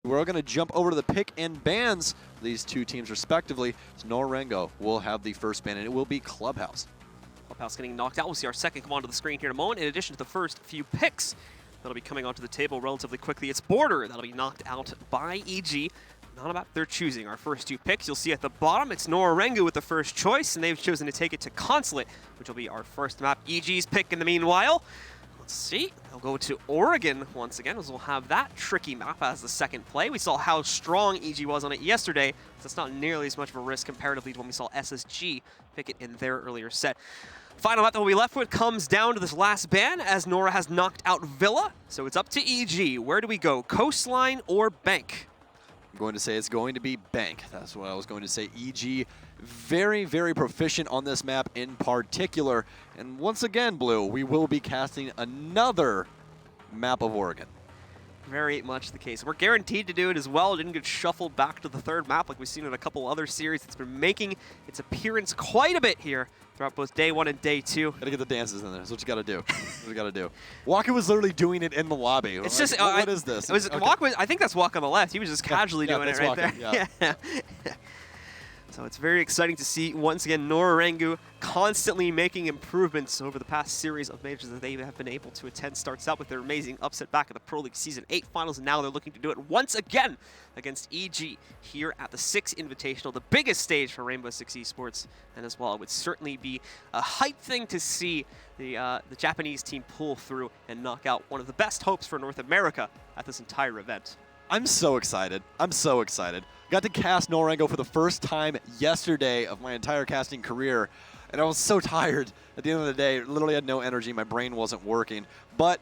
we're going to jump over to the pick and bans for these two teams respectively. So Nora Rengo will have the first ban, and it will be Clubhouse. Clubhouse getting knocked out. We'll see our second come onto the screen here in a moment. In addition to the first few picks that'll be coming onto the table relatively quickly, it's Border that'll be knocked out by EG. Not a map they're choosing. Our first two picks, you'll see at the bottom, it's Nora Rengo with the first choice, and they've chosen to take it to Consulate, which will be our first map. EG's pick in the meanwhile. Let's see, they'll go to Oregon once again, as we'll have that tricky map as the second play. We saw how strong EG was on it yesterday, so it's not nearly as much of a risk comparatively to when we saw SSG pick it in their earlier set. Final map that we'll be left with comes down to this last ban, as Nora has knocked out Villa, so it's up to EG. Where do we go, Coastline or Bank? I'm going to say it's going to be Bank. That's what I was going to say. EG, very, very proficient on this map in particular. And once again, Blue, we will be casting another map of Oregon. Very much the case. We're guaranteed to do it as well. It didn't get shuffled back to the third map like we've seen in a couple other series. It's been making its appearance quite a bit here throughout both day one and day two. Gotta get the dances in there. That's what you gotta do. That's what you gotta do. Walker was literally doing it in the lobby. It's like, just what is this? It was okay. Walk was, I think that's Walk on the left. He was just casually doing it right Walker, there. Yeah. So it's very exciting to see, once again, Nora Rengo constantly making improvements over the past series of majors that they have been able to attend. Starts out with their amazing upset back at the Pro League Season 8 finals, and now they're looking to do it once again against EG here at the 6 Invitational, the biggest stage for Rainbow Six Esports. And as well, it would certainly be a hype thing to see the Japanese team pull through and knock out one of the best hopes for North America at this entire event. I'm so excited. I'm so excited. Got to cast Nora Rengo for the first time yesterday of my entire casting career, and I was so tired at the end of the day. Literally had no energy. My brain wasn't working, but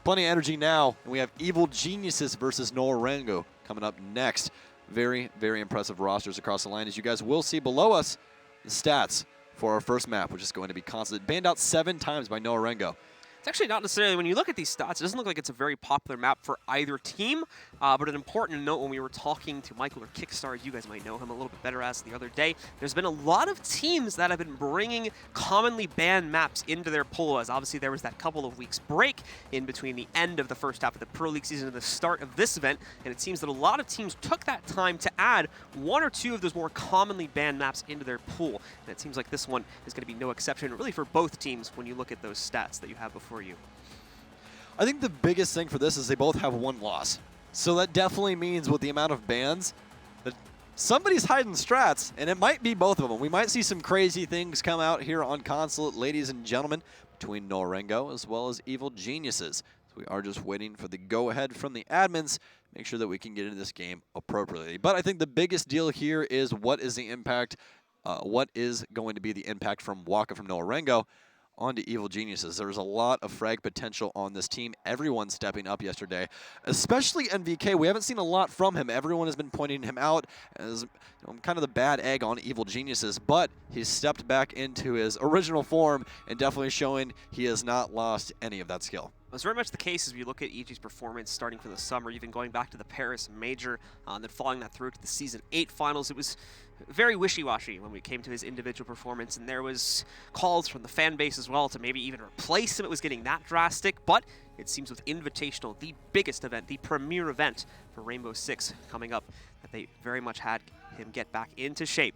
plenty of energy now, and we have Evil Geniuses versus Nora Rengo coming up next. Very, very impressive rosters across the line. As you guys will see below us, the stats for our first map, which is going to be Consulate. Banned out 7 times by Nora Rengo. It's actually not necessarily, when you look at these stats, it doesn't look like it's a very popular map for either team, but an important note when we were talking to Michael or Kickstar, you guys might know him a little bit better as the other day, there's been a lot of teams that have been bringing commonly banned maps into their pool, as obviously there was that couple of weeks break in between the end of the first half of the Pro League season and the start of this event, and it seems that a lot of teams took that time to add 1 or 2 of those more commonly banned maps into their pool, and it seems like this one is going to be no exception, really for both teams when you look at those stats that you have before you. I think the biggest thing for this is they both have 1 loss. So that definitely means with the amount of bans that somebody's hiding strats, and it might be both of them. We might see some crazy things come out here on Consulate, ladies and gentlemen, between Nora Rengo as well as Evil Geniuses. So we are just waiting for the go-ahead from the admins, make sure that we can get into this game appropriately. But I think the biggest deal here is what is the impact, what is going to be the impact from Waka from Nora Rengo onto Evil Geniuses. There's a lot of frag potential on this team. Everyone stepping up yesterday, especially NVK. We haven't seen a lot from him. Everyone has been pointing him out as kind of the bad egg on Evil Geniuses, but he's stepped back into his original form and definitely showing he has not lost any of that skill. It's very much the case as we look at EG's performance starting from the summer, even going back to the Paris Major, and then following that through to the Season 8 finals. It was very wishy-washy when we came to his individual performance, and there was calls from the fan base as well to maybe even replace him. It was getting that drastic, but it seems with Invitational, the biggest event, the premier event for Rainbow Six coming up, that they very much had him get back into shape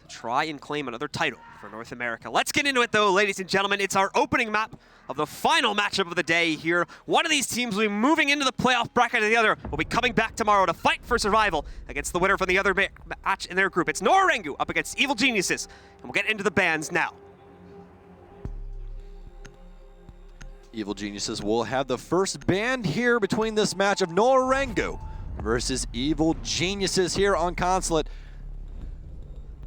to try and claim another title for North America. Let's get into it though, ladies and gentlemen. It's our opening map of the final matchup of the day here. One of these teams will be moving into the playoff bracket, and the other will be coming back tomorrow to fight for survival against the winner from the other match in their group. It's Nora Rengo up against Evil Geniuses, and we'll get into the bans now. Evil Geniuses will have the first ban here between this match of Nora Rengo versus Evil Geniuses here on Consulate.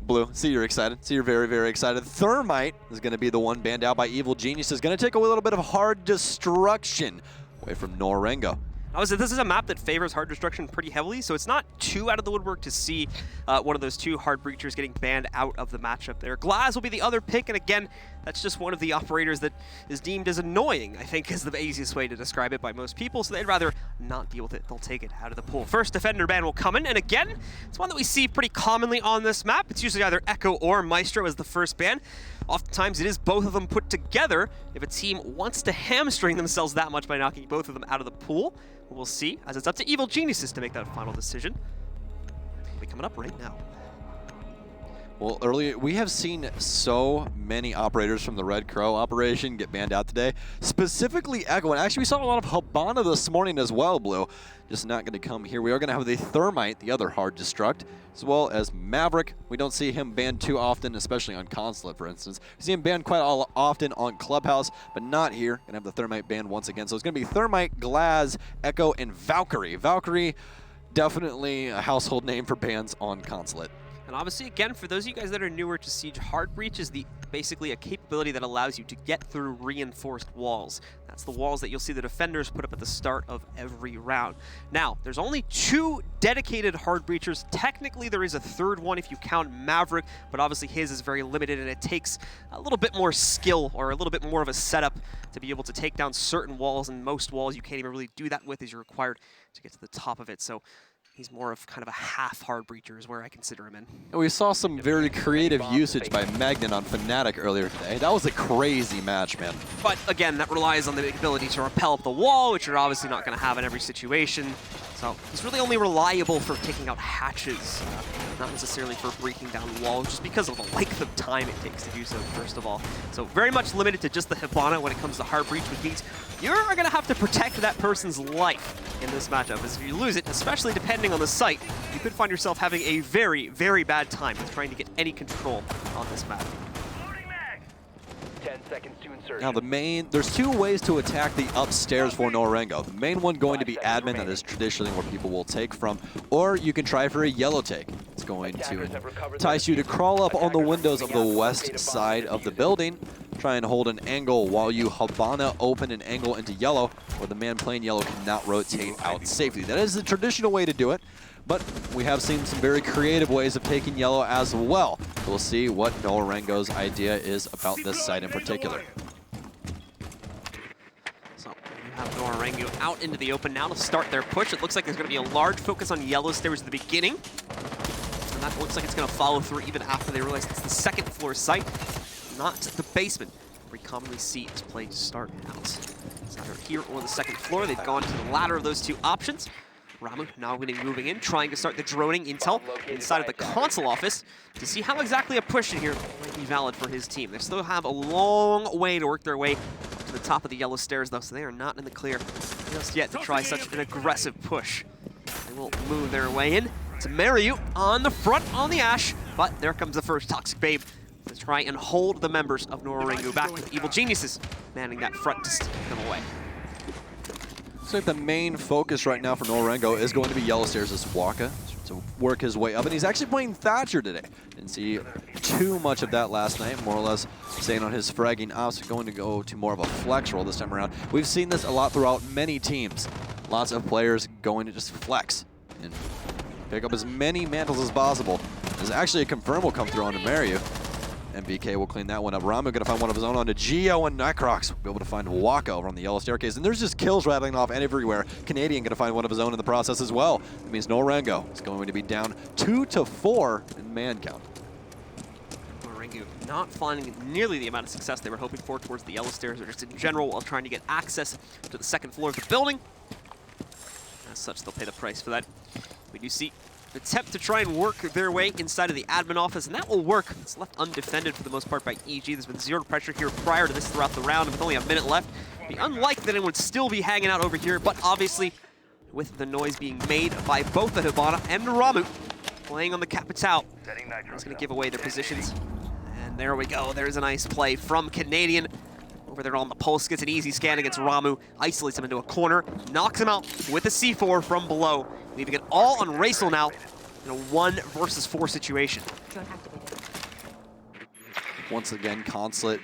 Blue, see you're excited. See you're very, very excited. Thermite is going to be the one banned out by Evil Geniuses. Going to take a little bit of hard destruction away from Nora Rengo. This is a map that favors hard destruction pretty heavily, so it's not too out of the woodwork to see one of those 2 hard breachers getting banned out of the matchup there. Glaz will be the other pick, and again, that's just one of the operators that is deemed as annoying, I think is the easiest way to describe it by most people, so they'd rather not deal with it. They'll take it out of the pool. First defender ban will come in, and again, it's one that we see pretty commonly on this map. It's usually either Echo or Maestro as the first ban. Oftentimes it is both of them put together if a team wants to hamstring themselves that much by knocking both of them out of the pool. We'll see, as it's up to Evil Geniuses to make that final decision. It'll be coming up right now. Well, earlier, we have seen so many operators from the Red Crow operation get banned out today, specifically Echo. And actually, we saw a lot of Habana this morning as well, Blue. Just not going to come here. We are going to have the Thermite, the other hard destruct, as well as Maverick. We don't see him banned too often, especially on Consulate, for instance. We see him banned quite often on Clubhouse, but not here. Going to have the Thermite banned once again. So it's going to be Thermite, Glaz, Echo, and Valkyrie. Valkyrie, definitely a household name for bans on Consulate. And obviously, again, for those of you guys that are newer to Siege, Hard Breach is basically a capability that allows you to get through reinforced walls. That's the walls that you'll see the defenders put up at the start of every round. Now, there's only 2 dedicated Hard Breachers. Technically, there is a third one if you count Maverick, but obviously his is very limited, and it takes a little bit more skill or a little bit more of a setup to be able to take down certain walls, and most walls you can't even really do that with as you're required to get to the top of it. So he's more of kind of a half Hard Breacher is where I consider him in. And we saw some very creative usage by Magnet on Fnatic earlier today. That was a crazy match, man. But again, that relies on the ability to rappel up the wall, which you're obviously not going to have in every situation. So he's really only reliable for taking out hatches, not necessarily for breaking down walls, just because of the length of time it takes to do so, first of all. So very much limited to just the Hibana when it comes to Hard Breach, which means you're going to have to protect that person's life in this matchup. As if you lose it, especially depending on the site, you could find yourself having a very, very bad time with trying to get any control on this map. 10 seconds to insertion. Now there's 2 ways to attack the upstairs for Nora Rengo. The main one going to be admin, that is traditionally where people will take from, or you can try for a yellow take. It's going to entice you to crawl up on the windows of the west side of the building, try and hold an angle while you Habana open an angle into yellow, where the man playing yellow cannot rotate out safely. That is the traditional way to do it, but we have seen some very creative ways of taking yellow as well. We'll see what Nora Rengo's idea is about this site in particular. So you have Nora Rengo out into the open now to start their push. It looks like there's going to be a large focus on yellow stairs at the beginning. And that looks like it's going to follow through even after they realize it's the second floor site, not the basement, where we commonly see its play start out. It's either here or the second floor. They've gone to the latter of those 2 options. Ramu now moving in, trying to start the droning intel inside of the console office to see how exactly a push in here might be valid for his team. They still have a long way to work their way up to the top of the yellow stairs, though, so they are not in the clear just yet to try such an aggressive push. They will move their way in to Mariu on the front on the Ash, but there comes the first Toxic Babe to try and hold the members of Nora Rengo back, with Evil Geniuses manning that front to steal them away. Looks like the main focus right now for Nora Rengo is going to be yellow stairs as Waka to work his way up, and he's actually playing Thatcher today. Didn't see too much of that last night, more or less staying on his fragging ops, going to go to more of a flex role this time around. We've seen this a lot throughout many teams. Lots of players going to just flex and pick up as many mantles as possible. There's actually a confirm will come through onto Mariu. MBK will clean that one up. Ramu going to find one of his own onto Geo, and Necrox will be able to find Waka over on the yellow staircase. And there's just kills rattling off everywhere. Canadian going to find one of his own in the process as well. That means Nora Rengo is going to be down 2 to 4 in man count. Nora Rengo not finding nearly the amount of success they were hoping for towards the yellow stairs, or just in general while trying to get access to the second floor of the building. As such, they'll pay the price for that. We do see an attempt to try and work their way inside of the admin office, and that will work. It's left undefended for the most part by EG. There's been zero pressure here prior to this throughout the round, and with only a minute left, it'd be unlikely that anyone would still be hanging out over here, but obviously, with the noise being made by both the Hibana and the Ramu playing on the Capitao, it's going to give away their positions. And there we go. There's a nice play from Canadian. Over there on the pulse, gets an easy scan against Ramu, isolates him into a corner, knocks him out with a C4 from below, leaving it all on Raisel now in a 1 versus 4 situation. Once again, Consulate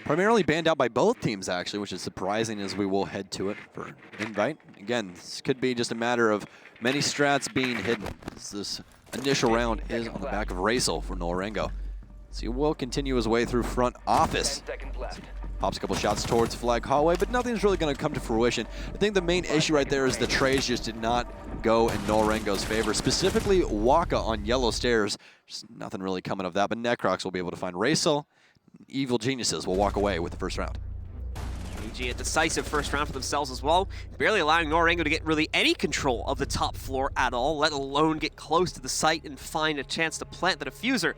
primarily banned out by both teams, actually, which is surprising as we will head to it for Invite. Again, this could be just a matter of many strats being hidden. This initial round is on the back of Raisel for Nora Rengo. So he will continue his way through front office. Pops a couple shots towards Flag Hallway, but nothing's really going to come to fruition. I think the main issue right there is the trades just did not go in Nora Rengo's favor, specifically Waka on yellow stairs. Just nothing really coming of that, but Necrox will be able to find Racel. Evil Geniuses will walk away with the first round. EG a decisive first round for themselves as well, barely allowing Nora Rengo to get really any control of the top floor at all, let alone get close to the site and find a chance to plant the diffuser.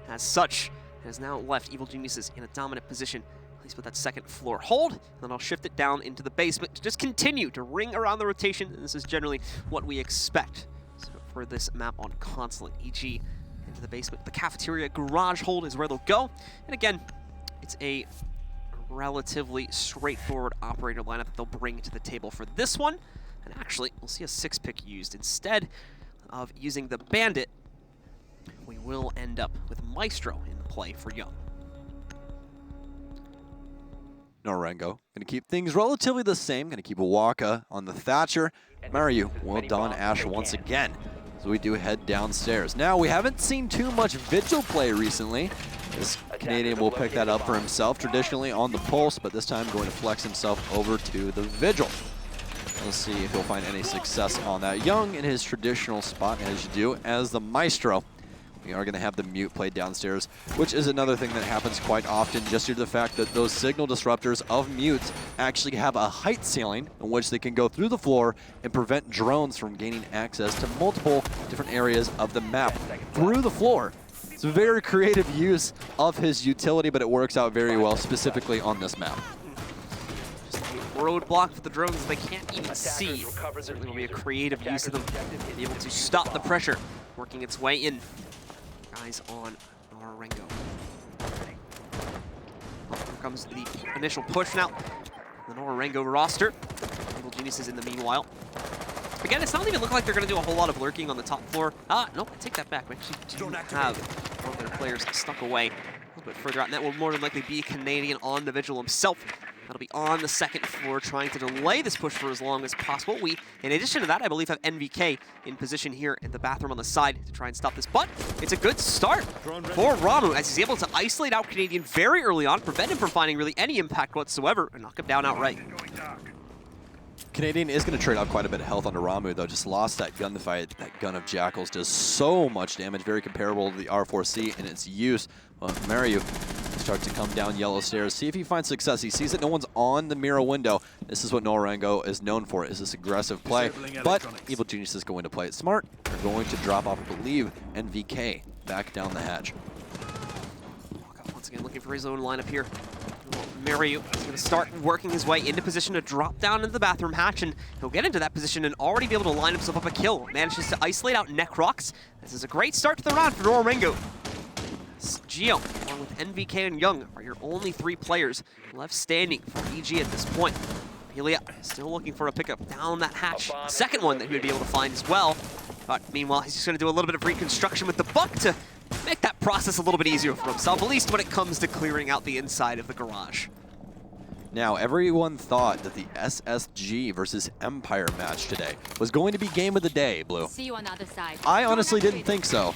As such, it has now left Evil Geniuses in a dominant position, at least with that second floor hold, and then I'll shift it down into the basement to just continue to ring around the rotation, and this is generally what we expect for this map on Consulate. EG into the basement. The cafeteria garage hold is where they'll go, and again, it's a relatively straightforward operator lineup that they'll bring to the table for this one. And actually, we'll see a 6-pick used. Instead of using the Bandit, we will end up with Maestro in play for Young. Nora Rengo going to keep things relatively the same. Going to keep Waka on the Thatcher. Mario will don Ash once again. So we do head downstairs. Now, we haven't seen too much Vigil play recently. This Canadian will pick that up for himself, traditionally on the Pulse, but this time going to flex himself over to the Vigil. We'll see if he'll find any success on that. Young in his traditional spot, as you do, as the Maestro. We are going to have the Mute played downstairs, which is another thing that happens quite often, just due to the fact that those signal disruptors of Mutes actually have a height ceiling in which they can go through the floor and prevent drones from gaining access to multiple different areas of the map through the floor. It's a very creative use of his utility, but it works out very well, specifically on this map. Just a roadblock for the drones they can't even see. Certainly will be a creative use of them, be able to stop the pressure working its way in. Eyes on Nora Rengo. Here comes the initial push now. The Nora Rengo roster. Evil Geniuses in the meanwhile. Again, it's not even look like they're going to do a whole lot of lurking on the top floor. Nope, I take that back. We actually do have one of their players stuck away a little bit further out, and that will more than likely be Canadian on the Vigil himself. That'll be on the second floor, trying to delay this push for as long as possible. We, in addition to that, I believe have NVK in position here in the bathroom on the side to try and stop this. But it's a good start for Ramu, as he's able to isolate out Canadian very early on, prevent him from finding really any impact whatsoever, and knock him down outright. Canadian is going to trade out quite a bit of health onto Ramu, though. Just lost that gun fight. That gun of Jackals does so much damage, very comparable to the R4C in its use. Well, Mario starts to come down yellow stairs, see if he finds success. He sees that no one's on the mirror window. This is what Nora Rengo is known for, is this aggressive play. But Evil Geniuses going to play it smart. They're going to drop off, I believe, NVK back down the hatch. Once again, looking for his own lineup here. Mario is going to start working his way into position to drop down into the bathroom hatch, and he'll get into that position and already be able to line himself up a kill. Manages to isolate out Necrox. This is a great start to the round for Nora Rengo. Geo, along with NVK and Young, are your only 3 players left standing for EG at this point. Helia still looking for a pickup down that hatch. Second one that he would be able to find as well. But meanwhile, he's just going to do a little bit of reconstruction with the buck to make that process a little bit easier for himself, at least when it comes to clearing out the inside of the garage. Now, everyone thought that the SSG versus Empire match today was going to be game of the day, Blue. See you on the other side. I honestly didn't think so.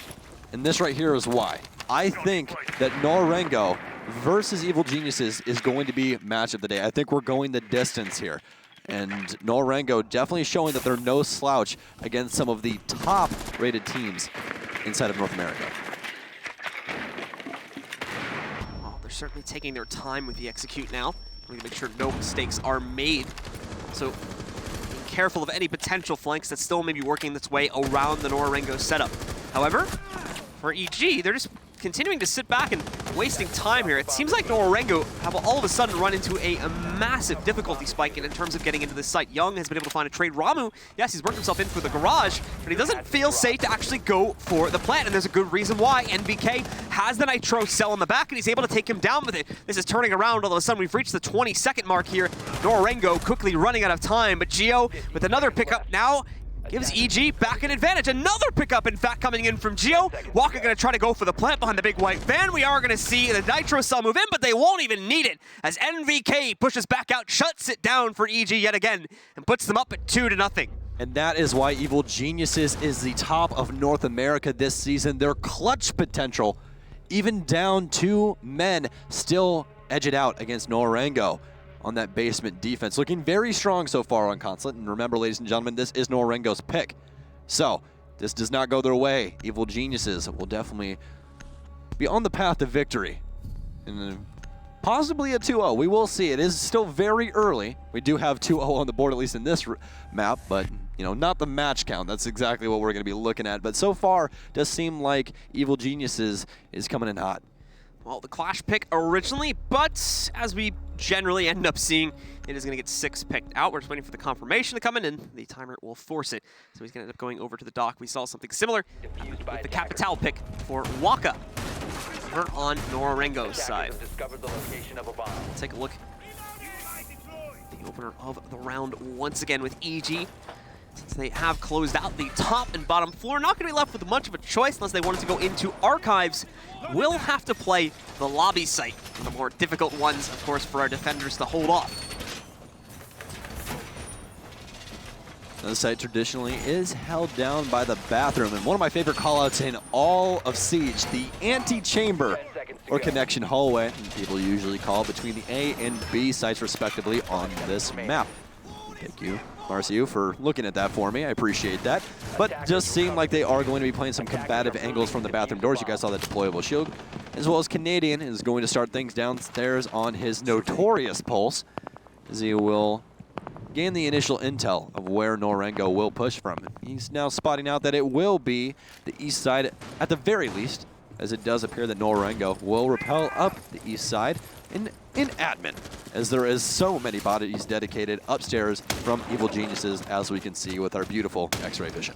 And this right here is why. I think that Nora Rengo versus Evil Geniuses is going to be match of the day. I think we're going the distance here. And Nora Rengo definitely showing that they're no slouch against some of the top-rated teams inside of North America. Oh, they're certainly taking their time with the execute now. We can make sure no mistakes are made. So being careful of any potential flanks that still may be working its way around the Nora Rengo setup. However, for EG, they're just continuing to sit back and wasting time here. It seems like Nora Rengo have all of a sudden run into a massive difficulty spike in terms of getting into this site. Young has been able to find a trade. Ramu, yes, he's worked himself in for the garage, but he doesn't feel safe to actually go for the plant, and there's a good reason why. NVK has the Nitro cell in the back, and he's able to take him down with it. This is turning around. All of a sudden, we've reached the 20-second mark here. Nora Rengo quickly running out of time, but Geo with another pickup now gives EG back an advantage. Another pickup, in fact, coming in from Geo. Waka going to try to go for the plant behind the big white van. We are going to see the Nitro cell move in, but they won't even need it as NVK pushes back out, shuts it down for EG yet again, and puts them up at 2-0. And that is why Evil Geniuses is the top of North America this season. Their clutch potential, even down 2 men, still edge it out against Nora Rengo on that basement defense. Looking very strong so far on Consulate. And remember, ladies and gentlemen, this is Nora Rengo's pick. So this does not go their way. Evil Geniuses will definitely be on the path to victory. And possibly a 2-0. We will see. It is still very early. We do have 2-0 on the board, at least in this map, but you know, not the match count. That's exactly what we're going to be looking at. But so far, it does seem like Evil Geniuses is coming in hot. Well, the Clash pick originally, but as we generally end up seeing, it is going to get 6 picked out. We're just waiting for the confirmation to come in, and the timer will force it. So he's going to end up going over to the dock. We saw something similar with the Capital pick for Waka. Her on Nora Rengo's side. Let's take a look. The opener of the round once again with EG. Since they have closed out the top and bottom floor, not going to be left with much of a choice unless they wanted to go into Archives. Will have to play the lobby site, the more difficult ones, of course, for our defenders to hold off. The site traditionally is held down by the bathroom, and one of my favorite callouts in all of Siege, the antechamber or connection hallway, people usually call between the A and B sites respectively on this map. Thank you, Marcio, for looking at that for me. I appreciate that. But just seem like they are going to be playing some combative angles from the bathroom doors. You guys saw that deployable shield, as well as Canadian is going to start things downstairs on his notorious pulse, as he will gain the initial intel of where Nora Rengo will push from. He's now spotting out that it will be the east side at the very least, as it does appear that Nora Rengo will rappel up the east side in admin, as there is so many bodies dedicated upstairs from Evil Geniuses, as we can see with our beautiful X-ray vision.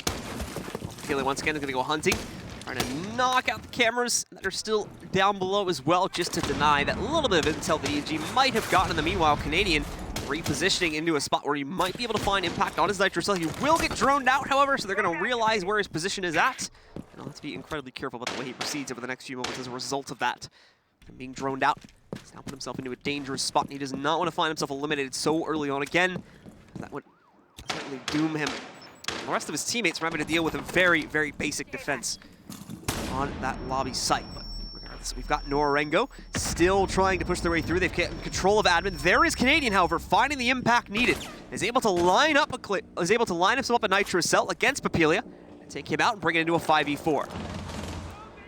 Keely once again is going to go hunting, trying to knock out the cameras that are still down below as well, just to deny that little bit of intel that EG might have gotten in the meanwhile. Canadian repositioning into a spot where he might be able to find impact on his nitro cell. He will get droned out, however, so they're going to realize where his position is at. And I'll have to be incredibly careful about the way he proceeds over the next few moments as a result of that. And being droned out, he's now put himself into a dangerous spot, and he does not want to find himself eliminated so early on again. That would certainly doom him. And the rest of his teammates are having to deal with a very, very basic defense on that lobby site. But regardless, we've got Nora Rengo still trying to push their way through. They've gotten control of admin. There is Canadian, however, finding the impact needed. Is able to line himself up a nitro cell against Papilia and take him out and bring it into a 5v4.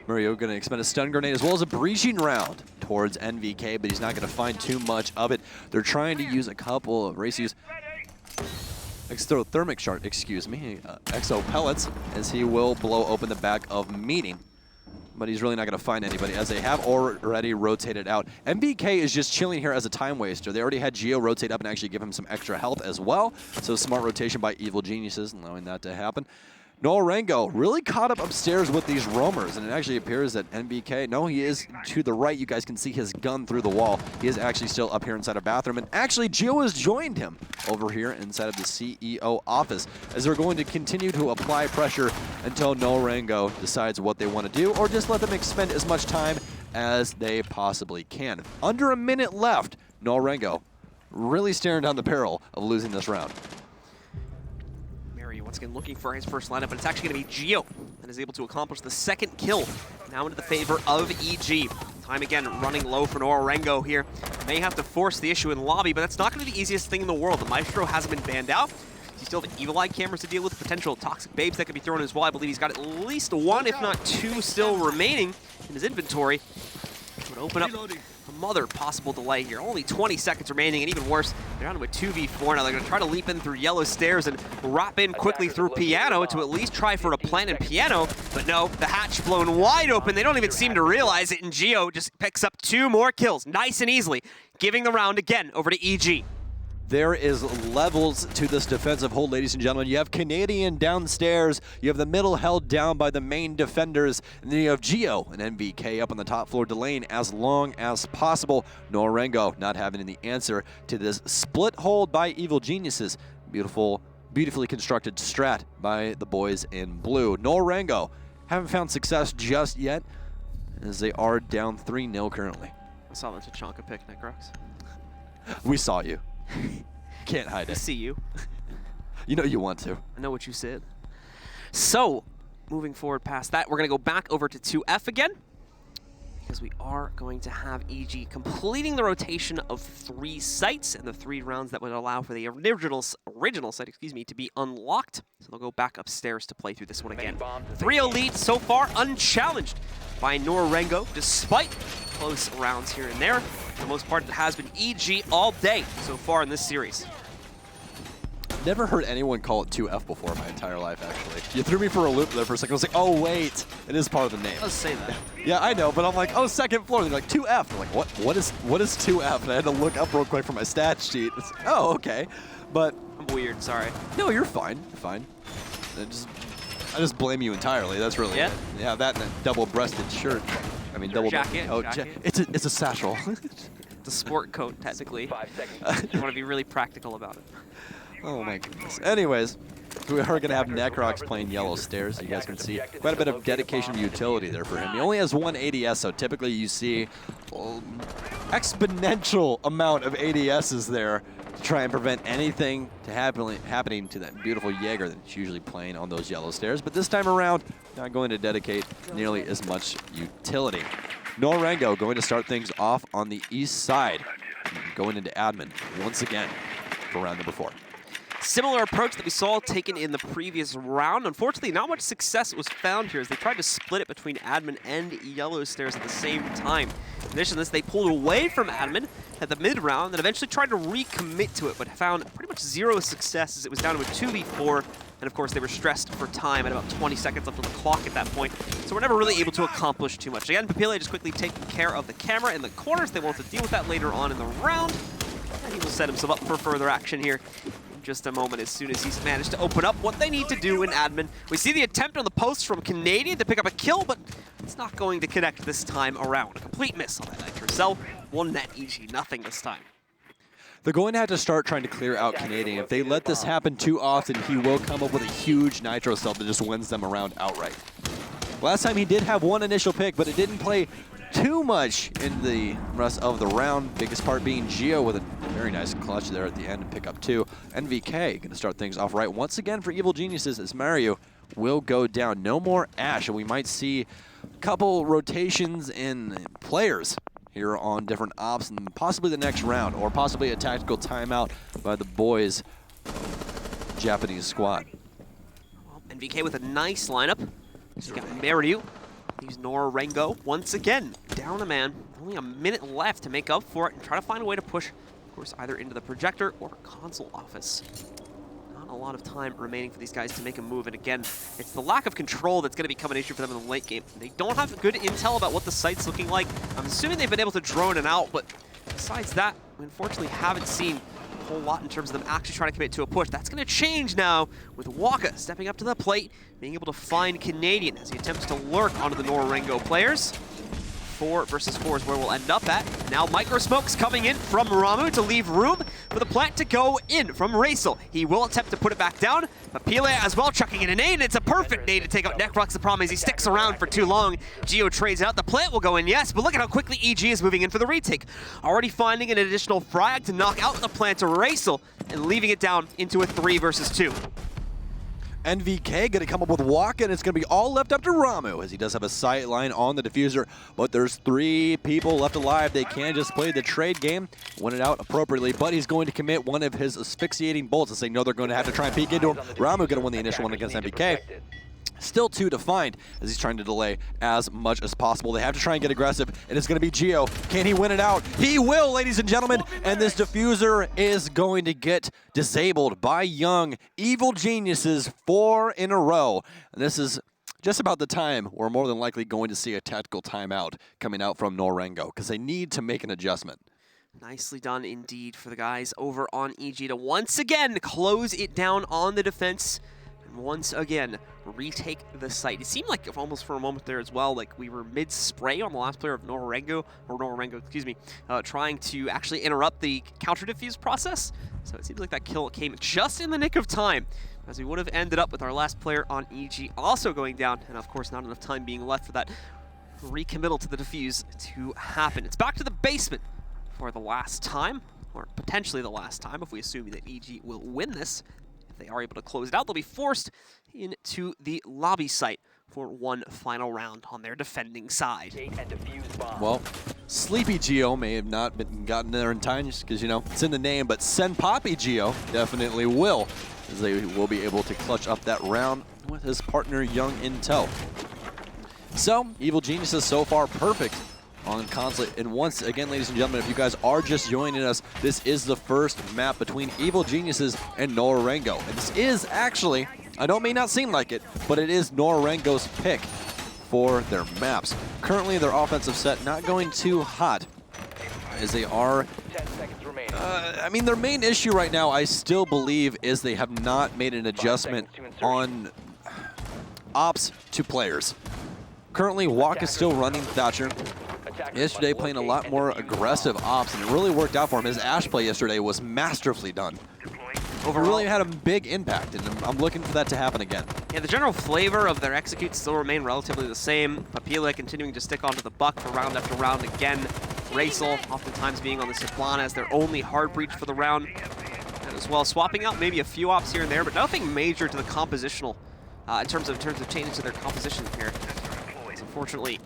Mario going to expend a stun grenade as well as a breaching round towards NVK, but he's not going to find too much of it. They're trying to use a couple of races. Exothermic shard, excuse me, exo pellets, as he will blow open the back of Meeting. But he's really not going to find anybody, as they have already rotated out. MVK is just chilling here as a time waster. They already had Geo rotate up and actually give him some extra health as well. So smart rotation by Evil Geniuses, allowing that to happen. Nora Rengo really caught up upstairs with these roamers, and it actually appears that NBK, no, he is to the right. You guys can see his gun through the wall. He is actually still up here inside a bathroom, and actually Gio has joined him over here inside of the CEO office, as they're going to continue to apply pressure until Nora Rengo decides what they want to do, or just let them expend as much time as they possibly can. Under a minute left, Nora Rengo really staring down the barrel of losing this round. Once again looking for his first lineup, but it's actually going to be Gio that is able to accomplish the second kill, now into the favor of EG. Time again running low for Nora Rengo here. May have to force the issue in lobby, but that's not going to be the easiest thing in the world. The Maestro hasn't been banned out. You still have Evil Eye cameras to deal with, potential toxic babes that could be thrown as well. I believe he's got at least one, if not two, still remaining in his inventory. It would open up another possible delay here. Only 20 seconds remaining, and even worse, they're down to a 2v4 now. They're going to try to leap in through yellow stairs and wrap in quickly through Piano to at least try for a plant in Piano, but no, the hatch blown wide open. They don't even seem to realize it, and Gio just picks up 2 more kills, nice and easily, giving the round again over to EG. There is levels to this defensive hold, ladies and gentlemen. You have Canadian downstairs, you have the middle held down by the main defenders, and then you have Gio and MVK up on the top floor delaying as long as possible. Nora Rengo not having the answer to this split hold by Evil Geniuses. Beautifully constructed strat by the boys in blue. Nora Rengo haven't found success just yet, as they are down 3-0 currently. I saw the Tachanka pick, Necrox. We saw you. Can't hide it. I see you. You know you want to. I know what you said. So, moving forward past that, we're going to go back over to 2F again. because we are going to have EG completing the rotation of 3 sites and the 3 rounds that would allow for the original site, to be unlocked. So they'll go back upstairs to play through this one again. 3-0 lead so far, unchallenged by Nora Rengo, despite close rounds here and there. For the most part, it has been EG all day so far in this series. Never heard anyone call it 2F before in my entire life, actually. You threw me for a loop there for a second. I was like, oh, wait. It is part of the name. Let's say that. Yeah, I know, but I'm like, oh, second floor. They're like, 2F. I'm like, what is 2F? And I had to look up real quick for my stat sheet. It's, oh, okay. But I'm weird, sorry. no, you're fine. You're fine. I just blame you entirely. That's really it. Yeah, that and a double-breasted shirt. I mean, double jacket. Oh, it's a satchel. It's a sport coat, technically. You want to be really practical about it. Oh my goodness. Anyways, we are going to have Necrox playing yellow stairs. You guys can see quite a bit of dedication to utility there for him. He only has 1 ADS, so typically you see exponential amount of ADSs there to try and prevent anything to happening to that beautiful Jaeger that's usually playing on those yellow stairs. But this time around, not going to dedicate nearly as much utility. Nora Rengo going to start things off on the east side, going into admin once again for round number 4. Similar approach that we saw taken in the previous round. Unfortunately, not much success was found here as they tried to split it between admin and yellow stairs at the same time. In addition to this, they pulled away from admin at the mid-round and eventually tried to recommit to it, but found pretty much 0 success as it was down to a 2v4. And of course, they were stressed for time at about 20 seconds left on the clock at that point. So we're never really able to accomplish too much. Again, Papile just quickly taking care of the camera in the corners. They will have to deal with that later on in the round. And he will set himself up for further action here in just a moment as soon as he's managed to open up what they need to do in admin. We see the attempt on the post from Canadian to pick up a kill, but it's not going to connect this time around. A complete miss on that Nitro Cell. 1 net EG, nothing this time. They're going to have to start trying to clear out Canadian. If they let this happen too often, he will come up with a huge Nitro Cell that just wins them around outright. Last time he did have 1 initial pick, but it didn't play too much in the rest of the round. Biggest part being Gio with a very nice clutch there at the end to pick up 2. NVK going to start things off right once again for Evil Geniuses as Mario will go down. No more Ash, and we might see a couple rotations in players here on different ops and possibly the next round, or possibly a tactical timeout by the boys Japanese squad. Well, NVK with a nice lineup. He's got Mariu. He's Nora Rengo once again down a man. Only a minute left to make up for it and try to find a way to push, of course, either into the projector or console office. Not a lot of time remaining for these guys to make a move, and again, it's the lack of control that's going to become an issue for them in the late game. They don't have good intel about what the site's looking like. I'm assuming they've been able to drone it out, but besides that, we unfortunately haven't seen a whole lot in terms of them actually trying to commit to a push. That's going to change now with Waka stepping up to the plate, being able to find Canadian as he attempts to lurk onto the Nora Rengo players. 4 versus 4 is where we'll end up at. Now Micro Smokes coming in from Ramu to leave room for the plant to go in from Raisel. He will attempt to put it back down, but Pile as well chucking in a nade, and it's a perfect nade to take out Necrox. The problem is he sticks around for too long. Gio trades out. The plant will go in, yes, but look at how quickly EG is moving in for the retake. Already finding an additional frag to knock out the plant to Raisel and leaving it down into a 3 versus 2. NVK going to come up with Waka, and it's going to be all left up to Ramu, as he does have a sight line on the diffuser, but there's 3 people left alive. They can just play the trade game, win it out appropriately, but he's going to commit one of his asphyxiating bolts and say, no, they're going to have to try and peek into him. Ramu going to win the initial one against NVK. Still 2 to find as he's trying to delay as much as possible. They have to try and get aggressive, and it's going to be Gio. Can he win it out? He will, ladies and gentlemen, and this diffuser is going to get disabled by Young. Evil Geniuses 4 in a row. And this is just about the time we're more than likely going to see a tactical timeout coming out from Nora Rengo, because they need to make an adjustment. Nicely done indeed for the guys over on EG to once again close it down on the defense. Once again, retake the site. It seemed like almost for a moment there as well, like we were mid-spray on the last player of Nora Rengo, trying to actually interrupt the counter defuse process. So it seems like that kill came just in the nick of time, as we would have ended up with our last player on EG also going down, and of course not enough time being left for that recommittal to the defuse to happen. It's back to the basement for the last time, or potentially the last time if we assume that EG will win this. They are able to close it out. They'll be forced into the lobby site for for one final round on their defending side. Well, Sleepy Geo may have not gotten there in time just because, you know, it's in the name, but Send Poppy Geo definitely will, as they will be able to clutch up that round with his partner Young Intel. So, Evil Geniuses so far perfect on Consulate. And once again, ladies and gentlemen, if you guys are just joining us, this is the first map between Evil Geniuses and Nora Rengo. And this is actually, I know it may not seem like it, but it is Nora Rengo's pick for their maps. Currently, their offensive set not going too hot, as they are, I mean, their main issue right now, I still believe, is they have not made an adjustment on ops to players. Currently, Walk is still running Thatcher. Yesterday, playing a lot more aggressive ops, and it really worked out for him. His Ash play yesterday was masterfully done. Overall, really had a big impact, and I'm looking for that to happen again. Yeah, the general flavor of their executes still remain relatively the same. Papila continuing to stick onto the buck for round after round again. Racel oftentimes being on the Ciplana as their only hard breach for the round. And as well, swapping out maybe a few ops here and there, but nothing major to the compositional in terms of changes to their composition here. So unfortunately,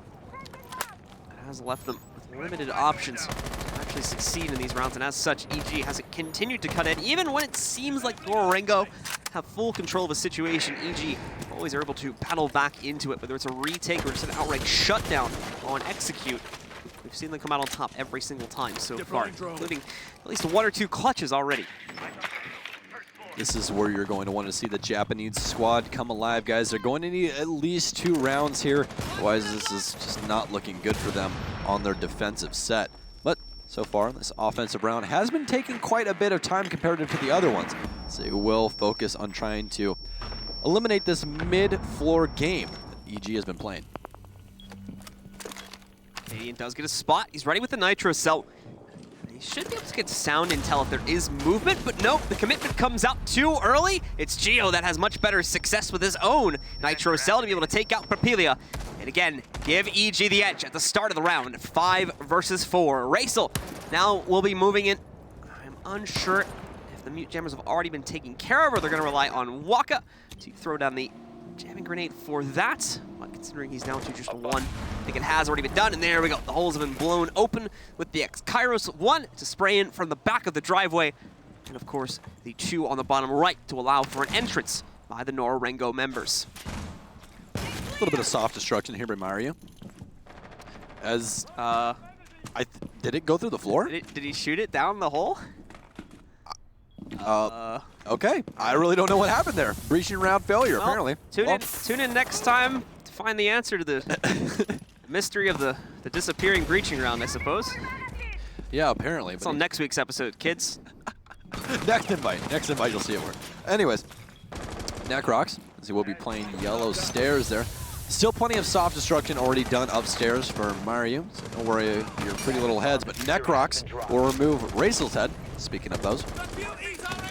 has left them with limited options to actually succeed in these rounds, and as such, EG hasn't continued to cut in. Even when it seems like Nora Rengo have full control of the situation, EG always are able to paddle back into it, whether it's a retake or just an outright shutdown on execute. We've seen them come out on top every single time so far, including at least 1 or 2 clutches already. This is where you're going to want to see the Japanese squad come alive, guys. They're going to need at least 2 rounds here. Otherwise, this is just not looking good for them on their defensive set. But so far, this offensive round has been taking quite a bit of time comparative to the other ones. So you will focus on trying to eliminate this mid-floor game that EG has been playing. Canadian does get a spot. He's ready with the Nitro Cell. Should be able to get sound intel if there is movement, but nope, the commitment comes out too early. It's Geo that has much better success with his own Nitro Cell to be able to take out Papilia. And again, give EG the edge at the start of the round. 5 versus 4. Racel now will be moving in. I'm unsure if the Mute Jammers have already been taken care of, or they're going to rely on Waka to throw down the jamming grenade for that. But considering he's down to just 1, I think it has already been done. And there we go. The holes have been blown open with the Kairos 1 to spray in from the back of the driveway. And of course, the 2 on the bottom right to allow for an entrance by the Nora Rengo members. A little bit of soft destruction here by Mario. As, did it go through the floor? Did he shoot it down the hole? Okay, I really don't know what happened there. Breaching round failure, well, apparently. Tune in next time to find the answer to the mystery of the disappearing breaching round, I suppose. Yeah, apparently. It's on next week's episode, kids. Next invite, you'll see it more. Anyways, Necrox, as he will be playing yellow stairs there. Still plenty of soft destruction already done upstairs for Mario, so don't worry your pretty little heads, but Necrox will remove Racel's head, speaking of those.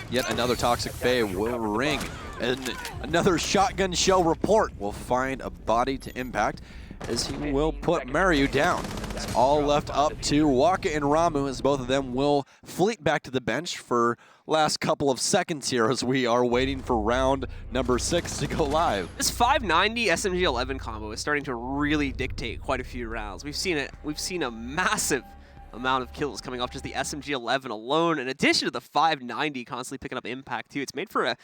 Yet another Toxic Bay will ring, and another shotgun shell report will find a body to impact, as he will put Mario down. It's all left up to Waka and Ramu, as both of them will fleet back to the bench for last couple of seconds here as we are waiting for round number 6 to go live. This 590 SMG-11 combo is starting to really dictate quite a few rounds. We've seen a massive amount of kills coming off just the SMG-11 alone, in addition to the 590 constantly picking up impact too. It's made for a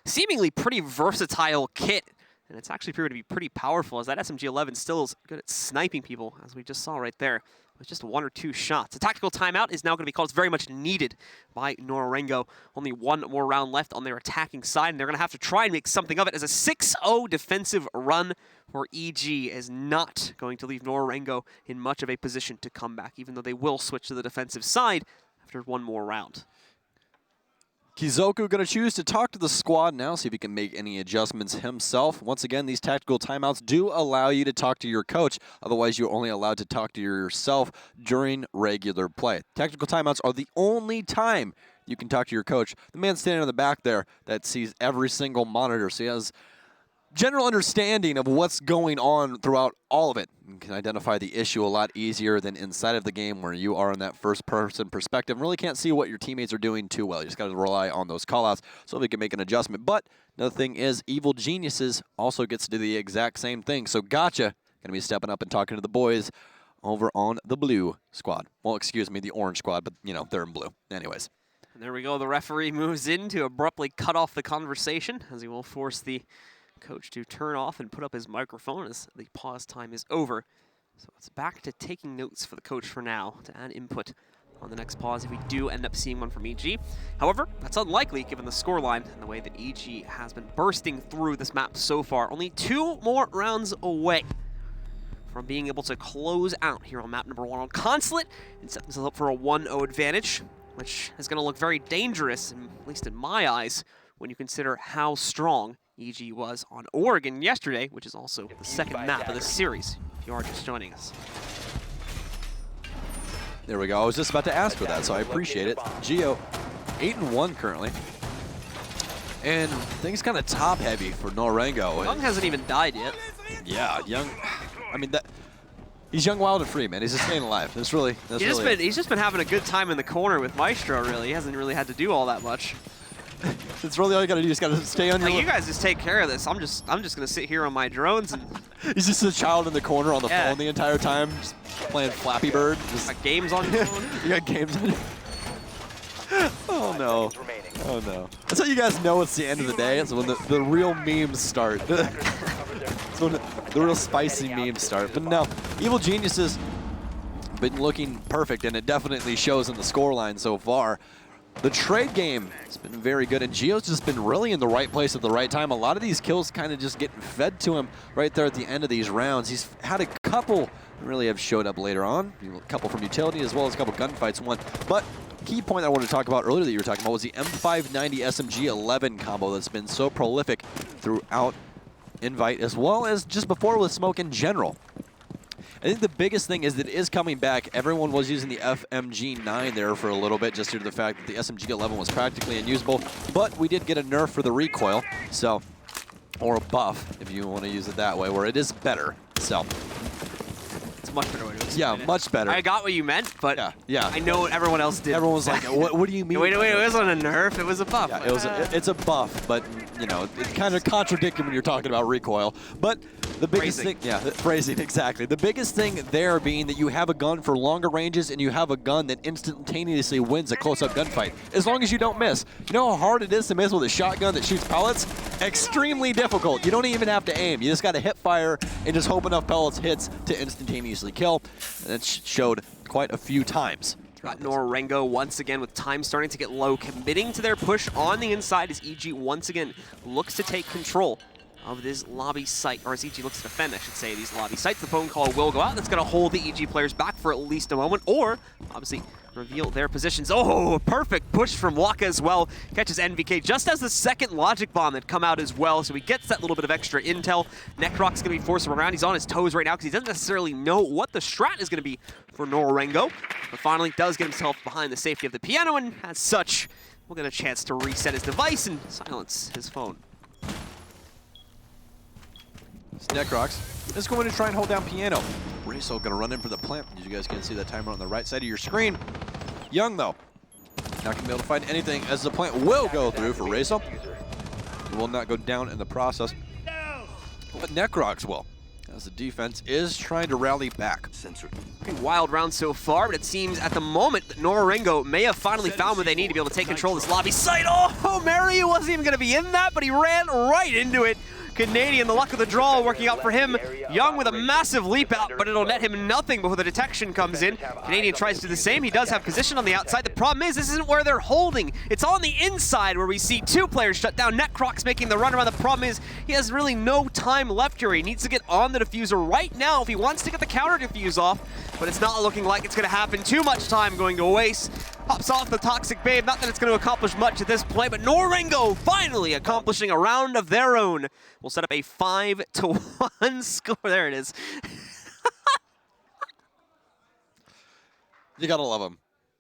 seemingly pretty versatile kit, and it's actually proven to be pretty powerful, as that SMG-11 still is good at sniping people, as we just saw right there, with just 1 or 2 shots. A tactical timeout is now going to be called. It's very much needed by Nora Rengo. Only 1 more round left on their attacking side, and they're going to have to try and make something of it, as a 6-0 defensive run for EG is not going to leave Nora Rengo in much of a position to come back, even though they will switch to the defensive side after 1 more round. Kizoku going to choose to talk to the squad now, see if he can make any adjustments himself. Once again, these tactical timeouts do allow you to talk to your coach. Otherwise, you're only allowed to talk to yourself during regular play. Tactical timeouts are the only time you can talk to your coach. The man standing in the back there that sees every single monitor, so he has general understanding of what's going on throughout all of it. You can identify the issue a lot easier than inside of the game where you are in that first-person perspective and really can't see what your teammates are doing too well. You just got to rely on those callouts so we can make an adjustment. But another thing is Evil Geniuses also gets to do the exact same thing. So Gotcha going to be stepping up and talking to the boys over on the blue squad. Well, excuse me, the orange squad, but, you know, they're in blue. Anyways. And there we go. The referee moves in to abruptly cut off the conversation as he will force the coach to turn off and put up his microphone as the pause time is over. So it's back to taking notes for the coach for now to add input on the next pause if we do end up seeing one from EG. However, that's unlikely given the scoreline and the way that EG has been bursting through this map so far. Only 2 more rounds away from being able to close out here on map number 1 on Consulate and set themselves up for a 1-0 advantage, which is going to look very dangerous, at least in my eyes, when you consider how strong EG was on Oregon yesterday, which is also the second map of the series, if you are just joining us. There we go. I was just about to ask for that, so I appreciate it. Geo, 8-1 currently. And things kind of top-heavy for Nora Rengo. Young hasn't even died yet. Yeah, Young. I mean, he's young, wild, and free, man. He's just staying alive. He's just been having a good time in the corner with Maestro, really. He hasn't really had to do all that much. It's really all you got to do. You just got to stay on your... You guys just take care of this. I'm just going to sit here on my drones. And he's just a child in the corner on the phone the entire time, just playing Flappy Bird. Just got games on your phone? You got games on your... Oh, no. Oh, no. That's how you guys know it's the end of the day. It's when the real memes start. It's when the real spicy memes start. But no, Evil Geniuses been looking perfect, and it definitely shows in the scoreline so far. The trade game has been very good, and Gio's just been really in the right place at the right time. A lot of these kills kind of just getting fed to him right there at the end of these rounds. He's had a couple that really have showed up later on, a couple from utility as well as a couple gunfights won. But key point I wanted to talk about earlier that you were talking about was the M590 SMG 11 combo that's been so prolific throughout Invite as well as just before with Smoke in general. I think the biggest thing is that it is coming back. Everyone was using the FMG9 there for a little bit just due to the fact that the SMG11 was practically unusable, but we did get a nerf for the recoil, so, or a buff if you want to use it that way, where it is better. So it's a much better way to explain it. Much better. I got what you meant, but yeah. I know what everyone else did. Everyone was like, what do you mean? Wait, it wasn't a nerf, it was a buff. Yeah, it's a buff, but you know, it's kind of contradicting when you're talking about recoil. But the biggest thing, phrasing, exactly. The biggest thing there being that you have a gun for longer ranges and you have a gun that instantaneously wins a close-up gunfight, as long as you don't miss. You know how hard it is to miss with a shotgun that shoots pellets? Extremely difficult. You don't even have to aim. You just got to hit fire and just hope enough pellets hits to instantaneously kill. And that showed quite a few times. Got Nora Rengo once again with time starting to get low, committing to their push on the inside as EG once again looks to take control of this lobby site, or as EG looks to defend, I should say, these lobby sites. The phone call will go out. That's going to hold the EG players back for at least a moment, or obviously reveal their positions. Oh, perfect push from Waka as well. Catches NVK just as the second logic bomb had come out as well, so he gets that little bit of extra intel. Necroc's going to be forced around. He's on his toes right now because he doesn't necessarily know what the strat is going to be for Nora Rengo, but finally does get himself behind the safety of the piano, and as such, will get a chance to reset his device and silence his phone. Necrox is going to try and hold down piano. Raso going to run in for the plant. You guys can see that timer on the right side of your screen. Young, though, not going to be able to find anything as the plant will go through for Raso. It will not go down in the process. But Necrox will, as the defense is trying to rally back. Pretty wild round so far, but it seems at the moment that Nora Rengo may have finally found what they need to be able to take control of this lobby site. Oh, Mary wasn't even going to be in that, but he ran right into it. Canadian, the luck of the draw working out for him. Young with a massive leap out, but it'll net him nothing before the detection comes in. Canadian tries to do the same. He does have position on the outside. The problem is, this isn't where they're holding. It's on the inside where we see 2 players shut down. Necrox making the run around. The problem is, he has really no time left here. He needs to get on the diffuser right now if he wants to get the counter diffuse off, but it's not looking like it's going to happen. Too much time going to waste. Pops off the Toxic Babe. Not that it's going to accomplish much at this point, but Nora Rengo finally accomplishing a round of their own. We'll set up a 5-1 score. There it is. You gotta love them.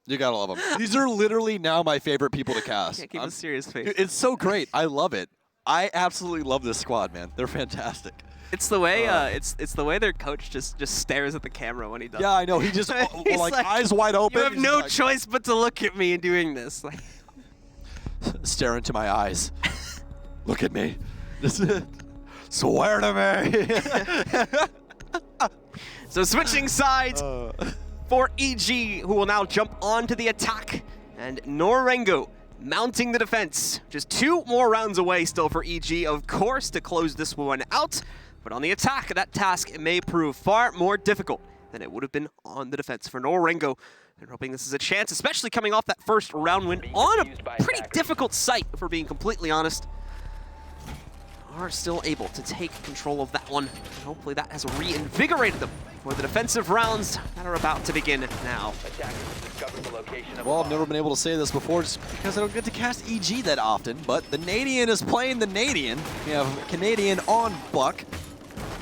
You gotta love them. These are literally now my favorite people to cast. Can't keep a serious face. It's so great. I love it. I absolutely love this squad, man. They're fantastic. It's the way it's the way their coach just stares at the camera when he does. Yeah, I know. He just like eyes wide open. You have He's no like, choice but to look at me in doing this. Like, stare into my eyes. Look at me. Swear to me. so switching sides for EG, who will now jump onto the attack, and Nora Rengo mounting the defense. Just 2 more rounds away still for EG, of course, to close this one out. But on the attack, that task may prove far more difficult than it would have been on the defense for Nora Rengo. They're hoping this is a chance, especially coming off that first round win on a pretty difficult site, if we're being completely honest. Are still able to take control of that one. And hopefully that has reinvigorated them for the defensive rounds that are about to begin now. Well, I've never been able to say this before just because I don't get to cast EG that often, but the Canadian is playing the Canadian. We have Canadian on Buck.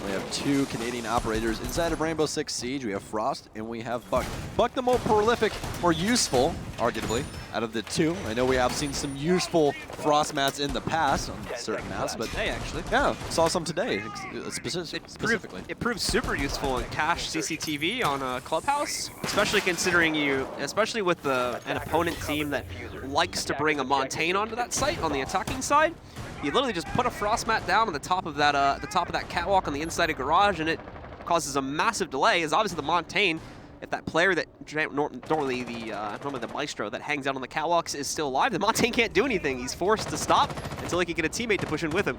We have 2 Canadian operators inside of Rainbow Six Siege. We have Frost and we have Buck. Buck the more prolific, more useful, arguably, out of the 2. I know we have seen some useful Frost mats in the past on certain maps, but today actually. Yeah, saw some today specifically. It proved super useful in cache CCTV on Clubhouse, especially considering especially with an opponent team that likes to bring a Montaigne onto that site on the attacking side. You literally just put a frost mat down on the top of that catwalk on the inside of garage, and it causes a massive delay. Is obviously the Montaigne, if that player that normally the Maestro that hangs out on the catwalks is still alive, the Montaigne can't do anything. He's forced to stop until he can get a teammate to push in with him.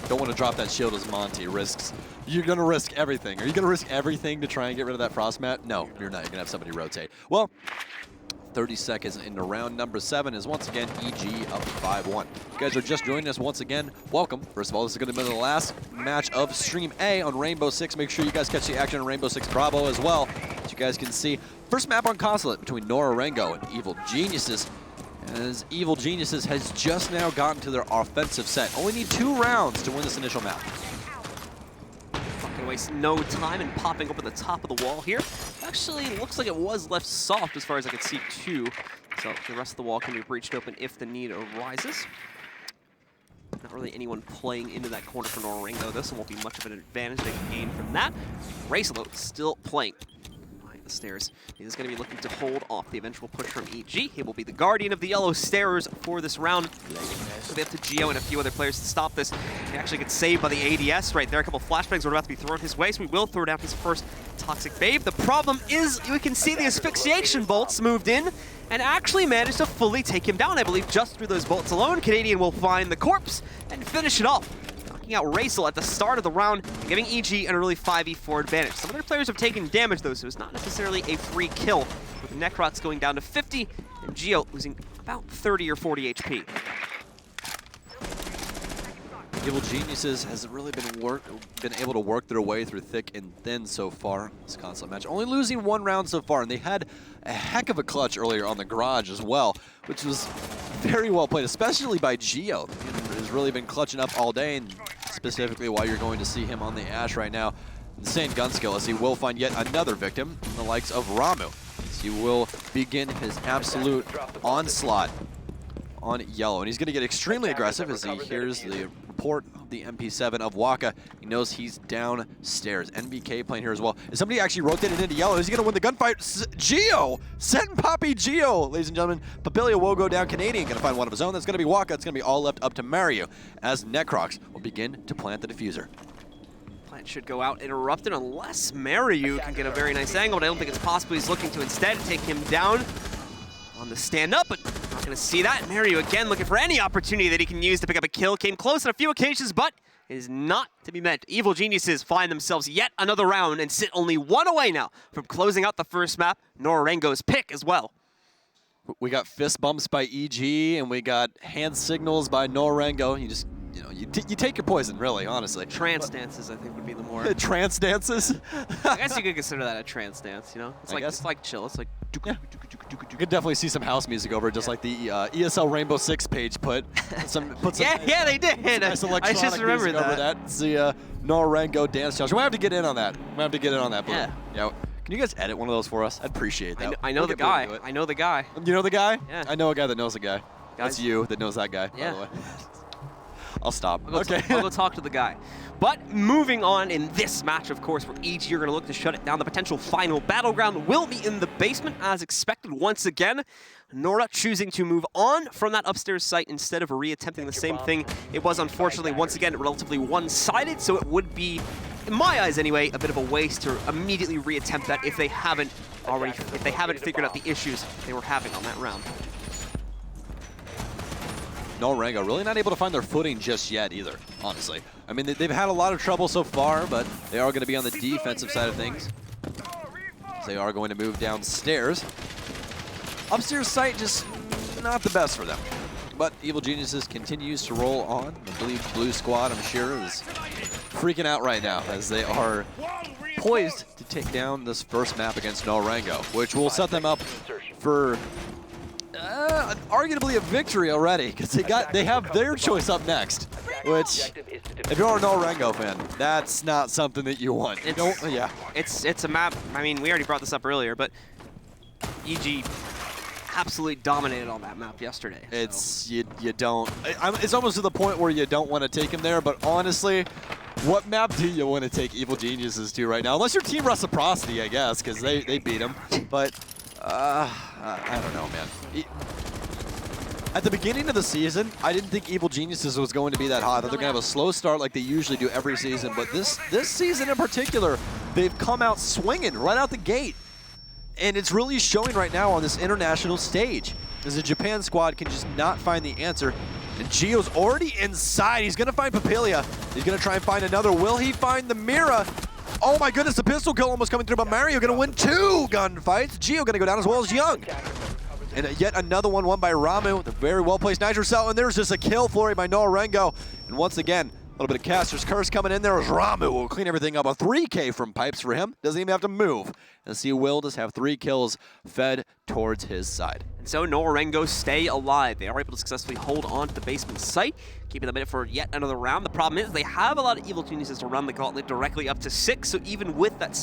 Don't want to drop that shield as Monty risks. You're going to risk everything. Are you going to risk everything to try and get rid of that frost mat? No, you're not. You're going to have somebody rotate. Well, 30 seconds into round number 7 is once again EG up 5-1. If you guys are just joining us once again, welcome. First of all, this is going to be the last match of Stream A on Rainbow Six. Make sure you guys catch the action on Rainbow Six Bravo as well. As you guys can see, first map on Consulate between Nora Rengo and Evil Geniuses. As Evil Geniuses has just now gotten to their offensive set. Only need 2 rounds to win this initial map. Not gonna waste no time in popping up at the top of the wall here. Actually, looks like it was left soft as far as I could see too. So the rest of the wall can be breached open if the need arises. Not really anyone playing into that corner for Nora Rengo, though, so won't be much of an advantage they can gain from that. Racelo still playing behind the stairs. He is going to be looking to hold off the eventual push from EG. He will be the guardian of the yellow stairs for this round. So they have to Geo and a few other players to stop this. He actually gets saved by the ADS right there. A couple flashbangs are about to be thrown his way, so we will throw down his first Toxic Babe. The problem is we can see the asphyxiation bolts moved in and actually managed to fully take him down. I believe just through those bolts alone, Canadian will find the corpse and finish it off, knocking out Racel at the start of the round and giving EG an early 5v4 advantage. Some other players have taken damage though, so it's not necessarily a free kill, with Necrox going down to 50 and Geo losing about 30 or 40 HP. Evil Geniuses has really been able to work their way through thick and thin so far this Consulate match. Only losing 1 round so far, and they had a heck of a clutch earlier on the garage as well, which was very well played, especially by Geo. He has really been clutching up all day, and specifically why you're going to see him on the Ash right now. Insane gun skill as he will find yet another victim in the likes of Ramu. As he will begin his absolute onslaught on yellow, and he's going to get extremely aggressive as he hears the report of the MP7 of Waka. He knows he's downstairs. NBK playing here as well. Is somebody actually rotated into yellow? Is he going to win the gunfight? Geo! Set and Poppy Geo! Ladies and gentlemen, Papilia will go down. Canadian going to find one of his own. That's going to be Waka. It's going to be all left up to Mario as Necrox will begin to plant the diffuser. Plant should go out interrupted unless Mario can get a very nice angle, but I don't think it's possible. He's looking to instead take him down on the stand-up, but not going to see that. Mario again looking for any opportunity that he can use to pick up a kill. Came close on a few occasions, but it is not to be met. Evil Geniuses find themselves yet another round and sit only 1 away now from closing out the first map. Nora Rengo's pick as well. We got fist bumps by EG, and we got hand signals by Nora Rengo. You just, you take your poison, really, honestly. Trance dances, I think, would be the more... Trance dances? I guess you could consider that a trance dance, you know? It's like chill. It's like... Yeah. You could definitely see some house music over it, just like the ESL Rainbow Six page put some yeah, they did. Nice I just remember that. It's the Nora Rengo dance challenge. We have to get in on that. Yeah. Yeah. Can you guys edit one of those for us? I'd appreciate that. I know the guy. I know the guy. You know the guy? Yeah. I know a guy that knows a guy. That's you that knows that guy, yeah. by the way. I'll stop. I'll go talk to the guy. But moving on in this match, of course, where EG are going to look to shut it down. The potential final battleground will be in the basement, as expected once again. Nora choosing to move on from that upstairs site instead of reattempting the same thing. It was unfortunately, once again, relatively one-sided, so it would be, in my eyes anyway, a bit of a waste to immediately reattempt that if they haven't figured out the issues they were having on that round. Nora Rengo really not able to find their footing just yet either, honestly. I mean, they've had a lot of trouble so far, but they are going to be on the defensive side of things. They are going to move downstairs. Upstairs site just not the best for them. But Evil Geniuses continues to roll on. I believe Blue Squad, I'm sure, is freaking out right now as they are poised to take down this first map against Nora Rengo, which will set them up for arguably a victory already, because they have their choice up next, which, if you're a Nora Rengo fan, that's not something that you want. It's a map, I mean, we already brought this up earlier, but EG absolutely dominated on that map yesterday. It's, you don't, it's almost to the point where you don't want to take him there, but honestly, what map do you want to take Evil Geniuses to right now? Unless you're Team Reciprocity, I guess, because they beat him, but I don't know, man. At the beginning of the season, I didn't think Evil Geniuses was going to be that hot. I thought they're going to have a slow start like they usually do every season, but this season in particular, they've come out swinging right out the gate. And it's really showing right now on this international stage, as the Japan squad can just not find the answer. And Gio's already inside. He's going to find Papilia. He's going to try and find another. Will he find the Mira? Oh my goodness, the pistol kill almost coming through, but Mario going to win 2 gunfights. Gio going to go down as well as Young. And yet another one won by Ramu, the very well-placed Nitro Cell, and there's just a kill flurry by Nora Rengo. And once again, a little bit of Caster's Curse coming in there as Ramu will clean everything up. A 3K from Pipes for him. Doesn't even have to move. And see Will just have 3 kills fed towards his side. And so Nora Rengo stay alive. They are able to successfully hold on to the basement site, keeping them in it for yet another round. The problem is they have a lot of Evil Geniuses to run the gauntlet directly up to 6. So even with that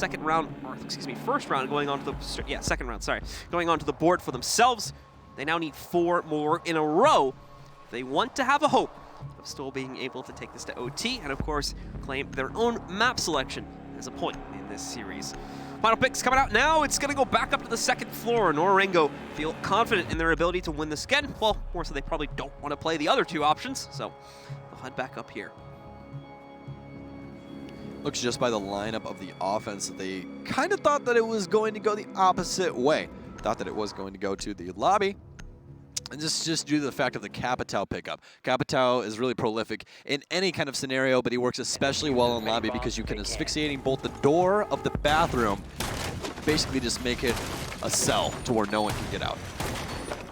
first round going on to the, second round, sorry, going on to the board for themselves, they now need 4 more in a row. They want to have a hope of still being able to take this to OT and, of course, claim their own map selection as a point in this series. Final picks coming out now. It's going to go back up to the second floor. Nora Rengo feel confident in their ability to win this again. Well, more so they probably don't want to play the other 2 options, so they'll head back up here. Looks just by the lineup of the offense that they kind of thought that it was going to go the opposite way. Thought that it was going to go to the lobby. And just due to the fact of the Capitao pickup. Capitao is really prolific in any kind of scenario, but he works especially well in lobby because you can asphyxiating bolt the door of the bathroom, basically just make it a cell to where no one can get out.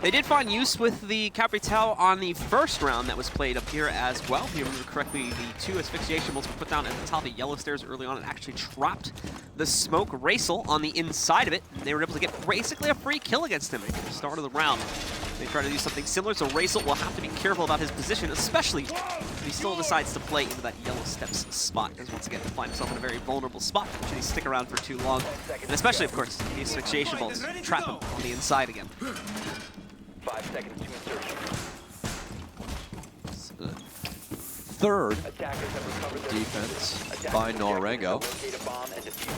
They did find use with the Capitao on the first round that was played up here as well. If you remember correctly, the 2 asphyxiation bolts were put down at the top of the yellow stairs early on and actually trapped the smoke Racel on the inside of it. And they were able to get basically a free kill against him at the start of the round. They try to do something similar, so Racel will have to be careful about his position, especially if he still decides to play into that yellow steps spot, because once again, he'll find himself in a very vulnerable spot should he stick around for too long. And especially, of course, the asphyxiation bolts trap him on the inside again. 5 seconds to insertion. Third defense by Nora Rengo.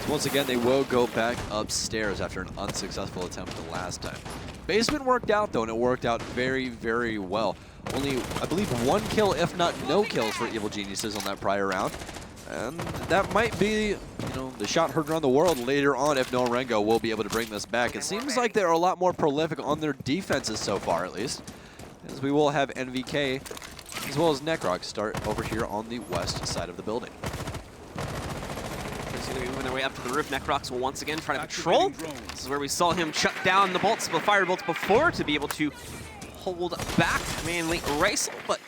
Once again, they will go back upstairs after an unsuccessful attempt the last time. Basement worked out though, and it worked out very, very well. Only, I believe, 1 kill, if not no kills for Evil Geniuses on that prior round. And that might be, the shot heard around the world later on if Nora Rengo will be able to bring this back. It seems like they're a lot more prolific on their defenses so far, at least. As we will have NVK as well as Necroc start over here on the west side of the building. Moving their way up to the roof, Necrox will once again try to patrol. This is where we saw him shut down the fire bolts before to be able to hold back mainly Racel, but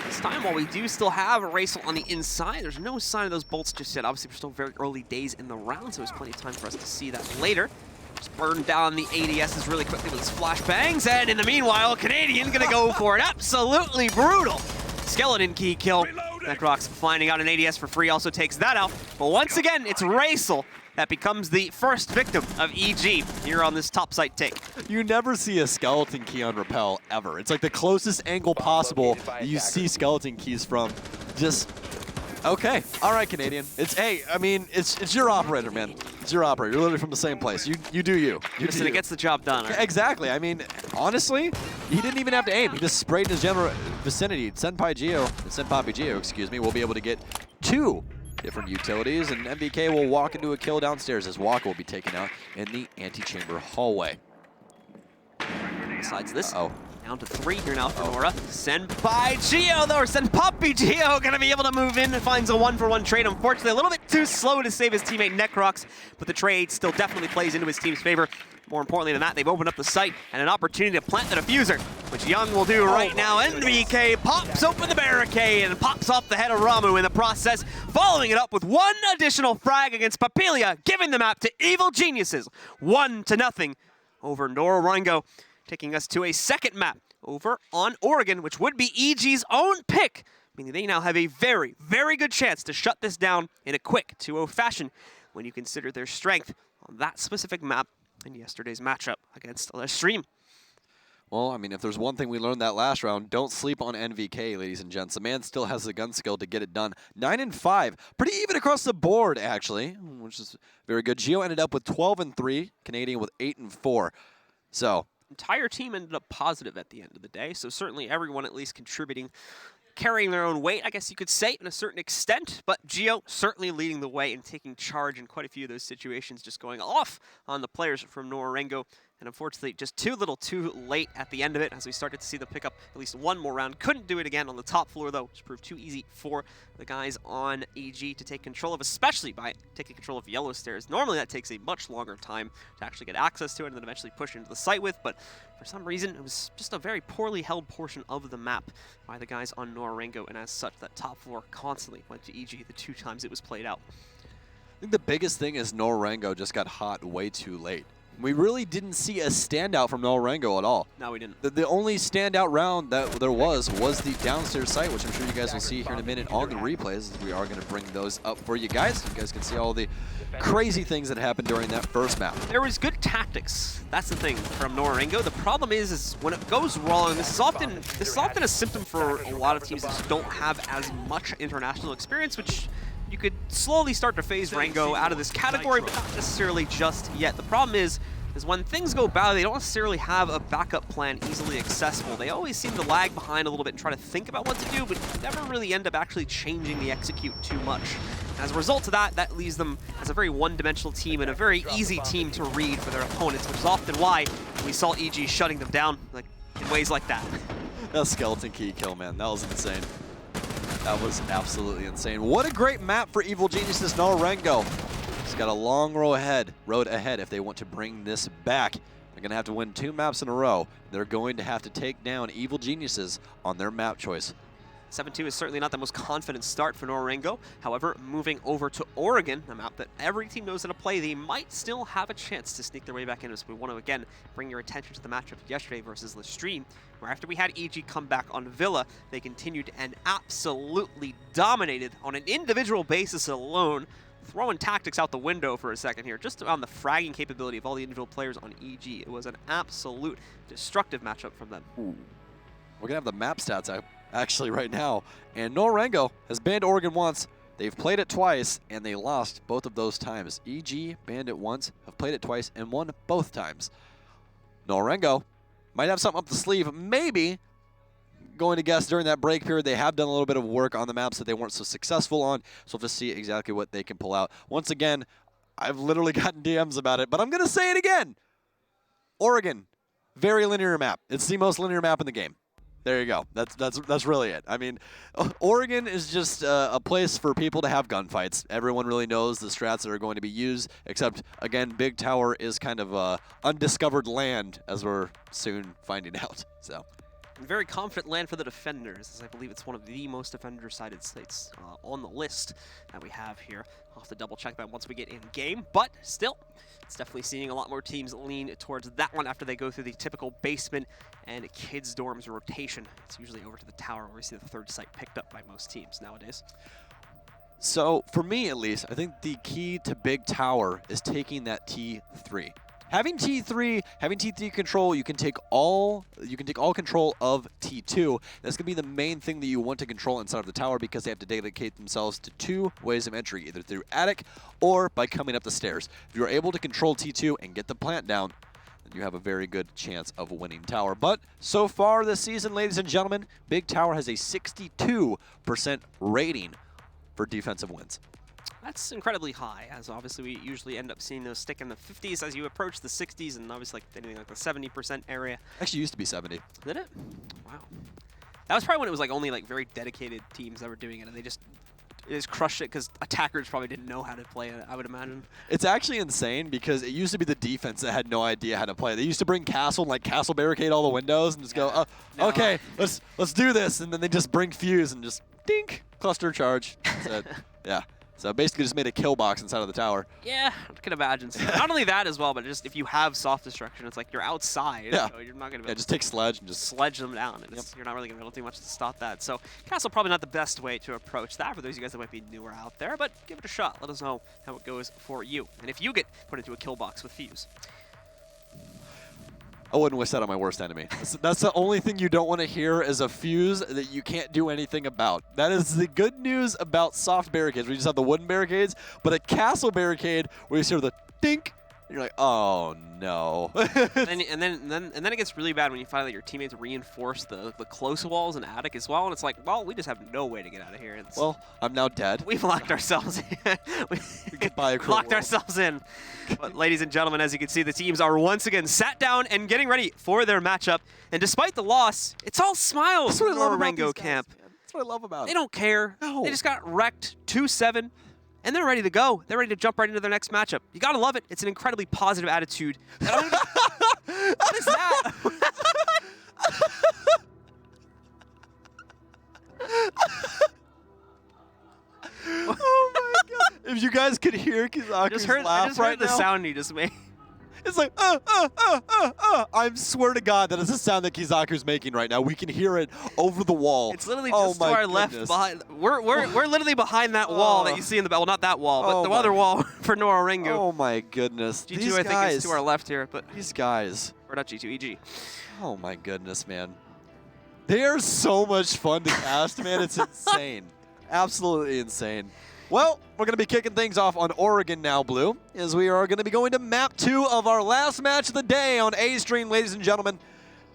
this time, while we do still have Racel on the inside, there's no sign of those bolts just yet. Obviously, we're still very early days in the round, so there's plenty of time for us to see that later. Just burn down the ADSs really quickly with his flashbangs, and in the meanwhile, Canadian gonna go for an absolutely brutal skeleton key kill. Necrox finding out an ADS for free also takes that out, but once again, it's Racel that becomes the first victim of EG here on this top site take. You never see a skeleton key on rappel ever. It's like the closest angle possible that you see skeleton keys from. Just okay. All right, Canadian. Hey, I mean, it's your operator, man. It's your operator. You're literally from the same place. You do you. Listen, it gets the job done. Right? Exactly. I mean, honestly, he didn't even have to aim. He just sprayed in his general vicinity. Senpai Gio, excuse me, will be able to get 2 different utilities, and MVK will walk into a kill downstairs as Waka will be taken out in the antechamber hallway. Besides this, down to 3 here now for Nora. Senpai Gio, though, or Senpapi Gio, gonna be able to move in and finds a 1-for-1 trade. Unfortunately, a little bit too slow to save his teammate Necrox, but the trade still definitely plays into his team's favor. More importantly than that, they've opened up the site and an opportunity to plant the diffuser, which Young will do right now. NVK pops open the barricade and pops off the head of Ramu in the process, following it up with 1 additional frag against Papilia, giving the map to Evil Geniuses. 1-0 over Nora Rengo, taking us to a second map over on Oregon, which would be EG's own pick, meaning they now have a very, very good chance to shut this down in a quick 2-0 fashion when you consider their strength on that specific map in yesterday's matchup against Stream. Well, I mean, if there's one thing we learned that last round, don't sleep on NVK, ladies and gents. The man still has the gun skill to get it done. 9-5, pretty even across the board, actually, which is very good. Gio ended up with 12-3, Canadian with 8-4. So entire team ended up positive at the end of the day, so certainly everyone at least contributing, carrying their own weight, I guess you could say, in a certain extent, but Gio certainly leading the way and taking charge in quite a few of those situations, just going off on the players from Nora Rengo. And unfortunately, just too little too late at the end of it, as we started to see them pick up at least 1 more round. Couldn't do it again on the top floor, though, which proved too easy for the guys on EG to take control of, especially by taking control of Yellow Stairs. Normally, that takes a much longer time to actually get access to it and then eventually push into the site with, but for some reason, it was just a very poorly held portion of the map by the guys on Nora Rengo, and as such, that top floor constantly went to EG the 2 times it was played out. I think the biggest thing is Nora Rengo just got hot way too late. We really didn't see a standout from Nora Rengo at all. No, we didn't. The only standout round that there was the downstairs site, which I'm sure you guys will see here in a minute on the replays. We are going to bring those up for you guys. You guys can see all the crazy things that happened during that first map. There was good tactics. That's the thing from Nora Rengo. The problem is when it goes wrong, this is often a symptom for a lot of teams that just don't have as much international experience, which you could slowly start to phase Rengo out of this category, but not necessarily just yet. The problem is when things go bad, they don't necessarily have a backup plan easily accessible. They always seem to lag behind a little bit and try to think about what to do, but never really end up actually changing the execute too much. And as a result of that, that leaves them as a very one-dimensional team and a very easy team to read for their opponents, which is often why we saw EG shutting them down in ways like that. That skeleton key kill, man, that was insane. That was absolutely insane. What a great map for Evil Geniuses. Nora Rengo. He's got a long road ahead if they want to bring this back. They're going to have to win 2 maps in a row. They're going to have to take down Evil Geniuses on their map choice. 7-2 is certainly not the most confident start for Nora Rengo. However, moving over to Oregon, a map that every team knows how to play, they might still have a chance to sneak their way back in. So we want to, again, bring your attention to the matchup yesterday versus Stream, where after we had EG come back on Villa, they continued and absolutely dominated on an individual basis alone, throwing tactics out the window for a second here, just on the fragging capability of all the individual players on EG. It was an absolute destructive matchup from them. Ooh. We're going to have the map stats out actually right now, and Nora Rengo has banned Oregon once. They've played it twice, and they lost both of those times. EG banned it once, have played it twice, and won both times. Nora Rengo might have something up the sleeve, maybe. Going to guess during that break period, they have done a little bit of work on the maps that they weren't so successful on, so we'll just see exactly what they can pull out. Once again, I've literally gotten DMs about it, but I'm going to say it again. Oregon, very linear map. It's the most linear map in the game. There you go. That's really it. I mean, Oregon is just a place for people to have gunfights. Everyone really knows the strats that are going to be used, except, again, Big Tower is kind of undiscovered land, as we're soon finding out. So, very confident land for the defenders, as I believe it's one of the most defender-sided sites on the list that we have here. I'll have to double-check that once we get in-game, but still, it's definitely seeing a lot more teams lean towards that one after they go through the typical basement and kids' dorms rotation. It's usually over to the tower where we see the third site picked up by most teams nowadays. So for me, at least, I think the key to Big Tower is taking that T3. Having T3 control, you can take all control of T2. That's gonna be the main thing that you want to control inside of the tower because they have to dedicate themselves to 2 ways of entry, either through attic or by coming up the stairs. If you're able to control T2 and get the plant down, then you have a very good chance of winning tower. But so far this season, ladies and gentlemen, Big Tower has a 62% rating for defensive wins. That's incredibly high, as obviously we usually end up seeing those stick in the 50s as you approach the 60s, and obviously like anything like the 70% area. Actually used to be 70. Did it? Wow. That was probably when it was like only like very dedicated teams that were doing it, and they just crushed it because attackers probably didn't know how to play it, I would imagine. It's actually insane because it used to be the defense that had no idea how to play. They used to bring castle and like castle barricade all the windows and just go, okay, let's do this, and then they just bring fuse and just dink, cluster charge. That's it. Yeah. So basically just made a kill box inside of the tower. Yeah, I can imagine. So not only that as well, but just if you have soft destruction, it's like you're outside. Yeah. So you're not going to be Yeah, just take sledge and just sledge them down. And you're not really going to be able to do much to stop that. So castle probably not the best way to approach that for those of you guys that might be newer out there, but give it a shot. Let us know how it goes for you. And if you get put into a kill box with fuse. I wouldn't wish that on my worst enemy. That's the only thing you don't want to hear is a fuse that you can't do anything about. That is the good news about soft barricades. We just have the wooden barricades, but a castle barricade where you hear the dink, and you're like, oh no. and then it gets really bad when you find that your teammates reinforce the close walls and attic as well, and it's like, well, we just have no way to get out of here. Well, I'm now dead. We've locked ourselves in. Goodbye, locked ourselves in. But ladies and gentlemen, as you can see, the teams are once again sat down and getting ready for their matchup. And despite the loss, it's all smiles for the Nora Rengo camp. That's what I love about it. They don't care. No. They just got wrecked 2-7. And they're ready to go. They're ready to jump right into their next matchup. You gotta love it. It's an incredibly positive attitude. What is that? Oh my god! If you guys could hear Kizaku's laugh I just heard right the now, sound he just made. it's like, I swear to God, that is the sound that Kizaku's making right now. We can hear it over the wall. It's literally just to our left behind. We're literally behind that wall that you see in the well, not that wall, but the other wall for Nora Rengo. Oh my goodness! G2, These I guys, think, is to our left here, but these guys. or not G2, EG. Oh my goodness, man! They are so much fun to cast, man. It's insane, absolutely insane. Well, we're going to be kicking things off on Oregon now, Blue, as we are going to be going to map 2 of our last match of the day on A Stream, ladies and gentlemen.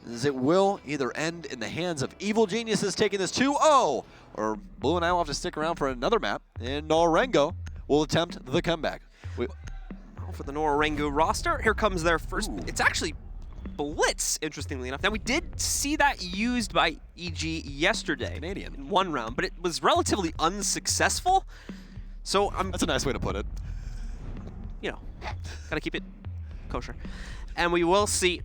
As it will either end in the hands of Evil Geniuses taking this 2-0, or Blue and I will have to stick around for another map, and Nora Rengo will attempt the comeback. For the Nora Rengo roster, here comes their first. Ooh. It's actually Blitz, interestingly enough. Now, we did see that used by EG yesterday Canadian. in one round, but it was relatively unsuccessful. So That's a nice way to put it. You know, gotta keep it kosher. And we will see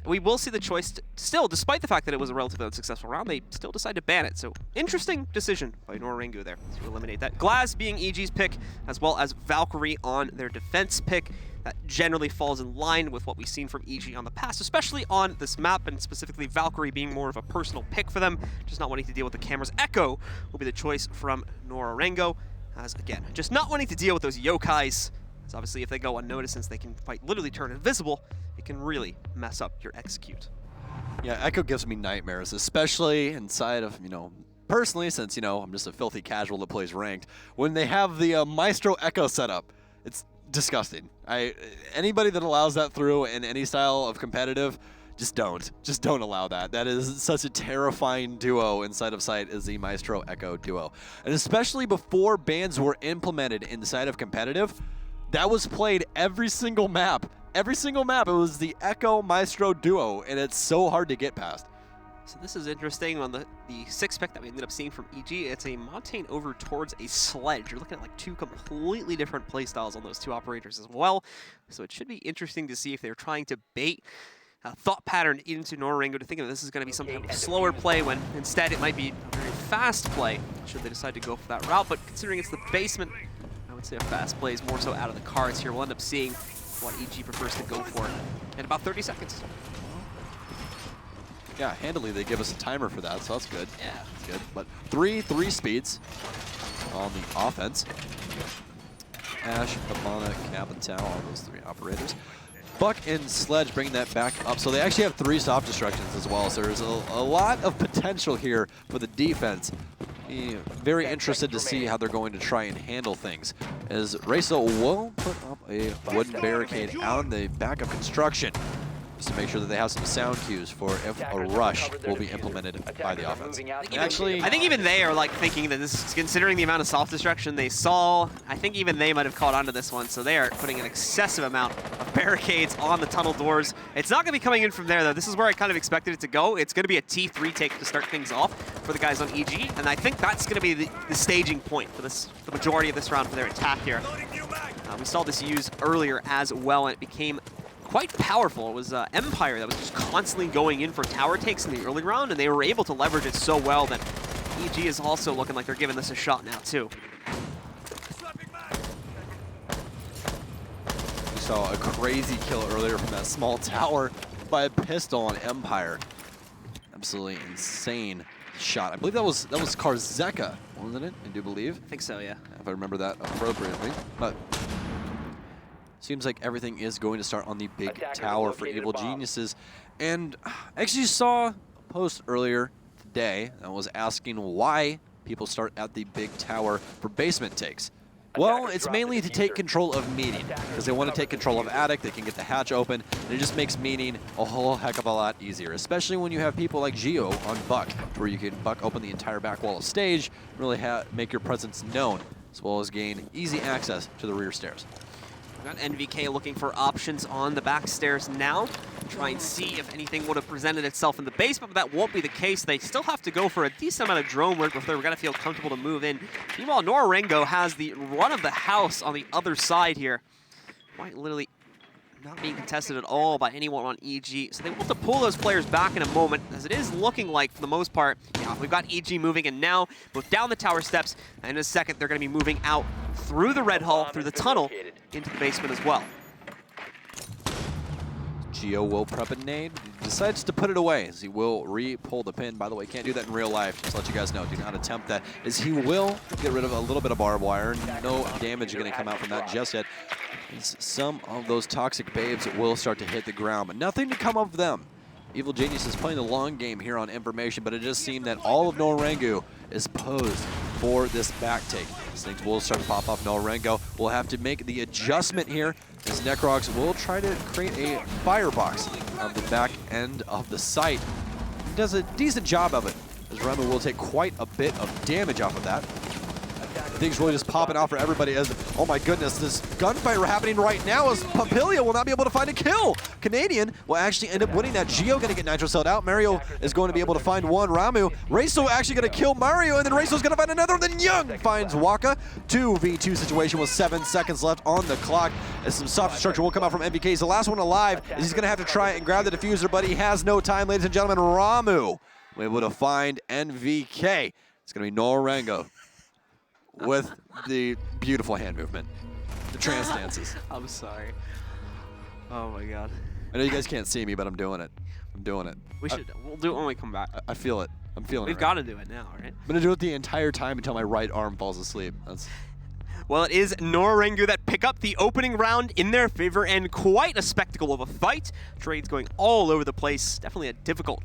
the choice still, despite the fact that it was a relatively unsuccessful round, they still decide to ban it. So interesting decision by Nora Rengo there to eliminate that. Glaz being EG's pick, as well as Valkyrie on their defense pick. That generally falls in line with what we've seen from EG on the past, especially on this map, and specifically Valkyrie being more of a personal pick for them, just not wanting to deal with the cameras. Echo will be the choice from Nora Rengo, as again, just not wanting to deal with those yokais. As obviously if they go unnoticed, since they can quite literally turn invisible, it can really mess up your execute. Yeah, Echo gives me nightmares, especially inside of, personally, since, I'm just a filthy casual that plays ranked. When they have the Maestro Echo setup, it's disgusting. Anybody that allows that through in any style of competitive, just don't allow that. That is such a terrifying duo inside of sight as the Maestro Echo duo. And especially before bans were implemented inside of competitive, that was played every single map. Every single map, it was the Echo Maestro duo, and it's so hard to get past. So this is interesting. On the 6th pick that we ended up seeing from EG, it's a Montaigne over towards a Sledge. You're looking at like 2 completely different playstyles on those 2 operators as well. So it should be interesting to see if they're trying to bait a thought pattern into Nora Rengo to think that this is going to be some type of slower play, when instead it might be a very fast play should they decide to go for that route. But considering it's the basement, I would say a fast play is more so out of the cards here. We'll end up seeing what EG prefers to go for in about 30 seconds. Yeah, handily they give us a timer for that, so that's good. Yeah. That's good. But three speeds. on the offense. Ash, Habana, Cap, and Tao, all those 3 operators. Buck and Sledge bringing that back up. So they actually have 3 soft destructions as well. So there's a lot of potential here for the defense. Very interested to see how they're going to try and handle things. As Racel will put up a wooden barricade on the back of construction, just to make sure that they have some sound cues for if a rush will be implemented by the offense. I think even they are like thinking that this is, considering the amount of soft destruction they saw, I think even they might have caught onto this one, so they are putting an excessive amount of barricades on the tunnel doors. It's not going to be coming in from there, though. This is where I kind of expected it to go. It's going to be a T3 take to start things off for the guys on EG, and I think that's going to be the staging point for the majority of this round for their attack here. We saw this used earlier as well, and it became quite powerful. It was Empire that was just constantly going in for tower takes in the early round, and they were able to leverage it so well that EG is also looking like they're giving this a shot now, too. We saw a crazy kill earlier from that small tower by a pistol on Empire. Absolutely insane shot. I believe that was Karzeka, wasn't it? I do believe. I think so, yeah. If I remember that appropriately. But seems like everything is going to start on the big tower for Evil Geniuses. And I actually saw a post earlier today that was asking why people start at the big tower for basement takes. Well, it's mainly to take control of meeting, because they want to take control of attic, they can get the hatch open, and it just makes meeting a whole heck of a lot easier, especially when you have people like Geo on Buck, where you can Buck open the entire back wall of stage, really make your presence known, as well as gain easy access to the rear stairs. We've got NVK looking for options on the back stairs now. Try and see if anything would have presented itself in the basement, but that won't be the case. They still have to go for a decent amount of drone work before they're going to feel comfortable to move in. Meanwhile, Nora Rengo has the run of the house on the other side here. Quite literally not being contested at all by anyone on EG. So they want to pull those players back in a moment, as it is looking like, for the most part, yeah, we've got EG moving in now, both down the tower steps, and in a second they're going to be moving out through the red hall, through the tunnel, into the basement as well. Geo will prep a nade. He decides to put it away as he will re-pull the pin. By the way, can't do that in real life. Just to let you guys know, do not attempt that, as he will get rid of a little bit of barbed wire. No damage going to come out from that just yet. As some of those toxic babes will start to hit the ground, but nothing to come of them. Evil Genius is playing the long game here on information, but it just seemed that all of Nora Rengo is posed for this back take. Things will start to pop off. Nora Rengo will have to make the adjustment here, as Necrox will try to create a firebox on the back end of the site. He does a decent job of it, as Ramu will take quite a bit of damage off of that. Things really just popping off for everybody as, oh my goodness, this gunfire happening right now as Papilia will not be able to find a kill. Canadian will actually end up winning that. Geo going to get nitro celled out. Mario is going to be able to find one. Ramu, Raiso actually going to kill Mario, and then Raiso's going to find another. Then Young finds Waka. 2v2 situation with 7 seconds left on the clock, as some soft destruction will come out from MVK. He's the last one alive, as he's going to have to try and grab the diffuser, but he has no time, ladies and gentlemen. Ramu will be able to find NVK. It's going to be Nora Rengo with the beautiful hand movement, the trance dances. I'm sorry. Oh my god. I know you guys can't see me, but I'm doing it. I'm doing it. We'll do it when we come back. I feel it. I'm feeling it. We've got to do it now, right? I'm going to do it the entire time until my right arm falls asleep. Well, it is Nora Rengo that pick up the opening round in their favor, and quite a spectacle of a fight. Trades going all over the place. Definitely a difficult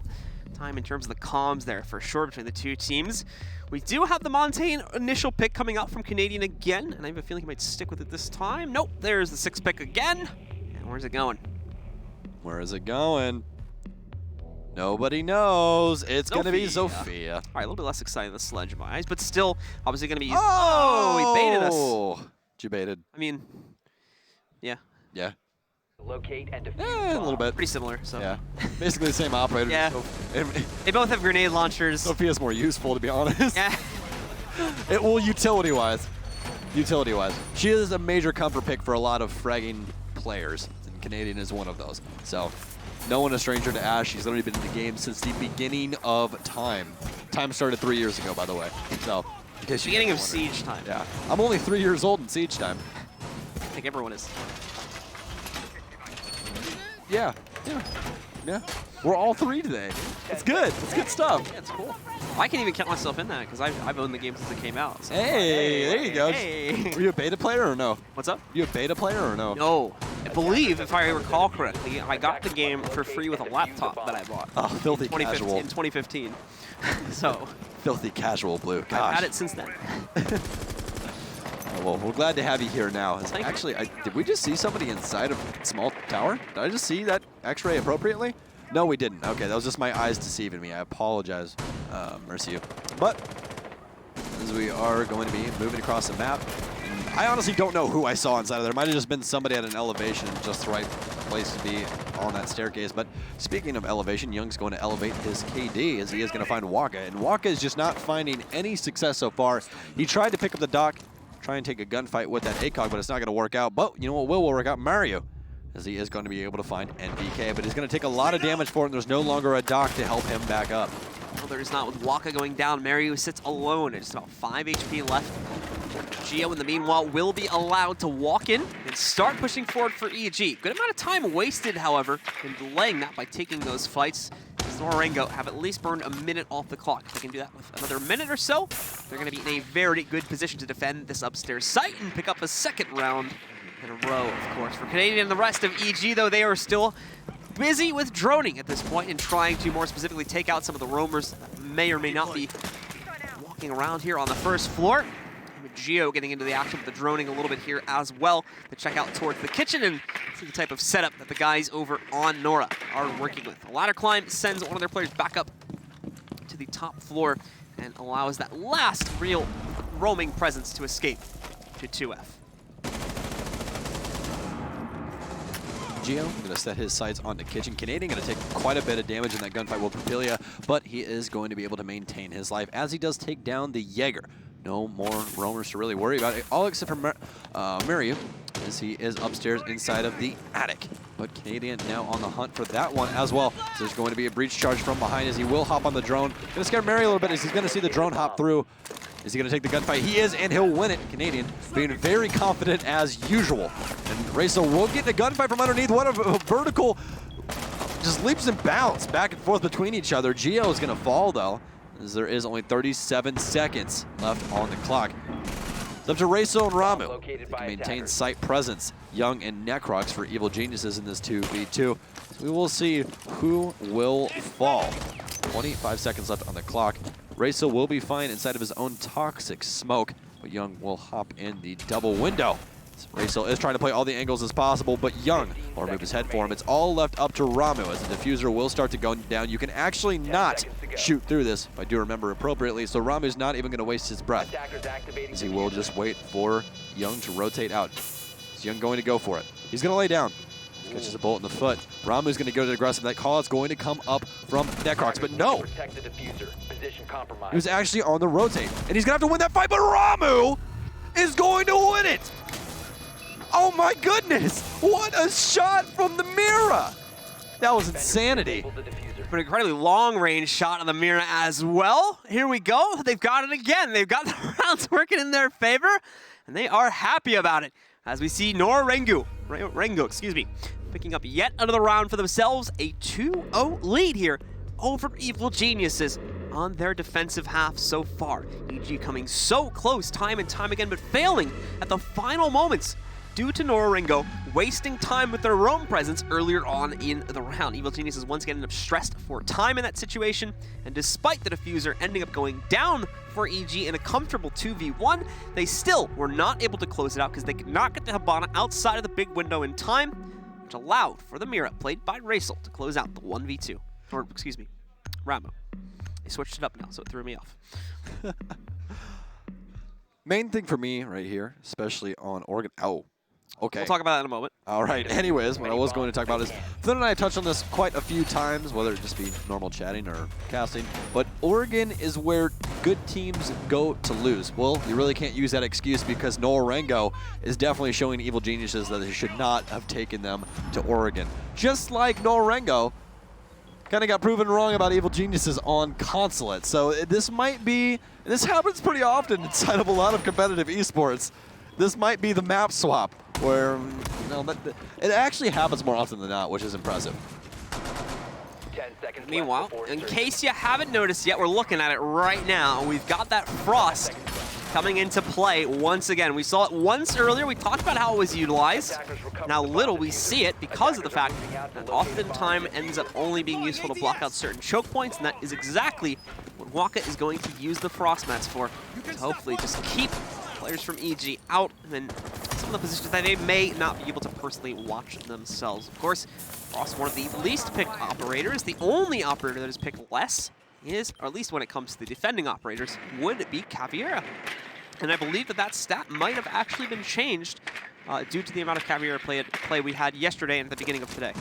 time in terms of the comms there, for sure, between the two teams. We do have the Montaigne initial pick coming out from Canadian again, and I have a feeling he might stick with it this time. Nope, there's the 6th pick again. And where's it going? Where is it going? Nobody knows. It's going to be Zofia. All right, a little bit less exciting than Sledge Eyes, but still obviously going to be... Oh, he baited us. You baited. I mean, yeah. Yeah. Locate and defuse. A little bit. Pretty similar, so. Yeah. Basically the same operator. Yeah. They both have grenade launchers. Sophia's more useful, to be honest. Yeah. Well, utility-wise. Utility-wise. She is a major comfort pick for a lot of fragging players, and Canadian is one of those. So, no one a stranger to Ash. She's literally been in the game since the beginning of time. Time started 3 years ago, by the way. So, in case you beginning of Siege time. Yeah. I'm only 3 years old in Siege time. I think everyone is. Yeah. We're all 3 today. It's good. It's good stuff. Yeah, it's cool. I can even count myself in that because I've owned the game since it came out. So. Hey, there you go. Hey. Were you a beta player or no? What's up? You a beta player or no? No. I believe, if I recall correctly, I got the game for free with a laptop that I bought. Oh, filthy casual. In 2015. So. Filthy casual, Blue. Gosh. I've had it since then. Well, we're glad to have you here now. Thank you. Actually, did we just see somebody inside of small tower? Did I just see that X-ray appropriately? No, we didn't. Okay, that was just my eyes deceiving me. I apologize, mercy you. But as we are going to be moving across the map, I honestly don't know who I saw inside of there. It might have just been somebody at an elevation, just the right place to be on that staircase. But speaking of elevation, Young's going to elevate his KD as he is going to find Waka. And Waka is just not finding any success so far. He tried to pick up the dock, try and take a gunfight with that ACOG, but it's not going to work out. But you know what will work out? Mario, as he is going to be able to find NBK, but he's going to take a lot of damage for it, and there's no longer a dock to help him back up. Well, there's not with Waka going down. Mario sits alone. It's about 5 HP left. Gio, in the meanwhile, will be allowed to walk in and start pushing forward for EG. Good amount of time wasted, however, in delaying that by taking those fights. As Nora Rengo have at least burned a minute off the clock. If they can do that with another minute or so, they're going to be in a very good position to defend this upstairs site and pick up a second round in a row, of course. For Canadian and the rest of EG, though, they are still busy with droning at this point and trying to more specifically take out some of the roamers that may or may not be walking around here on the first floor. Gio getting into the action with the droning a little bit here as well to check out towards the kitchen and see the type of setup that the guys over on Nora are working with. A ladder climb sends one of their players back up to the top floor and allows that last real roaming presence to escape to 2F. Gio going to set his sights on the kitchen. Canadian going to take quite a bit of damage in that gunfight with Papilia, but he is going to be able to maintain his life as he does take down the Jaeger. No more roamers to really worry about, all except for Mario, as he is upstairs inside of the attic. But Canadian now on the hunt for that one as well. So there's going to be a breach charge from behind as he will hop on the drone. Going to scare Mario a little bit as he's going to see the drone hop through. Is he going to take the gunfight? He is, and he'll win it. Canadian being very confident as usual. And Racer will get in a gunfight from underneath. What a vertical, just leaps and bounds back and forth between each other. Gio is going to fall, though, as there is only 37 seconds left on the clock. It's up to Racer and Ramu. They can maintain site presence. Young and Necrox for Evil Geniuses in this 2v2. So we will see who will fall. 25 seconds left on the clock. Racer will be fine inside of his own toxic smoke, but Young will hop in the double window. Racer is trying to play all the angles as possible, but Young will remove his head for him. It's all left up to Ramu as the diffuser will start to go down. You can actually not shoot through this, if I do remember appropriately, so Ramu's not even going to waste his breath, as he will just wait for Young to rotate out. Is Young going to go for it? He's going to lay down. Catches a bullet in the foot. Ramu's going to go to the aggressive. That call is going to come up from Necrox, but no. He was actually on the rotate, and he's going to have to win that fight, but Ramu is going to win it. Oh my goodness! What a shot from the Mira! That was insanity. An incredibly long-range shot on the Mira as well. Here we go. They've got it again. They've got the rounds working in their favor, and they are happy about it. As we see Nora Rengo, picking up yet another round for themselves. A 2-0 lead here over Evil Geniuses on their defensive half so far. EG coming so close time and time again, but failing at the final moments due to Nora Rengo wasting time with their roam presence earlier on in the round. Evil Geniuses once again end up stressed for time in that situation, and despite the diffuser ending up going down for EG in a comfortable 2v1, they still were not able to close it out because they could not get the Hibana outside of the big window in time, which allowed for the Mira, played by Raisel, to close out the 1v2. Or, excuse me, Ramu. They switched it up now, so it threw me off. Main thing for me right here, especially on Oregon. Oh, okay. We'll talk about that in a moment. All right. Anyways, what I was going to talk about is, Flynn and I have touched on this quite a few times, whether it just be normal chatting or casting, but Oregon is where good teams go to lose. Well, you really can't use that excuse because Nora Rengo is definitely showing Evil Geniuses that they should not have taken them to Oregon. Just like Nora Rengo kind of got proven wrong about Evil Geniuses on Consulate. So this might be, this happens pretty often inside of a lot of competitive esports. This might be the map swap where, you know, it actually happens more often than not, which is impressive. seconds Meanwhile, left before in insertion. case you haven't noticed yet, we're looking at it right now. We've got that frost coming into play once again. We saw it once earlier. We talked about how it was utilized. Now little we see it because of the fact that oftentimes ends up only being useful to block out certain choke points, and that is exactly what Waka is going to use the frost mats for, to hopefully just keep players from EG out and some of the positions that they may not be able to personally watch themselves. Of course, Frost, one of the least picked operators, the only operator that is picked less is, or at least when it comes to the defending operators, would be Caveira. And I believe that that stat might have actually been changed due to the amount of Caveira play we had yesterday and at the beginning of today.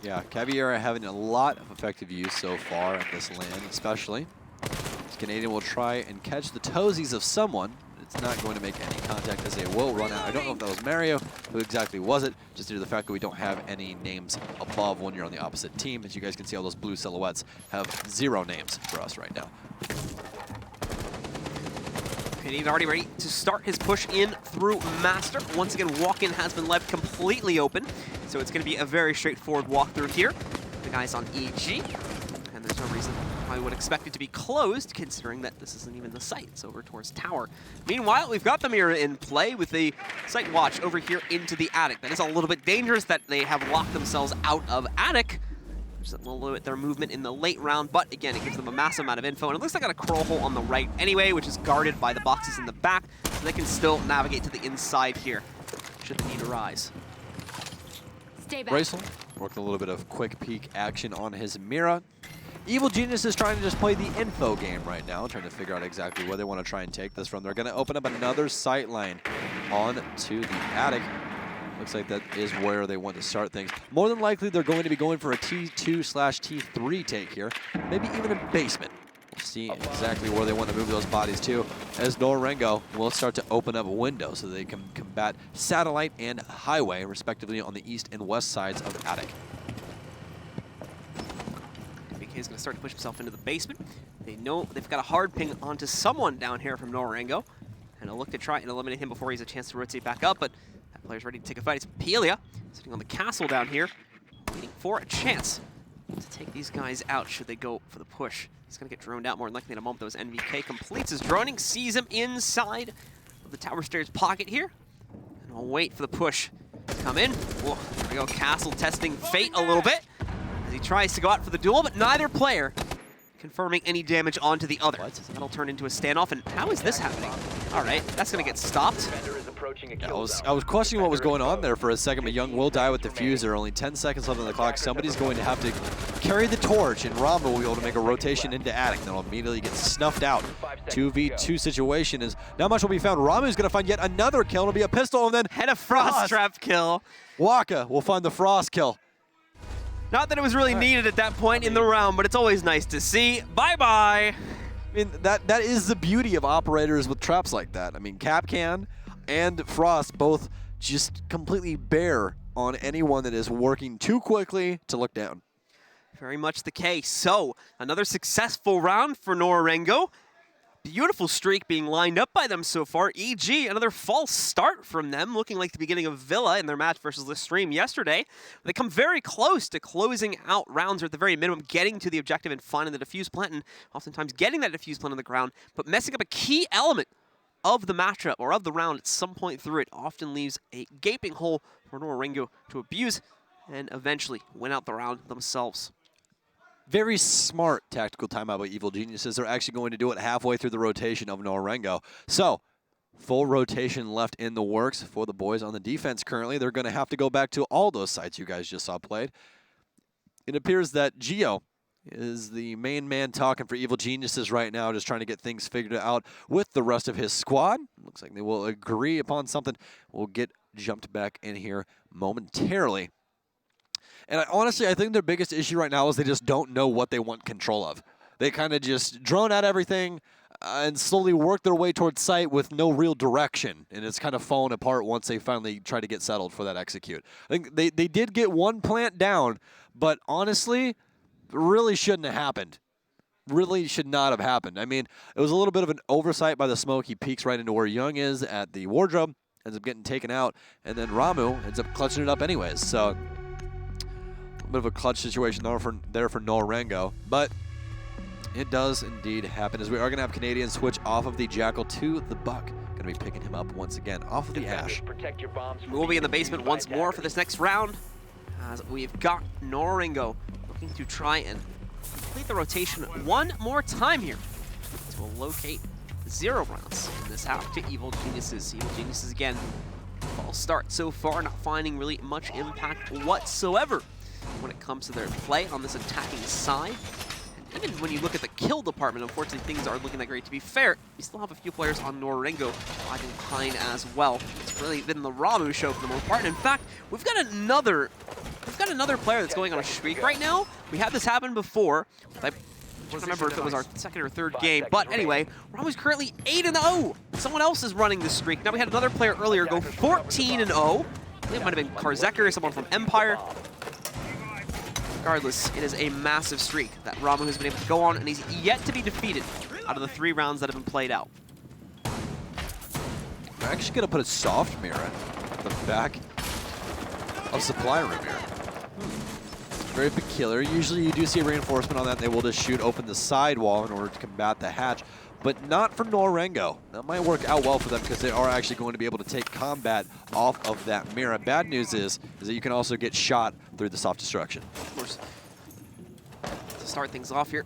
Yeah, Caveira having a lot of effective use so far at this land, especially. This Canadian will try and catch the toesies of someone. It's not going to make any contact as they will run out. I don't know if that was Mario. Who exactly was it? Just due to the fact that we don't have any names above when you're on the opposite team. As you guys can see, all those blue silhouettes have 0 names for us right now. Canadian already ready to start his push in through Master. Once again, walk-in has been left completely open, so it's going to be a very straightforward walkthrough here. The guys on EG, and there's no reason I would expect it to be closed, considering that this isn't even the site. It's over towards Tower. Meanwhile, we've got the mirror in play with the site watch over here into the attic. That is a little bit dangerous that they have locked themselves out of attic. Just a little bit their movement in the late round, but again, it gives them a massive amount of info. And it looks like I got a crawl hole on the right anyway, which is guarded by the boxes in the back, so they can still navigate to the inside here, should the need arise. Stay back. Bracelet working a little bit of quick peek action on his Mira. Evil Genius is trying to just play the info game right now, trying to figure out exactly where they want to try and take this from. They're going to open up another sight line on to the attic. Looks like that is where they want to start things. More than likely, they're going to be going for a T2/T3 take here, maybe even a basement. We'll see exactly where they want to move those bodies to, as Nora Rengo will start to open up a window so they can combat Satellite and Highway, respectively, on the east and west sides of the attic. BK is going to start to push himself into the basement. They know they've got a hard ping onto someone down here from Nora Rengo, and they'll look to try and eliminate him before he has a chance to rotate back up, but that player's ready to take a fight. It's Pelia sitting on the castle down here, waiting for a chance to take these guys out should they go for the push. He's going to get droned out more than likely in a moment. Those NVK completes his droning, sees him inside of the tower stairs pocket here, and I'll wait for the push to come in. Whoa, there we go, Castle testing fate a little bit as he tries to go out for the duel, but neither player confirming any damage onto the other. That'll turn into a standoff, and how is this happening? All right, that's going to get stopped. Yeah, I was questioning what was going on there for a second, but Young will die with Diffuser. Only 10 seconds left on the clock. Somebody's going to have to carry the torch, and Rama will be able to make a rotation into attic. Then will immediately get snuffed out. 2v2 situation is not much will be found. Ramu's going to find yet another kill. It'll be a pistol, and then Head of Frost Trap kill. Waka will find the Frost kill. Not that it was really needed at that point in the round, but it's always nice to see. Bye-bye. I mean, that is the beauty of operators with traps like that. I mean, Capcan and Frost both just completely bear on anyone that is working too quickly to look down. Very much the case. So, another successful round for Nora Rengo. Beautiful streak being lined up by them so far. EG, another false start from them, looking like the beginning of Villa in their match versus the stream yesterday. They come very close to closing out rounds, or at the very minimum, getting to the objective and finding the defuse plant, and oftentimes getting that defuse plant on the ground, but messing up a key element of the matchup, or of the round at some point through it, often leaves a gaping hole for Nora Rengo to abuse, and eventually win out the round themselves. Very smart tactical timeout by Evil Geniuses. They're actually going to do it halfway through the rotation of Nora Rengo. So, full rotation left in the works for the boys on the defense currently. They're going to have to go back to all those sites you guys just saw played. It appears that Gio is the main man talking for Evil Geniuses right now, just trying to get things figured out with the rest of his squad. Looks like they will agree upon something. We'll get jumped back in here momentarily. And honestly, I think their biggest issue right now is they just don't know what they want control of. They kind of just drone out everything and slowly work their way towards site with no real direction. And it's kind of fallen apart once they finally try to get settled for that execute. I think they did get one plant down, but honestly, really shouldn't have happened. Really should not have happened. I mean, it was a little bit of an oversight by the smoke. He peeks right into where Young is at the wardrobe, ends up getting taken out, and then Ramu ends up clutching it up anyways. So bit of a clutch situation there for Nora Rengo, but it does indeed happen, as we are going to have Canadians switch off of the Jackal to the Buck. Going to be picking him up once again off of the Ash. We'll be in the basement once more for this next round, as we've got Nora Rengo looking to try and complete the rotation one more time here to locate 0 rounds in this half to Evil Geniuses. Evil Geniuses again, false start so far, not finding really much impact whatsoever when it comes to their play on this attacking side. And even when you look at the kill department, unfortunately things aren't looking that great. To be fair, we still have a few players on Nora Rengo lagging behind as well. It's really been the Ramu show for the most part. And in fact, we've got another player that's going on a streak right now. We had this happen before. I don't remember if it was our second or third game, but anyway, Ramu's currently 8-0. Someone else is running the streak. Now we had another player earlier go 14-0. I think it might have been Karzekar or someone from Empire. Regardless, it is a massive streak that Ramu has been able to go on, and he's yet to be defeated out of the 3 rounds that have been played out. We're actually going to put a soft mirror at the back of supply room here. Very peculiar. Usually you do see a reinforcement on that, and they will just shoot open the side wall in order to combat the hatch, but not for Nora Rengo. That might work out well for them because they are actually going to be able to take combat off of that mirror. Bad news is that you can also get shot through the soft destruction. Of course, to start things off here,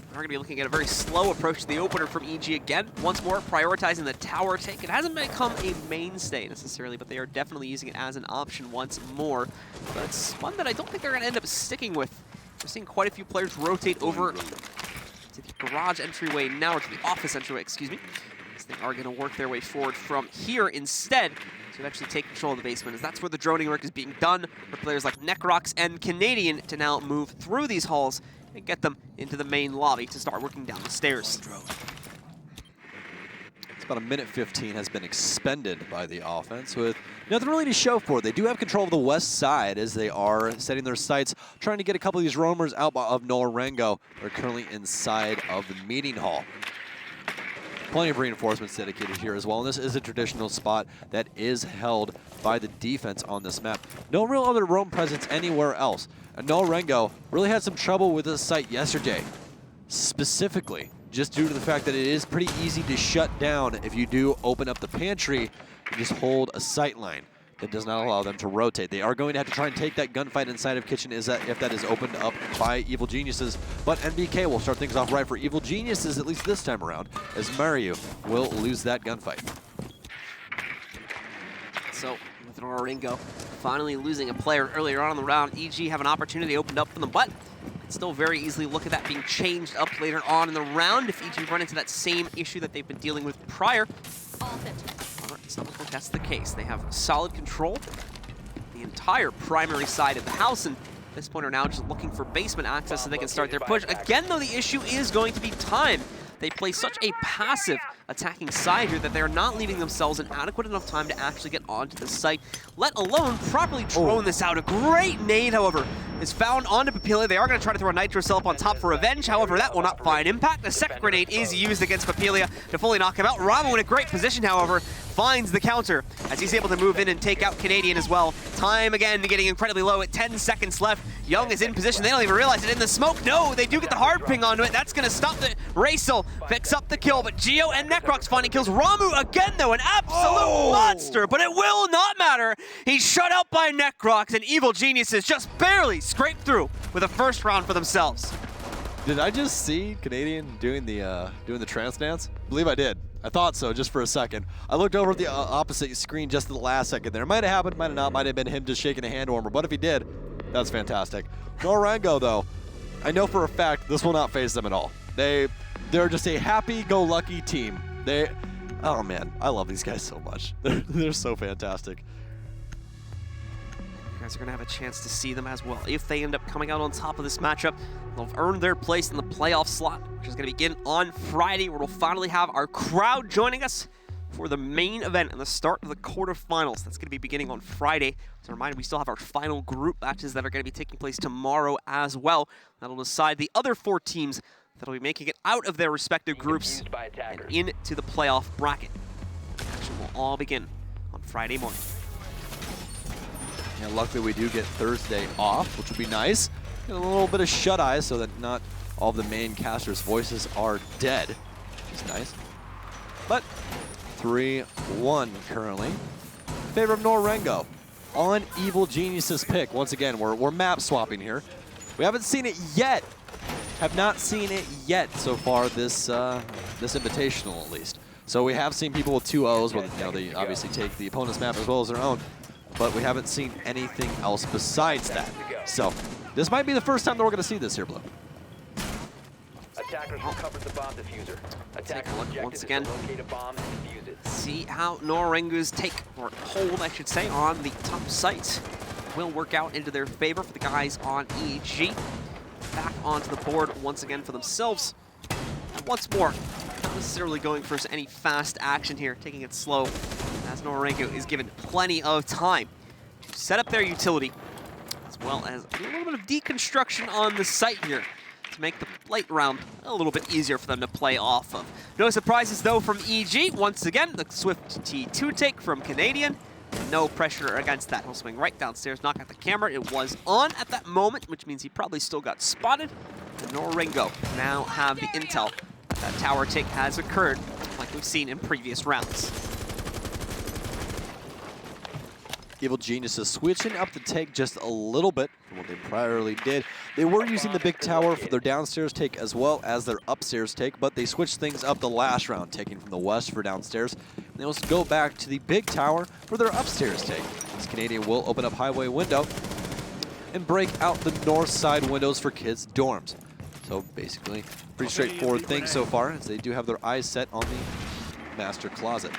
we're going to be looking at a very slow approach to the opener from EG again. Once more, prioritizing the tower take. It hasn't become a mainstay necessarily, but they are definitely using it as an option once more. But it's one that I don't think they're going to end up sticking with. We're seeing quite a few players rotate over to the garage entryway now, or to the office entryway, excuse me. As they are going to work their way forward from here instead to actually take control of the basement, as that's where the droning work is being done for players like Necrox and Canadian to now move through these halls and get them into the main lobby to start working down the stairs. It's about 1:15 has been expended by the offense with nothing really to show for it. They do have control of the west side as they are setting their sights, trying to get a couple of these roamers out of Nora Rengo. They're currently inside of the meeting hall. Plenty of reinforcements dedicated here as well, and this is a traditional spot that is held by the defense on this map. No real other roam presence anywhere else. And Nora Rengo really had some trouble with this site yesterday, specifically just due to the fact that it is pretty easy to shut down if you do open up the pantry and just hold a sight line. That does not allow them to rotate. They are going to have to try and take that gunfight inside of kitchen if that is opened up by Evil Geniuses. But NBK will start things off right for Evil Geniuses, at least this time around, as Mario will lose that gunfight. So, with Nora Rengo finally losing a player earlier on in the round, EG have an opportunity opened up for them, but still very easily look at that being changed up later on in the round if EG run into that same issue that they've been dealing with prior. However, it's not looking like that's the case. They have solid control the entire primary side of the house, and at this point are now just looking for basement access so they can start their push. Again, though, the issue is going to be time. They play such a passive attacking side here that they're not leaving themselves an adequate enough time to actually get onto the site, let alone properly drone this out. A great nade, however, is found onto Papilia. They are going to try to throw a Nitro Cell up on top for revenge. However, that will not find impact. The second grenade is used against Papilia to fully knock him out. Ramu in a great position, however, finds the counter as he's able to move in and take out Canadian as well. Time again getting incredibly low at 10 seconds left. Young is in position. They don't even realize it in the smoke. No, they do get the hard ping onto it. That's going to stop the Racel. Picks up the kill, but Geo and Necrox finding kills. Ramu again, though, an absolute monster, but it will not matter. He's shut out by Necrox, and Evil Geniuses just barely scraped through with a first round for themselves. Did I just see Canadian doing the trance dance? I believe I did. I thought so, just for a second. I looked over at the opposite screen just at the last second there. Might have happened, might have not, might have been him just shaking a hand warmer, but if he did, that's fantastic. Nora Rengo, though, I know for a fact this will not faze them at all. They're just a happy-go-lucky team. Oh man, I love these guys so much. They're so fantastic. You guys are going to have a chance to see them as well. If they end up coming out on top of this matchup, they'll have earned their place in the playoff slot, which is going to begin on Friday, where we'll finally have our crowd joining us for the main event and the start of the quarterfinals. That's going to be beginning on Friday. As a reminder, we still have our final group matches that are going to be taking place tomorrow as well. That'll decide the other 4 teams that'll be making it out of their respective groups and into the playoff bracket. Action will all begin on Friday morning. And luckily we do get Thursday off, which would be nice. Get a little bit of shut-eye so that not all of the main casters' voices are dead, which is nice. But 3-1 currently in favor of Nora Rengo on Evil Genius's pick. Once again, we're map swapping here. We haven't seen it yet. Have not seen it yet so far this this invitational at least. So we have seen people with 2 O's, where they obviously take the opponent's map as well as their own, but we haven't seen anything else besides that. So this might be the first time that we're going to see this here, Blue. Attackers recovered the bomb diffuser. Take a look once Objective again. is to locate a bomb and defuse it. See how Nora Rengo's take, or hold I should say, on the top site will work out into their favor for the guys on EG. Back onto the board once again for themselves. And once more, not necessarily going for any fast action here, taking it slow, as Nora Rengo is given plenty of time to set up their utility, as well as a little bit of deconstruction on the site here to make the late round a little bit easier for them to play off of. No surprises though from EG. Once again, the swift T2 take from Canadian. No pressure against that. He'll swing right downstairs, knock out the camera. It was on at that moment, which means he probably still got spotted. And Nora Rengo now have the intel that tower take has occurred, like we've seen in previous rounds. Evil Genius is switching up the take just a little bit from what they priorly did. They were using the big tower for their downstairs take as well as their upstairs take, but they switched things up the last round, taking from the west for downstairs. And they will go back to the big tower for their upstairs take. This Canadian will open up highway window and break out the north side windows for kids' dorms. So basically, pretty straightforward thing so far, as they do have their eyes set on the master closet.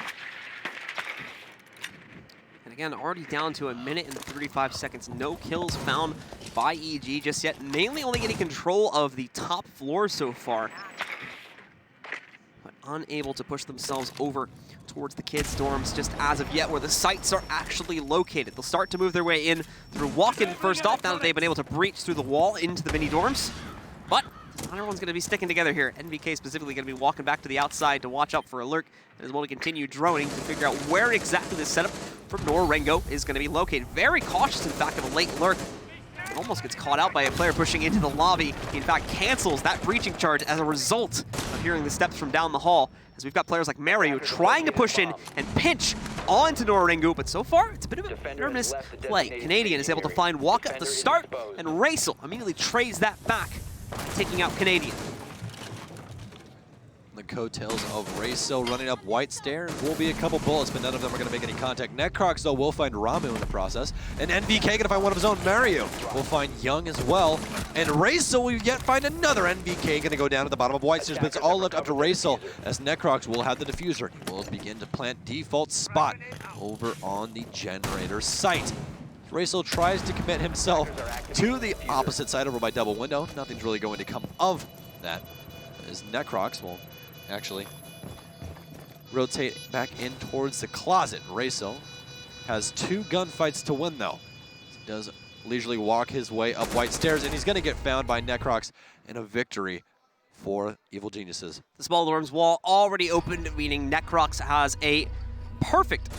Again, already down to 1 minute and 35 seconds. No kills found by EG just yet. Mainly only getting control of the top floor so far, but unable to push themselves over towards the kids' dorms just as of yet, where the sites are actually located. They'll start to move their way in through walk-in first off, now that they've been able to breach through the wall into the mini dorms. But not everyone's going to be sticking together here. NVK specifically going to be walking back to the outside to watch out for a lurk, and as well to continue droning to figure out where exactly the setup for Nora Rengo is going to be located. Very cautious, in fact, of a late lurk. Almost gets caught out by a player pushing into the lobby. He, in fact, cancels that breaching charge as a result of hearing the steps from down the hall, as we've got players like Mario trying to push in and pinch onto Nora Rengo, but so far it's a bit of a nervous play. Canadian is able to find Walk at the start, and Raisel immediately trades that back, taking out Canadian. The coattails of Raisel running up White Stair. Will be a couple bullets, but none of them are going to make any contact. Necrox, though, will find Ramu in the process. And NVK going to find one of his own. Mario will find Young as well. And Raisel will yet find another. NVK going to go down at the bottom of White Stairs, but it's all left up to Raisel, as Necrox will have the diffuser. He will begin to plant default spot over on the generator site. Raisel tries to commit himself to the opposite side over by double window. Nothing's really going to come of that, as Necrox will actually rotate back in towards the closet. Raisel has 2 gunfights to win, though. He does leisurely walk his way up White Stairs, and he's going to get found by Necrox in a victory for Evil Geniuses. The small dorms wall already opened, meaning Necrox has a perfect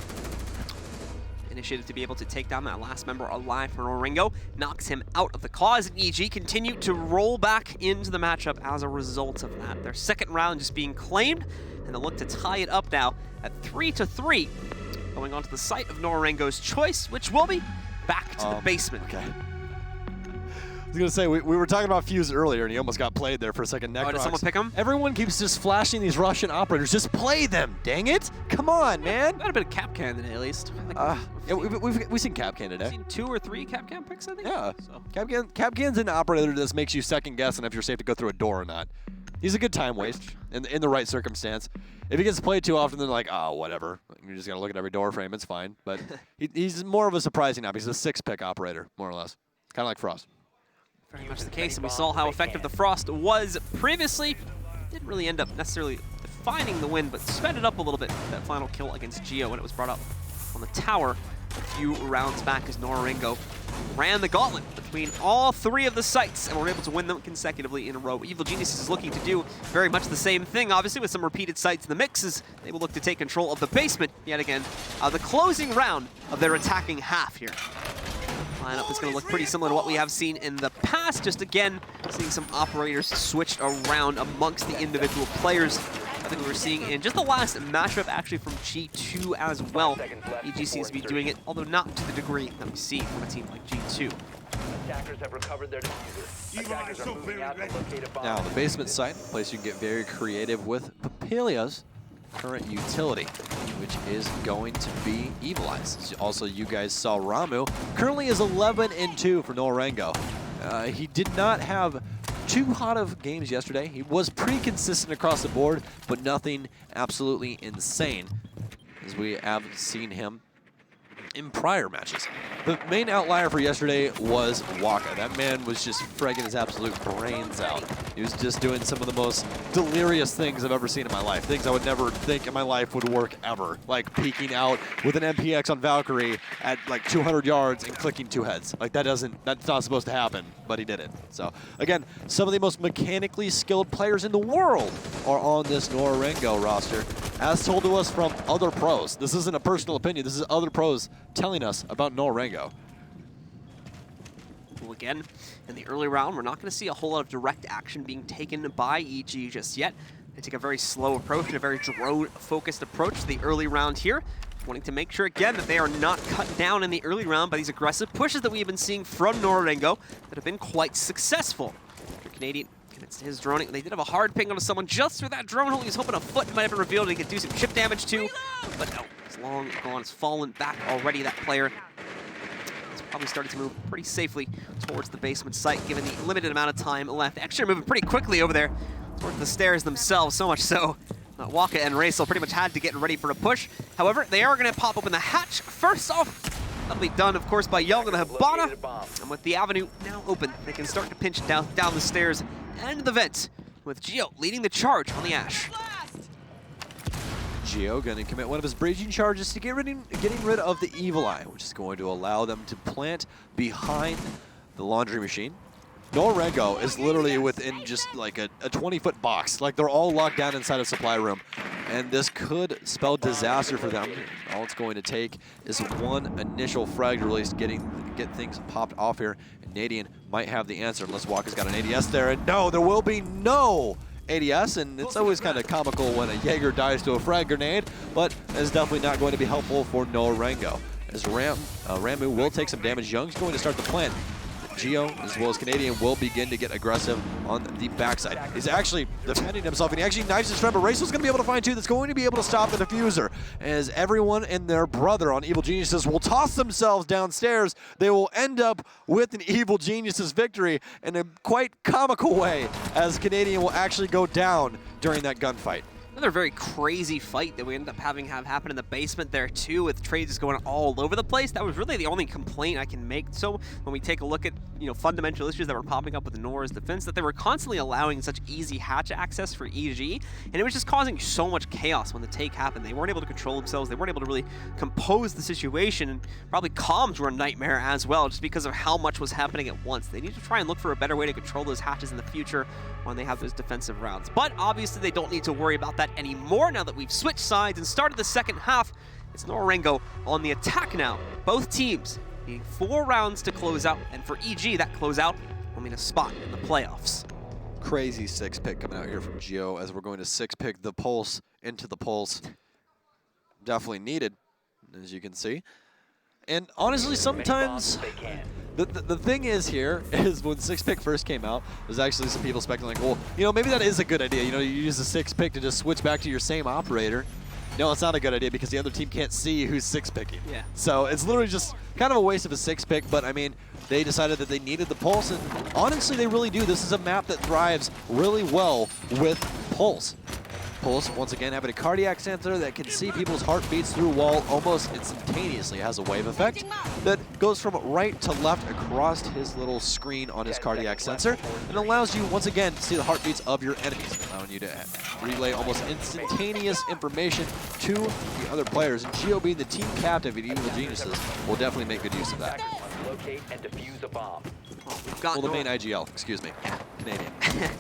initiative to be able to take down that last member alive for Nora Rengo. Knocks him out of the cause, and EG continue to roll back into the matchup as a result of that. Their second round just being claimed, and they'll look to tie it up now at 3-3, going on to the site of Nora Rengo's choice, which will be back to the basement. Okay. I was going to say, we were talking about Fuse earlier, and he almost got played there for a second. Necrox. Oh, did someone pick him? Everyone keeps just flashing these Russian operators. Just play them, dang it. Come on, man. Got a bit of Capcan today, at least. Yeah, we've seen Capcan today. We've seen 2 or 3 Capcan picks, I think. Yeah. So. Capcan's an operator that makes you second guess on if you're safe to go through a door or not. He's a good time waste in the right circumstance. If he gets played too often, then like, oh, whatever. You're just going to look at every door frame. It's fine. But he's more of a surprising op. He's a 6-pick operator, more or less. Kind of like Frost. Very much the case, and we saw how effective the Frost was previously. Didn't really end up necessarily defining the win, but sped it up a little bit. That final kill against Geo when it was brought up on the tower a few rounds back, as Nora Rengo ran the gauntlet between all 3 of the sites and were able to win them consecutively in a row. Evil Genius is looking to do very much the same thing, obviously, with some repeated sites in the mix, as they will look to take control of the basement yet again. The closing round of their attacking half here. Lineup is going to look pretty similar to what we have seen in the past. Just again, seeing some operators switched around amongst the individual players. I think we were seeing in just the last matchup actually from G2 as well. EG seems to be doing it, although not to the degree that we see from a team like G2. Attackers have recovered their diffuser. Attackers are moving out to locate a bomb. Now, the basement site, a place you can get very creative with Papilia's current utility, which is going to be Evil Eyes. Also, you guys saw Ramu currently is 11-2 for Nora Rengo. He did not have too hot of games yesterday. He was pretty consistent across the board, but nothing absolutely insane, as we have seen him in prior matches. The main outlier for yesterday was Waka. That man was just fragging his absolute brains out. He was just doing some of the most delirious things I've ever seen in my life. Things I would never think in my life would work ever. Like peeking out with an MPX on Valkyrie at like 200 yards and clicking 2 heads. Like that's not supposed to happen, but he did it. So again, some of the most mechanically skilled players in the world are on this Nora Rengo roster, as told to us from other pros. This isn't a personal opinion. This is other pros telling us about Nora Rengo. Well, again, in the early round, we're not going to see a whole lot of direct action being taken by EG just yet. They take a very slow approach and a very drone-focused approach to the early round here, wanting to make sure, again, that they are not cut down in the early round by these aggressive pushes that we have been seeing from Nora Rengo that have been quite successful. The Canadian commits to his droning. They did have a hard ping onto someone just through that drone hole. He was hoping a foot might have been revealed and he could do some chip damage too, but no. It's long gone. It's fallen back already, that player. It's probably started to move pretty safely towards the basement site, given the limited amount of time left. Actually, moving pretty quickly over there towards the stairs themselves, so much so that Waka and Raisel pretty much had to get ready for a push. However, they are going to pop open the hatch. First off, that'll be done, of course, by Young and Habana. And with the avenue now open, they can start to pinch down the stairs and the vent, with Geo leading the charge on the Ash. Geo going to commit one of his breaching charges to getting rid of the Evil Eye, which is going to allow them to plant behind the laundry machine. Nora Rengo is literally within just like a 20-foot box. Like they're all locked down inside a supply room. And this could spell disaster for them. All it's going to take is one initial frag release to get things popped off here. And Nadian might have the answer unless Waka's got an ADS there. And no, there will be no ADS, and it's always kind of comical when a Jaeger dies to a frag grenade, but it's definitely not going to be helpful for Nora Rengo. As Ramu will take some damage, Young's going to start the plant. Geo, as well as Canadian, will begin to get aggressive on the backside. He's actually defending himself, and he actually knives his friend, but Racel's going to be able to find two that's going to be able to stop the diffuser. As everyone and their brother on Evil Geniuses will toss themselves downstairs, they will end up with an Evil Geniuses victory in a quite comical way, as Canadian will actually go down during that gunfight. Another very crazy fight that we ended up having happen in the basement there too, with trades just going all over the place. That was really the only complaint I can make. So when we take a look at fundamental issues that were popping up with Nora's defense, that they were constantly allowing such easy hatch access for EG, and it was just causing so much chaos when the take happened. They weren't able to control themselves. They weren't able to really compose the situation, and probably comms were a nightmare as well, just because of how much was happening at once. They need to try and look for a better way to control those hatches in the future when they have those defensive rounds. But obviously they don't need to worry about that anymore now that we've switched sides and started the second half. It's Nora Rengo on the attack now. Both teams needing 4 rounds to close out, and for EG, that closeout will mean a spot in the playoffs. Crazy 6-pick coming out here from Geo, as we're going to 6-pick the Pulse into the Pulse. Definitely needed, as you can see. And honestly, sometimes the thing is here is when 6-pick first came out, there's actually some people speculating, well, maybe that is a good idea. You use a 6-pick to just switch back to your same operator. No, it's not a good idea because the other team can't see who's 6-picking. Yeah. So it's literally just kind of a waste of a 6-pick, but I mean, they decided that they needed the Pulse, and honestly, they really do. This is a map that thrives really well with Pulse. Pulse, once again, having a cardiac sensor that can see people's heartbeats through wall almost instantaneously. It has a wave effect that goes from right to left across his little screen on his cardiac sensor, and allows you, once again, to see the heartbeats of your enemies, allowing you to relay almost instantaneous information to the other players. And Geo, being the team captain of Evil Geniuses, will definitely make good use of that. Locate and defuse a bomb. Well, the main IGL, excuse me. Canadian. Yeah.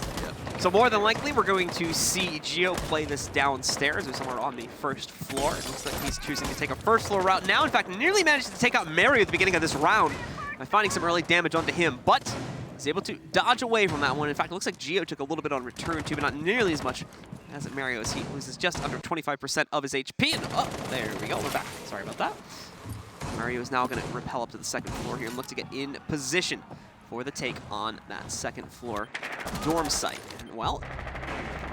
So more than likely, we're going to see Geo play this downstairs or somewhere on the first floor. It looks like he's choosing to take a first floor route now. In fact, nearly managed to take out Mary at the beginning of this round. by finding some early damage onto him, but is able to dodge away from that one. In fact, it looks like Gio took a little bit on return too, but not nearly as much as Mario, as he loses just under 25% of his HP. And oh, there we go, we're back. Sorry about that. Mario is now going to rappel up to the second floor here and look to get in position for the take on that second floor dorm site. And well,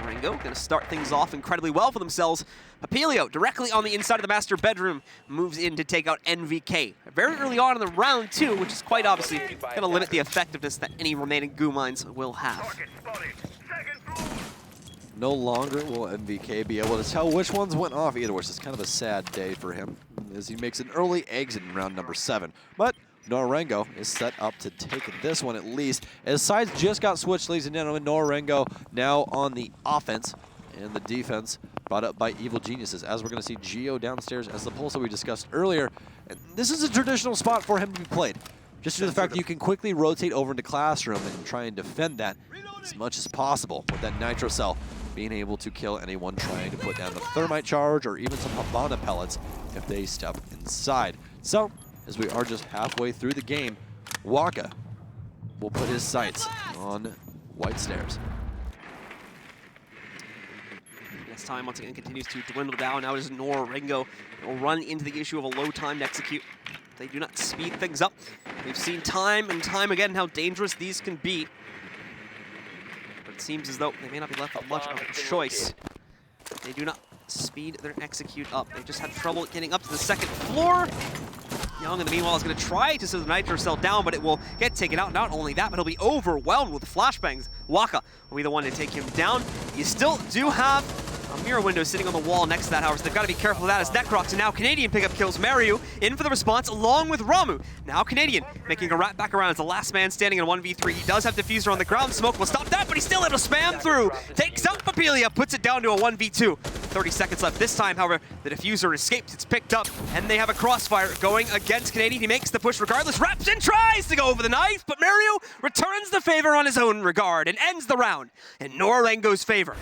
Rengo going to start things off incredibly well for themselves. Papilio, directly on the inside of the master bedroom, moves in to take out NVK. Very early on in the round too, which is quite obviously going to limit the effectiveness that any remaining goo mines will have. No longer will MVK be able to tell which ones went off either, which is kind of a sad day for him, as he makes an early exit in round number 7. But Nora Rengo is set up to take this one at least, as sides just got switched, ladies and gentlemen. Nora Rengo now on the offense, and the defense brought up by Evil Geniuses, as we're going to see Gio downstairs as the pulse that we discussed earlier. And this is a traditional spot for him to be played, just due to the fact that you can quickly rotate over into Classroom and try and defend that as much as possible with that Nitro Cell, being able to kill anyone trying to put down the thermite charge or even some Habana pellets if they step inside. So, as we are just halfway through the game, Waka will put his sights on White Stairs. Yes, time once again continues to dwindle down. Now it is Nora Rengo will run into the issue of a low time to execute. They do not speed things up. We've seen time and time again how dangerous these can be. But it seems as though they may not be left with much of a choice. They do not speed their execute up. They just had trouble getting up to the second floor. Young, in the meanwhile, is going to try to slow the Nitro Cell down, but it will get taken out. Not only that, but he'll be overwhelmed with flashbangs. Waka will be the one to take him down. You still do have a mirror window sitting on the wall next to that, however, so they've got to be careful of that as Necrox, and now Canadian pickup kills Mario in for the response along with Ramu. Now Canadian making a wrap back around as the last man standing in 1v3. He does have Diffuser on the ground. Smoke will stop that, but he's still able to spam through. Takes out Papilia, puts it down to a 1v2. 30 seconds left. This time, however, the Diffuser escapes. It's picked up, and they have a crossfire going against Canadian. He makes the push regardless. Wraps and tries to go over the knife, but Mario returns the favor on his own regard and ends the round in Nora Rengo's favor.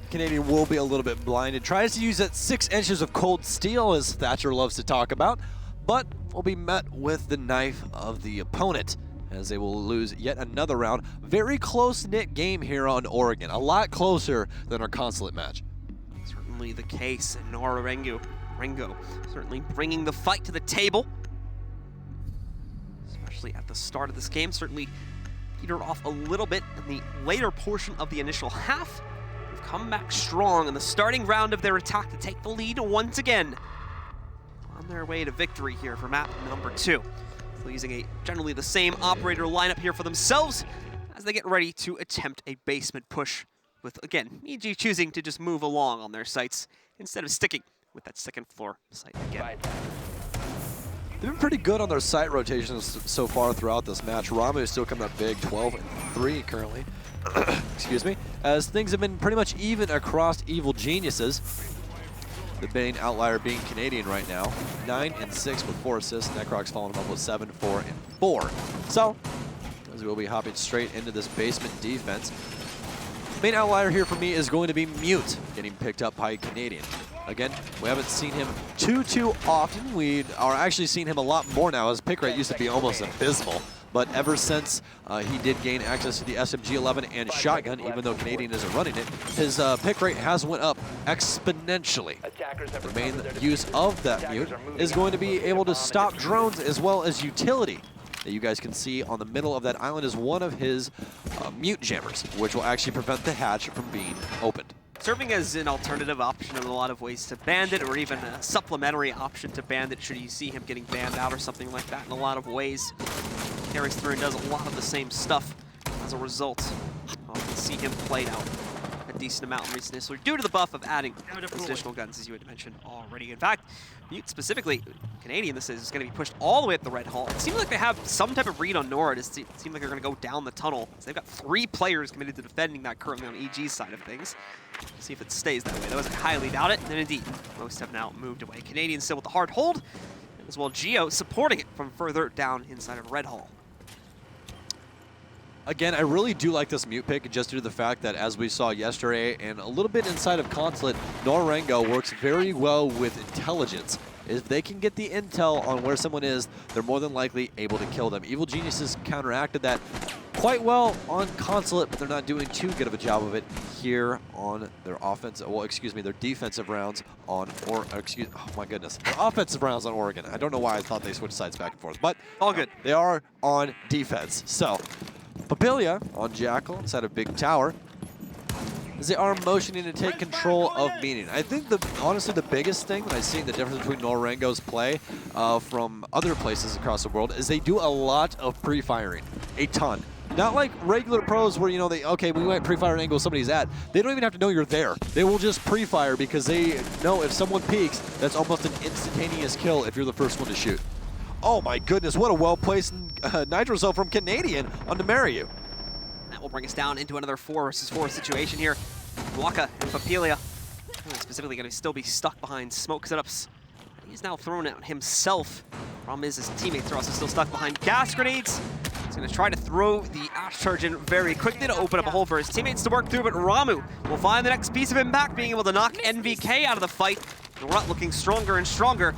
Canadian will be a little bit blinded. Tries to use that 6 inches of cold steel, as Thatcher loves to talk about, but will be met with the knife of the opponent, as they will lose yet another round. Very close-knit game here on Oregon. A lot closer than our Consulate match. Certainly the case, and Nora Rengo certainly bringing the fight to the table, especially at the start of this game. Certainly petered off a little bit in the later portion of the initial half. They've come back strong in the starting round of their attack to take the lead once again. On their way to victory here for map number 2. So using a generally the same operator lineup here for themselves as they get ready to attempt a basement push with, again, EG choosing to just move along on their sites instead of sticking with that second floor site again. They've been pretty good on their site rotations so far throughout this match. Ramu is still coming up big, 12-3 currently. Excuse me. As things have been pretty much even across Evil Geniuses. The main outlier being Canadian right now. 9-6 with 4 assists. Necrox following him up with 7, 4, and 4. So, as we'll be hopping straight into this basement defense. The main outlier here for me is going to be Mute, getting picked up by Canadian. Again, we haven't seen him too often. We are actually seeing him a lot more now, as pick rate used to be almost abysmal. But ever since he did gain access to the SMG-11 and shotgun, even though Canadian isn't running it, his pick rate has went up exponentially. The main use of that Mute is going to be able to stop drones as well as utility. That you guys can see on the middle of that island is one of his Mute jammers, which will actually prevent the hatch from being opened. Serving as an alternative option in a lot of ways to Bandit, or even a supplementary option to Bandit should you see him getting banned out or something like that in a lot of ways. Carries through and does a lot of the same stuff as a result. You can see him played out a decent amount in recent history due to the buff of adding those additional guns, as you had mentioned already. In fact, Mute specifically, Canadian, this is going to be pushed all the way up the red hall. It seems like they have some type of read on Nora. It seems like they're going to go down the tunnel. So they've got 3 players committed to defending that currently on EG's side of things. Let's see if it stays that way. Though, as I highly doubt it. And indeed, most have now moved away. Canadian still with the hard hold, as well Gio supporting it from further down inside of red hall. Again, I really do like this Mute pick just due to the fact that, as we saw yesterday and a little bit inside of Consulate, Nora Rengo works very well with intelligence If they can get the intel on where someone is, they're more than likely able to kill them. Evil Geniuses counteracted that quite well on Consulate, but they're not doing too good of a job of it here on their offensive, well, excuse me, their defensive rounds on, oh my goodness, their offensive rounds on Oregon. I don't know why I thought they switched sides back and forth, but all good. They are on defense. So, Papilia on Jackal inside of Big Tower, as they are motioning to take control of Meaning. I think honestly the biggest thing that I see the difference between Nora Rengo's play from other places across the world is they do a lot of pre-firing, a ton. Not like regular pros where, you know, okay, we might pre-fire an angle somebody's at. They don't even have to know you're there. They will just pre-fire because they know if someone peeks, that's almost an instantaneous kill if you're the first one to shoot. Oh my goodness, what a well-placed Nitro Cell from Canadian on Demariu. That will bring us down into another 4 versus 4 situation here. Waka and Papilia specifically going to still be stuck behind smoke setups. He's now thrown out himself. Problem is his teammates are also still stuck behind gas grenades. He's going to try to throw the Ash Charge in very quickly to open up a hole for his teammates to work through, but Ramu will find the next piece of impact, being able to knock NVK out of the fight. Rut looking stronger and stronger.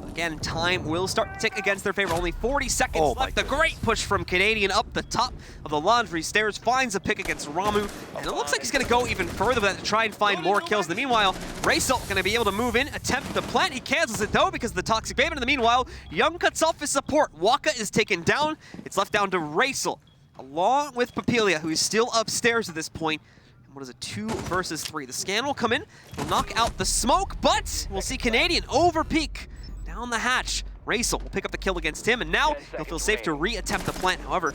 Again, time will start to tick against their favor. Only 40 seconds left. The great push from Canadian up the top of the laundry stairs finds a pick against Ramu. And it looks like he's going to go even further with that to try and find more kills. In the meanwhile, Raisel going to be able to move in, attempt the plant. He cancels it though because of the Toxic Payment. In the meanwhile, Young cuts off his support. Waka is taken down. It's left down to Raisel, along with Papilia, who is still upstairs at this point. What is it, 2 versus 3? The scan will come in, will knock out the smoke, but we'll see Canadian over peak. Down the hatch, Raisel will pick up the kill against him, and now he'll feel safe to re-attempt the plant. However,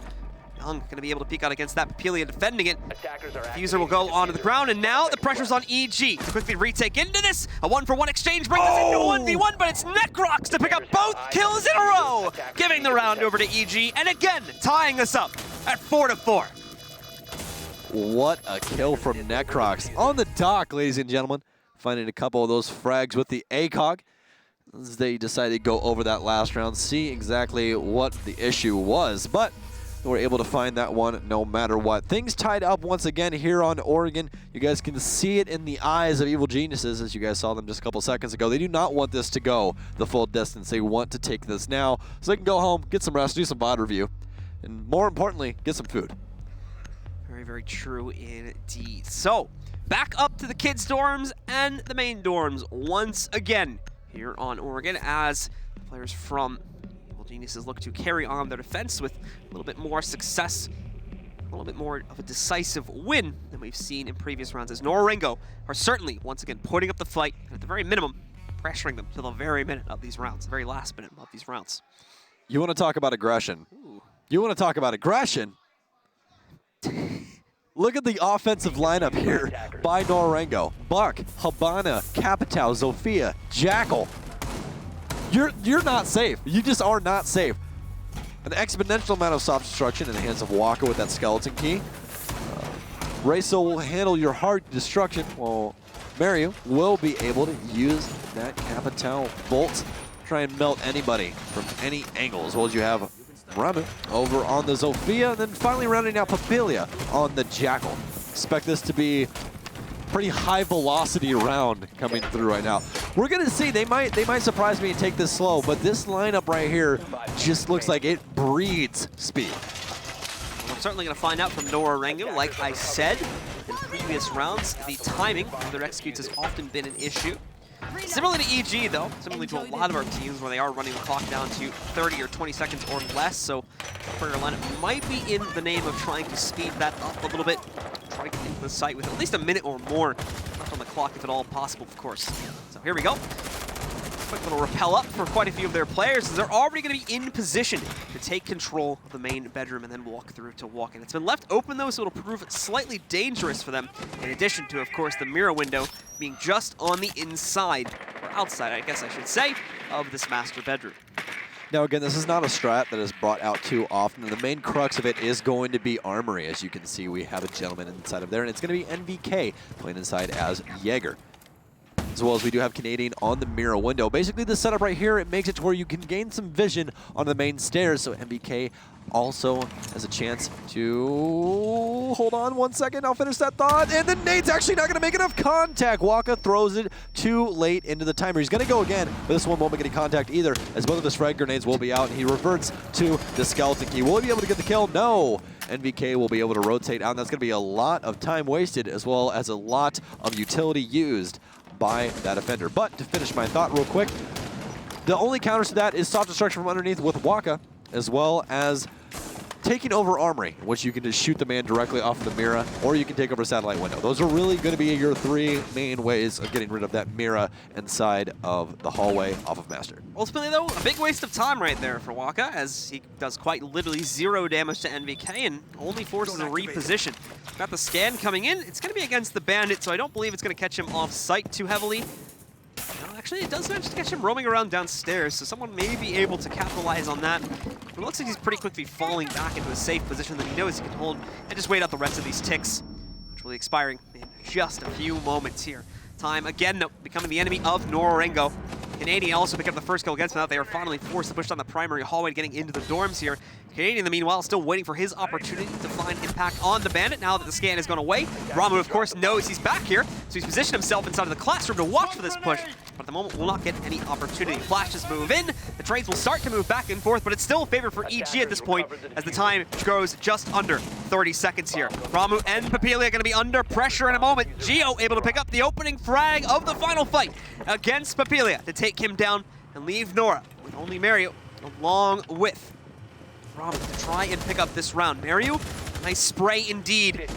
Young going to be able to peek out against that. Papilia defending it. Diffuser will go onto the ground, and now the pressure's on EG to quickly retake into this. A 1-for-1 exchange brings us into 1v1, but it's Necrox to pick up both kills in a row, giving the round over to EG, and again, tying us up at 4-4. What a kill from Necrox on the dock, ladies and gentlemen. Finding a couple of those frags with the ACOG. As they decided to go over that last round, see exactly what the issue was, but they were able to find that one no matter what. Things tied up once again here on Oregon. You guys can see it in the eyes of Evil Geniuses as you guys saw them just a couple seconds ago. They do not want this to go the full distance. They want to take this now so they can go home, get some rest, do some VOD review, and more importantly, get some food. Very, very true indeed. So, back up to the kids' dorms and the main dorms once again here on Oregon, as the players from Evil Geniuses look to carry on their defense with a little bit more success, a little bit more of a decisive win than we've seen in previous rounds, as Nora Rengo are certainly once again putting up the fight, and at the very minimum, pressuring them to the very minute of these rounds, the very last minute of these rounds. You want to talk about aggression? Ooh. You want to talk about aggression? Look at the offensive lineup here by Nora Rengo. Buck, Habana, Capitao, Zofia, Jackal. You're not safe. You just are not safe. An exponential amount of soft destruction in the hands of Waka with that skeleton key. Raisel will handle your hard destruction, while Mario will be able to use that Capitao bolt, try and melt anybody from any angle, as well as you have Ramu over on the Zofia, and then finally rounding out Papilia on the Jackal. Expect this to be pretty high velocity round coming through right now. We're gonna see, they might surprise me and take this slow, but this lineup right here just looks like it breeds speed. Well, we're certainly gonna find out from Nora Rengo. Like I said in previous rounds, the timing of their executes has often been an issue. Similarly to EG though, similarly to a lot of our teams where they are running the clock down to 30 or 20 seconds or less, so player lineup might be in the name of trying to speed that up a little bit, try to get into the site with at least a minute or more left on the clock if at all possible, of course. So here we go. Quick little rappel up for quite a few of their players as they're already going to be in position to take control of the main bedroom and then walk through to walk in. It's been left open though, so it'll prove slightly dangerous for them, in addition to, of course, the mirror window being just on the inside, or outside, I guess I should say, of this master bedroom. Now again, this is not a strat that is brought out too often. The main crux of it is going to be Armory. As you can see, we have a gentleman inside of there, and it's going to be NVK playing inside as Jaeger. as well as we do have Canadian on the mirror window. Basically, the setup right here, it makes it to where you can gain some vision on the main stairs, so MVK also has a chance to... Hold on 1 second, I'll finish that thought. And then Nate's actually not going to make enough contact. Waka throws it too late into the timer. He's going to go again, but this one won't make any contact either, as both of his frag grenades will be out, and he reverts to the skeleton key. Will he be able to get the kill? No. NVK will be able to rotate out, and that's going to be a lot of time wasted, as well as a lot of utility used by that offender. But to finish my thought real quick, the only counters to that is soft destruction from underneath with Waka, as well as taking over armory, in which you can just shoot the man directly off of the Mira, or you can take over satellite window. Those are really going to be your three main ways of getting rid of that Mira inside of the hallway off of Master. Ultimately, though, a big waste of time right there for Waka, as he does quite literally 0 damage to NVK and only forces a reposition. Got the scan coming in. It's going to be against the Bandit, so I don't believe it's going to catch him off-site too heavily. No, actually, it does manage to catch him roaming around downstairs, so someone may be able to capitalize on that. But it looks like he's pretty quickly falling back into a safe position that he knows he can hold and just wait out the rest of these ticks, which will be expiring in just a few moments here. Time, again, becoming the enemy of Nora Rengo. Canadian also picked up the first kill against him. They are finally forced to push down the primary hallway, getting into the dorms here. Canadian, in the meanwhile, still waiting for his opportunity to find impact on the Bandit now that the scan has gone away. Ramu, of course, knows he's back here, so he's positioned himself inside of the classroom to watch for this push, but at the moment will not get any opportunity. Flashes move in, the trades will start to move back and forth, but it's still a favor for EG at this point, as the time goes just under 30 seconds here. Ramu and Papilia are going to be under pressure in a moment. Geo able to pick up the opening frag of the final fight against Papilia to take him down and leave Nora with only Mario along with Ramu to try and pick up this round. Mario, nice spray indeed,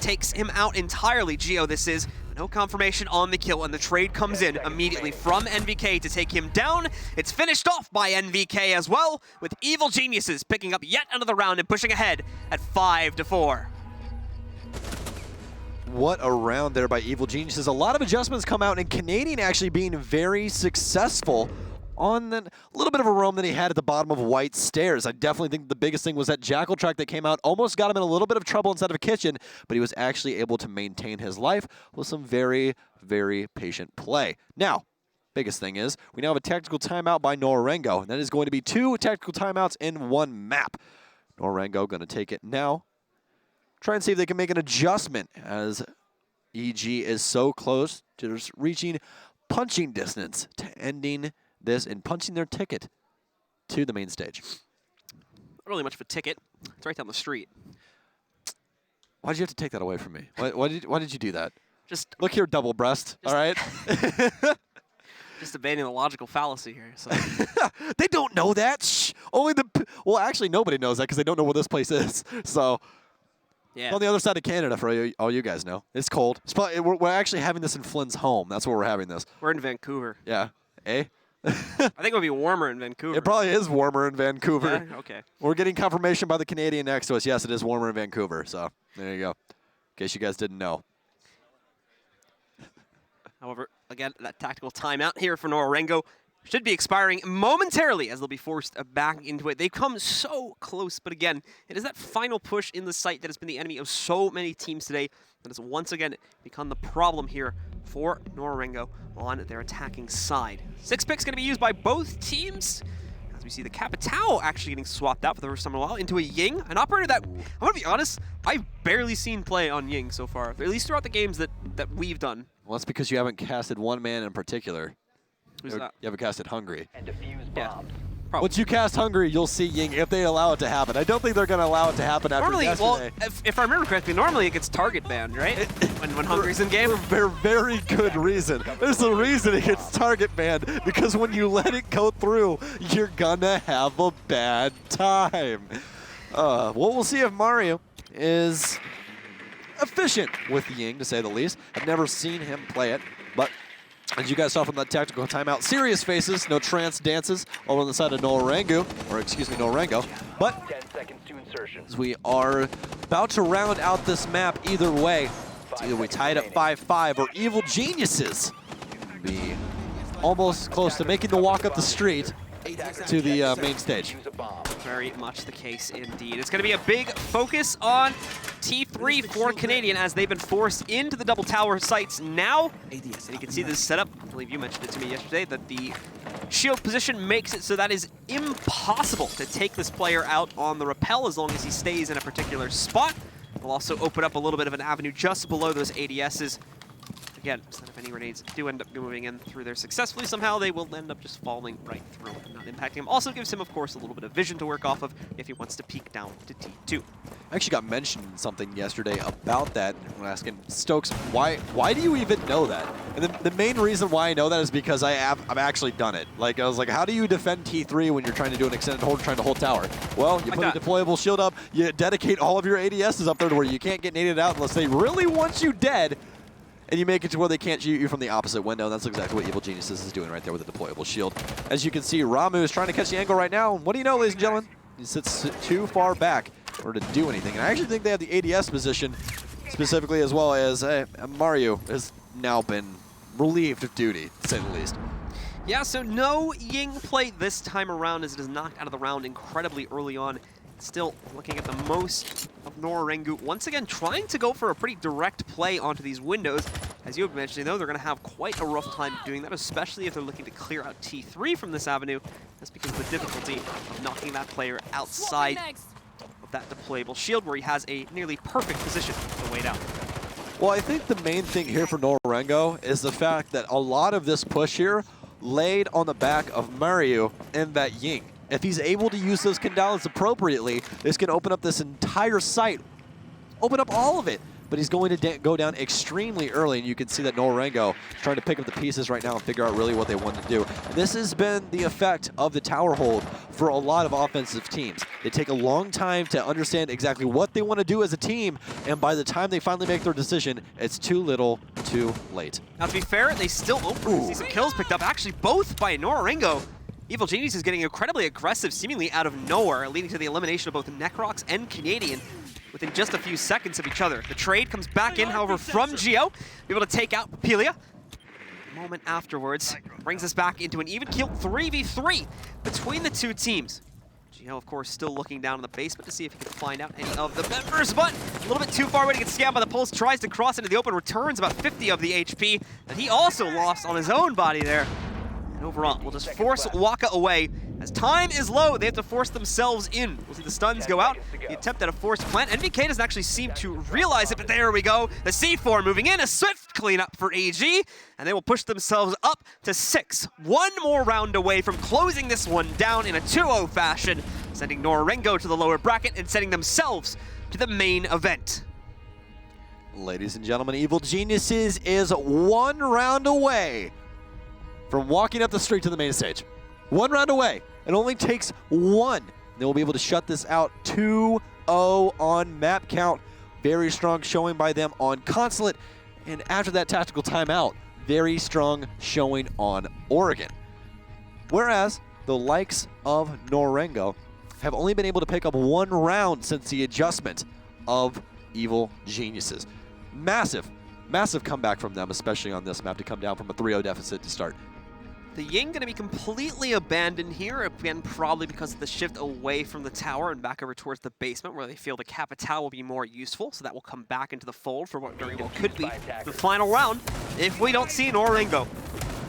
takes him out entirely. Geo, this is. No confirmation on the kill, and the trade comes in immediately from NVK to take him down. It's finished off by NVK as well, with Evil Geniuses picking up yet another round and pushing ahead at 5-4. What a round there by Evil Geniuses. A lot of adjustments come out, and Canadian actually being very successful on a little bit of a roam that he had at the bottom of White Stairs. I definitely think the biggest thing was that Jackal track that came out almost got him in a little bit of trouble inside of a kitchen, but he was actually able to maintain his life with some very, very patient play. Now, biggest thing is, we now have a tactical timeout by Nora Rengo, and that is going to be 2 tactical timeouts in 1 map. Nora Rengo going to take it now. Try and see if they can make an adjustment, as EG is so close to just reaching punching distance to ending this and punching their ticket to the main stage. Not really much of a ticket. It's right down the street. Why did you have to take that away from me? Why did you do that? Just look here, double breast. All right. Just debating the logical fallacy here. So. They don't know that. Shh. Only well, actually, nobody knows that because they don't know where this place is. So. Yeah. On the other side of Canada, for all you guys know. It's cold. It's probably, we're actually having this in Flynn's home. That's where we're having this. We're in Vancouver. Yeah. Eh? I think it would be warmer in Vancouver. It probably is warmer in Vancouver. Yeah, okay. We're getting confirmation by the Canadian next to us. Yes, it is warmer in Vancouver. So there you go. In case you guys didn't know. However, again, that tactical timeout here for Nora Rengo should be expiring momentarily, as they'll be forced back into it. They've come so close, but again, it is that final push in the site that has been the enemy of so many teams today that has once again become the problem here for Nora Rengo on their attacking side. 6 picks going to be used by both teams, as we see the Capitao actually getting swapped out for the first time in a while into a Ying, an operator that, I'm going to be honest, I've barely seen play on Ying so far, at least throughout the games that we've done. Well, that's because you haven't casted one man in particular. Who's that? You haven't casted Hungry. And defuse Yeah. bombs. Once you cast Hungry, you'll see Ying if they allow it to happen. I don't think they're going to allow it to happen after Normally, yesterday. well, if I remember correctly, normally it gets target banned, right? when Hungry's in game? For very good reason. There's a reason it gets target banned, because when you let it go through, you're going to have a bad time. Well, we'll see if Mario is efficient with Ying, to say the least. I've never seen him play it, but as you guys saw from that tactical timeout, serious faces, no trance dances over on the side of Nora Rengo, Nora Rengo. But 10 seconds to insertion. as we are about to round out this map either way, it's either we tie it at 5-5 or Evil Geniuses be almost close to making the walk up the street to the main stage. Very much the case indeed. It's going to be a big focus on T3 for Canadian, as they've been forced into the double tower sites now. And you can see this setup believe you mentioned it to me yesterday, that the shield position makes it so that is impossible to take this player out on the rappel as long as he stays in a particular spot. We'll also open up a little bit of an avenue just below those ADSs. Again, so that if any grenades do end up moving in through there successfully, somehow they will end up just falling right through and not impacting him. Also gives him, of course, a little bit of vision to work off of if he wants to peek down to T2. I actually got mentioned something yesterday about that when asking Stokes, why do you even know that? And the main reason why I know that is because I've actually done it. Like, I was like, how do you defend T3 when you're trying to do an extended hold, trying to hold tower? Well, you put a deployable shield up, you dedicate all of your ADSs up there to where you can't get naded out unless they really want you dead, and you make it to where they can't shoot you from the opposite window. And that's exactly what Evil Geniuses is doing right there with the deployable shield. As you can see, Ramu is trying to catch the angle right now. And what do you know, ladies and gentlemen? He sits too far back in order to do anything. And I actually think they have the ADS position specifically, as well as Mario has now been relieved of duty, to say the least. Yeah, so no Ying play this time around as it is knocked out of the round incredibly early on. Still looking at the most of Nora Rengo, once again trying to go for a pretty direct play onto these windows. As you have mentioned, though, they're going to have quite a rough time doing that, especially if they're looking to clear out T3 from this avenue. That's because of the difficulty of knocking that player outside of that deployable shield, where he has a nearly perfect position to wait out. Well, I think the main thing here for Nora Rengo is the fact that a lot of this push here laid on the back of Mario and that Ying. If he's able to use those Kandals appropriately, this can open up this entire site, open up all of it. But he's going to go down extremely early, and you can see that Nora Rengo is trying to pick up the pieces right now and figure out really what they want to do. This has been the effect of the tower hold for a lot of offensive teams. They take a long time to understand exactly what they want to do as a team, and by the time they finally make their decision, it's too little, too late. Now, to be fair, they still see some kills picked up, actually both by Nora Rengo. Evil Genius is getting incredibly aggressive, seemingly out of nowhere, leading to the elimination of both Necrox and Canadian within just a few seconds of each other. The trade comes back in, however, from Geo, able to take out Papilia. A moment afterwards, brings us back into an even keel 3v3 between the two teams. Geo, of course, still looking down in the basement to see if he can find out any of the members, but a little bit too far away to get scammed by the pulse, tries to cross into the open, returns about 50 of the HP that he also lost on his own body there. And overall, we'll just force Waka away. As time is low, they have to force themselves in. We'll see the stuns go out. The attempt at a forced plant. NVK doesn't actually seem to realize it, but there we go. The C4 moving in, a swift cleanup for AG, and they will push themselves up to 6. One more round away from closing this one down in a 2-0 fashion, sending Nora Rengo to the lower bracket and sending themselves to the main event. Ladies and gentlemen, Evil Geniuses is one round away from walking up the street to the main stage. One round away. It only takes one. They will be able to shut this out 2-0 on map count. Very strong showing by them on Consulate. And after that tactical timeout, very strong showing on Oregon. Whereas the likes of Nora Rengo have only been able to pick up one round since the adjustment of Evil Geniuses. Massive, massive comeback from them, especially on this map, to come down from a 3-0 deficit to start. The Ying going to be completely abandoned here, again, probably because of the shift away from the tower and back over towards the basement, where they feel the Capital will be more useful, so that will come back into the fold for what very well could be the final round if we don't see Nora Rengo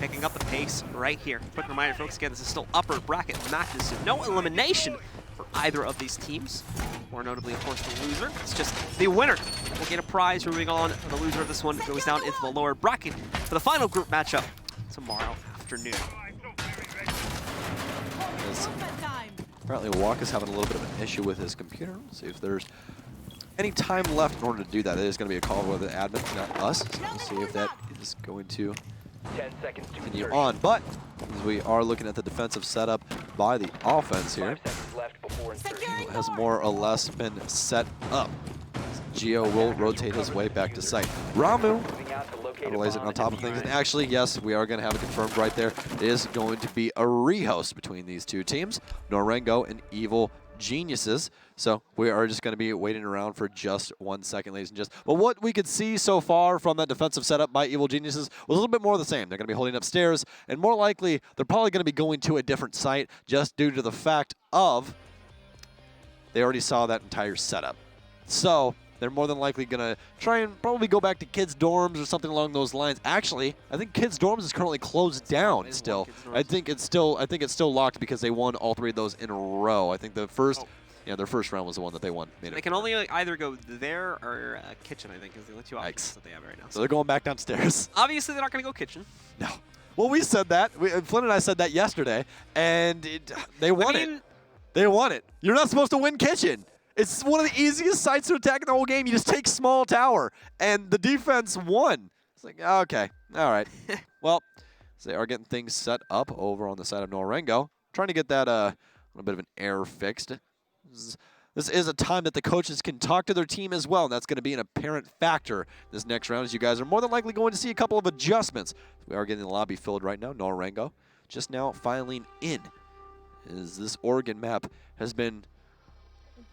picking up the pace right here. Quick reminder, folks, again, this is still upper bracket matches, so no elimination for either of these teams. More notably, of course, the loser. It's just the winner will get a prize for moving on, and the loser of this one goes down into the lower bracket for the final group matchup tomorrow afternoon. Apparently Waka's having a little bit of an issue with his computer. Let's see if there's any time left in order to do that. It is going to be a call with the admin, not us. So we'll see if that is going to 10 seconds to continue on. But as we are looking at the defensive setup by the offense here, 5 seconds left before insertion. it has more or less been set up. Geo will rotate his way back to site. Ramu capitalizing on top of things. And actually, yes, we are going to have it confirmed right there. It is going to be a rehost between these two teams, Nora Rengo and Evil Geniuses. So we are just going to be waiting around for just 1 second, ladies and gents. But what we could see so far from that defensive setup by Evil Geniuses was a little bit more of the same. They're going to be holding upstairs, and more likely, they're probably going to be going to a different site just due to the fact of they already saw that entire setup. So they're more than likely going to try and probably go back to kids' dorms or something along those lines. Actually, I think kids' dorms is currently closed down still. I think it's still locked because they won all 3 of those in a row. I think the first their first round was the one that they won. They can only either go there or kitchen, I think, is the only 2 options that they have right now. So they're going back downstairs. Obviously, they're not going to go kitchen. No. Well, we said that. Flynn and I said that yesterday, and they won it. They won it. You're not supposed to win kitchen. It's one of the easiest sites to attack in the whole game. You just take small tower, and the defense won. It's like, okay, all right. Well, so they are getting things set up over on the side of Nora Rengo, trying to get that little bit of an error fixed. This is a time that the coaches can talk to their team as well, and that's going to be an apparent factor this next round, as you guys are more than likely going to see a couple of adjustments. We are getting the lobby filled right now. Nora Rengo just now filing in, as this Oregon map has been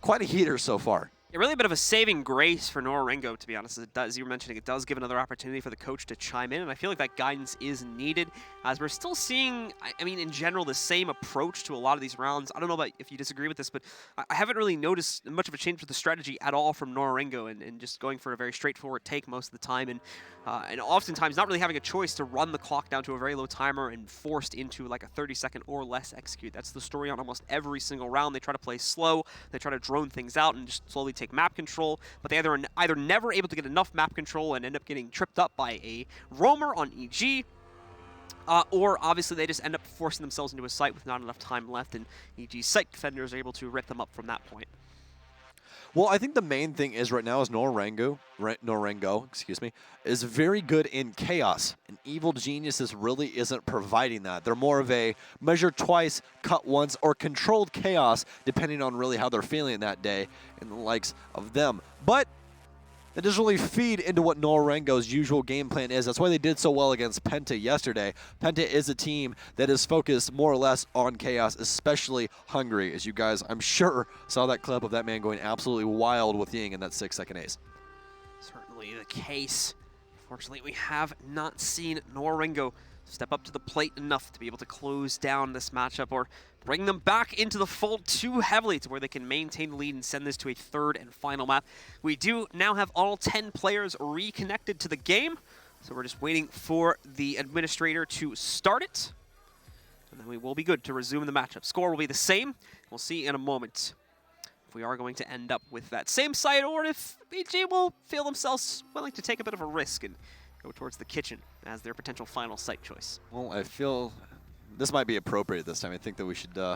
quite a heater so far. Yeah, really a bit of a saving grace for Nora Rengo, to be honest. As you were mentioning, it does give another opportunity for the coach to chime in, and I feel like that guidance is needed, as we're still seeing, I mean, in general, the same approach to a lot of these rounds. I don't know about if you disagree with this, but I haven't really noticed much of a change with the strategy at all from Nora Rengo, and just going for a very straightforward take most of the time, and oftentimes not really having a choice to run the clock down to a very low timer and forced into like a 30-second or less execute. That's the story on almost every single round. They try to play slow, they try to drone things out and just slowly take map control, but they either never able to get enough map control and end up getting tripped up by a roamer on EG, or obviously they just end up forcing themselves into a site with not enough time left, and EG's site defenders are able to rip them up from that point. Well, I think the main thing is right now is Nora Rengo, is very good in chaos, and Evil Geniuses really isn't providing that. They're more of a measure twice, cut once, or controlled chaos, depending on really how they're feeling that day and the likes of them. But that doesn't really feed into what Nora Rengo's usual game plan is. That's why they did so well against Penta yesterday. Penta is a team that is focused more or less on chaos, especially Hungry, as you guys, I'm sure, saw that clip of that man going absolutely wild with Ying in that 6-second ace. Certainly the case. Unfortunately, we have not seen Nora Rengo step up to the plate enough to be able to close down this matchup or bring them back into the fold too heavily to where they can maintain the lead and send this to a 3rd and final map. We do now have all 10 players reconnected to the game, so we're just waiting for the administrator to start it, and then we will be good to resume the matchup. Score will be the same. We'll see in a moment if we are going to end up with that same site or if BG will feel themselves willing to take a bit of a risk and go towards the kitchen as their potential final site choice. Well, I feel this might be appropriate this time. I think that we should do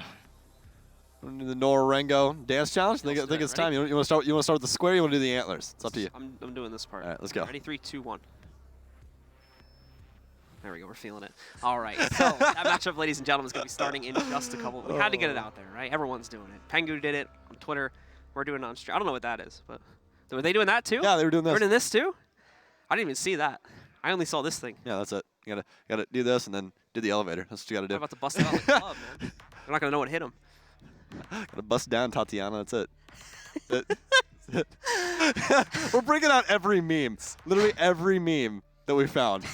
the Nora Rengo dance challenge. I think it's time. You want to start with the square? You want to do the antlers? It's up to you. I'm doing this part. All right, let's go. Ready? 3, 2, 1. There we go. We're feeling it. All right. So that matchup, ladies and gentlemen, is going to be starting in just a couple. We had to get it out there, right? Everyone's doing it. Pengu did it on Twitter. We're doing it on stream. I don't know what that is, but were they doing that too? Yeah, they were doing this. We're doing this too? I didn't even see that. I only saw this thing. Yeah, that's it. You gotta do this and then do the elevator. That's what you gotta do. I'm about to bust it out like a club, man. They're not gonna know what hit him. Gotta bust down, Tatiana. That's it. We're bringing out every meme. Literally every meme that we found.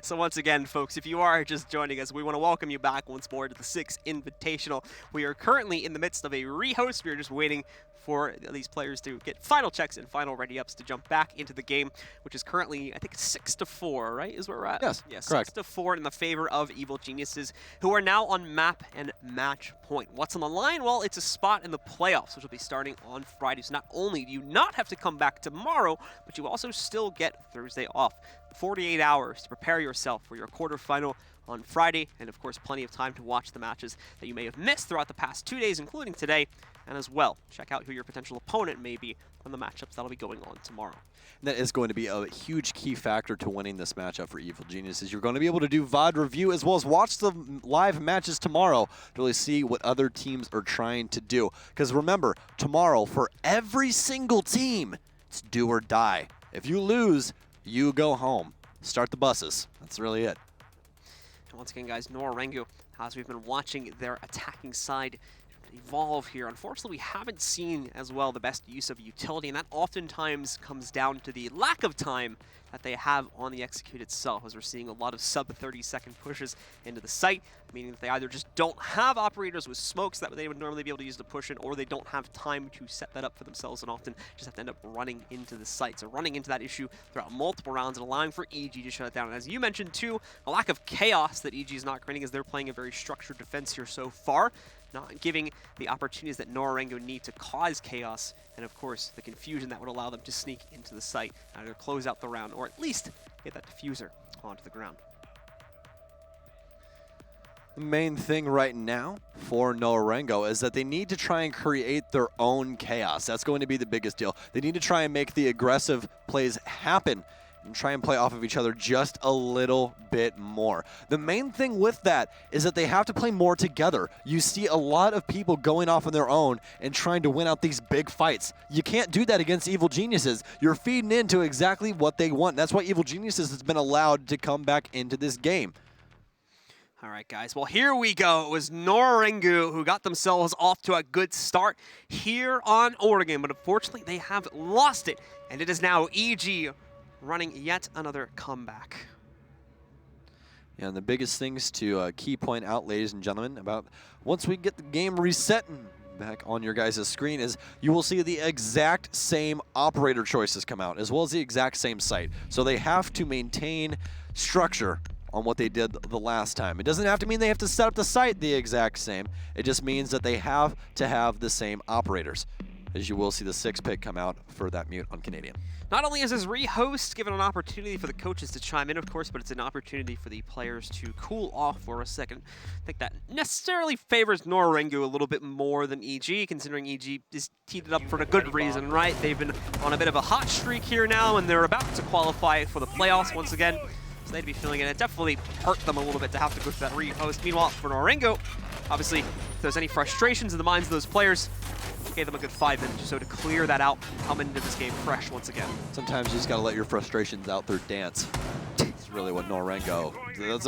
So once again, folks, if you are just joining us, we want to welcome you back once more to the 6 Invitational. We are currently in the midst of a rehost. We are just waiting for these players to get final checks and final ready-ups to jump back into the game, which is currently, I think, 6-4, right, is where we're at? Yes, correct. 6-4 in the favor of Evil Geniuses, who are now on map and match point. What's on the line? Well, it's a spot in the playoffs, which will be starting on Friday. So not only do you not have to come back tomorrow, but you also still get Thursday off. 48 hours to prepare yourself for your quarterfinal on Friday, and of course plenty of time to watch the matches that you may have missed throughout the past 2 days, including today, and as well check out who your potential opponent may be from the matchups that'll be going on tomorrow. And that is going to be a huge key factor to winning this matchup for Evil Geniuses. You're going to be able to do VOD review as well as watch the live matches tomorrow to really see what other teams are trying to do. Because remember, tomorrow for every single team, it's do or die. If you lose, you go home. Start the buses. That's really it. And once again, guys, Nora Rengo, as we've been watching their attacking side evolve here. Unfortunately, we haven't seen as well the best use of utility, and that oftentimes comes down to the lack of time that they have on the execute itself, as we're seeing a lot of sub 30-second pushes into the site, meaning that they either just don't have operators with smokes that they would normally be able to use to push in, or they don't have time to set that up for themselves and often just have to end up running into the site. So running into that issue throughout multiple rounds and allowing for EG to shut it down. And as you mentioned too, a lack of chaos that EG is not creating as they're playing a very structured defense here so far, not giving the opportunities that Nora Rengo need to cause chaos, and of course the confusion that would allow them to sneak into the site, either close out the round or at least get that diffuser onto the ground. The main thing right now for Nora Rengo is that they need to try and create their own chaos. That's going to be the biggest deal. They need to try and make the aggressive plays happen and try and play off of each other just a little bit more. The main thing with that is that they have to play more together. You see a lot of people going off on their own and trying to win out these big fights. You can't do that against Evil Geniuses. You're feeding into exactly what they want. That's why Evil Geniuses has been allowed to come back into this game. All right, guys. Well, here we go. It was Nora Rengo who got themselves off to a good start here on Oregon, but unfortunately they have lost it, and it is now EG running yet another comeback. Yeah, and the biggest things to key point out, ladies and gentlemen, about once we get the game reset and back on your guys' screen, is you will see the exact same operator choices come out, as well as the exact same site. So they have to maintain structure on what they did the last time. It doesn't have to mean they have to set up the site the exact same. It just means that they have to have the same operators, as you will see the 6 pick come out for that mute on Canadian. Not only is this rehost given an opportunity for the coaches to chime in, of course, but it's an opportunity for the players to cool off for a second. I think that necessarily favors Nora Rengo a little bit more than EG, considering EG is teed it up for a good reason, right? They've been on a bit of a hot streak here now, and they're about to qualify for the playoffs once again. So they'd be feeling it. It definitely hurt them a little bit to have to go through that rehost. Meanwhile, for Nora Rengo, obviously, if there's any frustrations in the minds of those players, gave them a good 5 minutes or so to clear that out, come into this game fresh once again. Sometimes you just got to let your frustrations out through dance. It's really what Nora Rengo. That's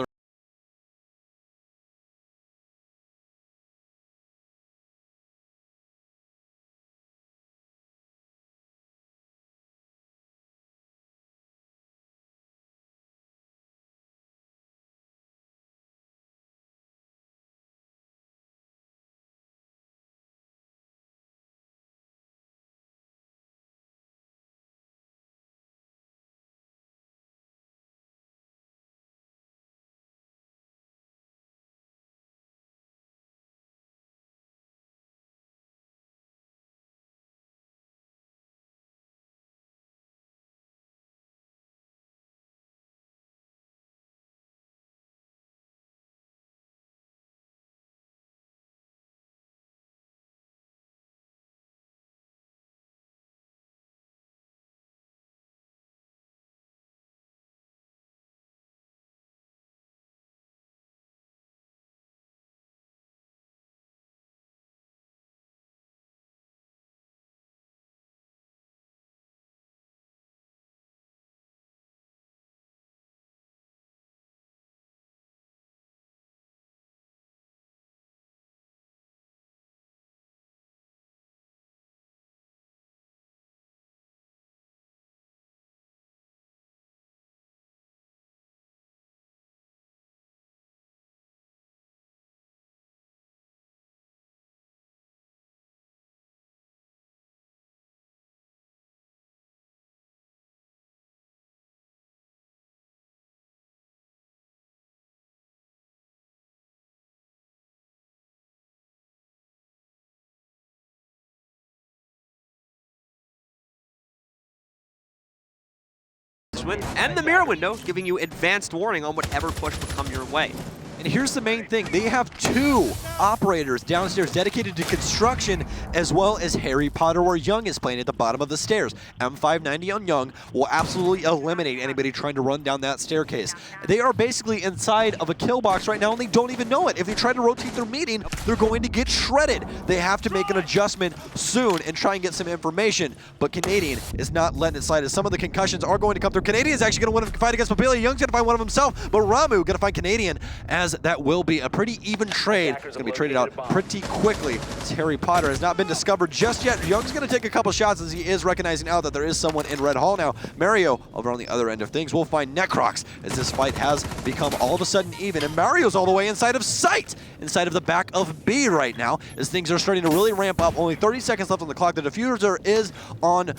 and the mirror window giving you advanced warning on whatever push will come your way. And here's the main thing. They have 2 operators downstairs dedicated to construction, as well as Harry Potter, where Young is playing at the bottom of the stairs. M590 on Young will absolutely eliminate anybody trying to run down that staircase. They are basically inside of a kill box right now, and they don't even know it. If they try to rotate their meeting, they're going to get shredded. They have to make an adjustment soon and try and get some information. But Canadian is not letting it slide, as some of the concussions are going to come through. Canadian is actually going to win a fight against Mobilia. Young's going to find one of himself, but Ramu going to find Canadian as as that will be a pretty even trade. It's going to be traded out pretty quickly. Harry Potter has not been discovered just yet. Young's going to take a couple shots as he is recognizing out that there is someone in Red Hall now. Mario, over on the other end of things, will find Necrox as this fight has become all of a sudden even. And Mario's all the way inside of sight, inside of the back of B right now, as things are starting to really ramp up. Only 30 seconds left on the clock. The diffuser is on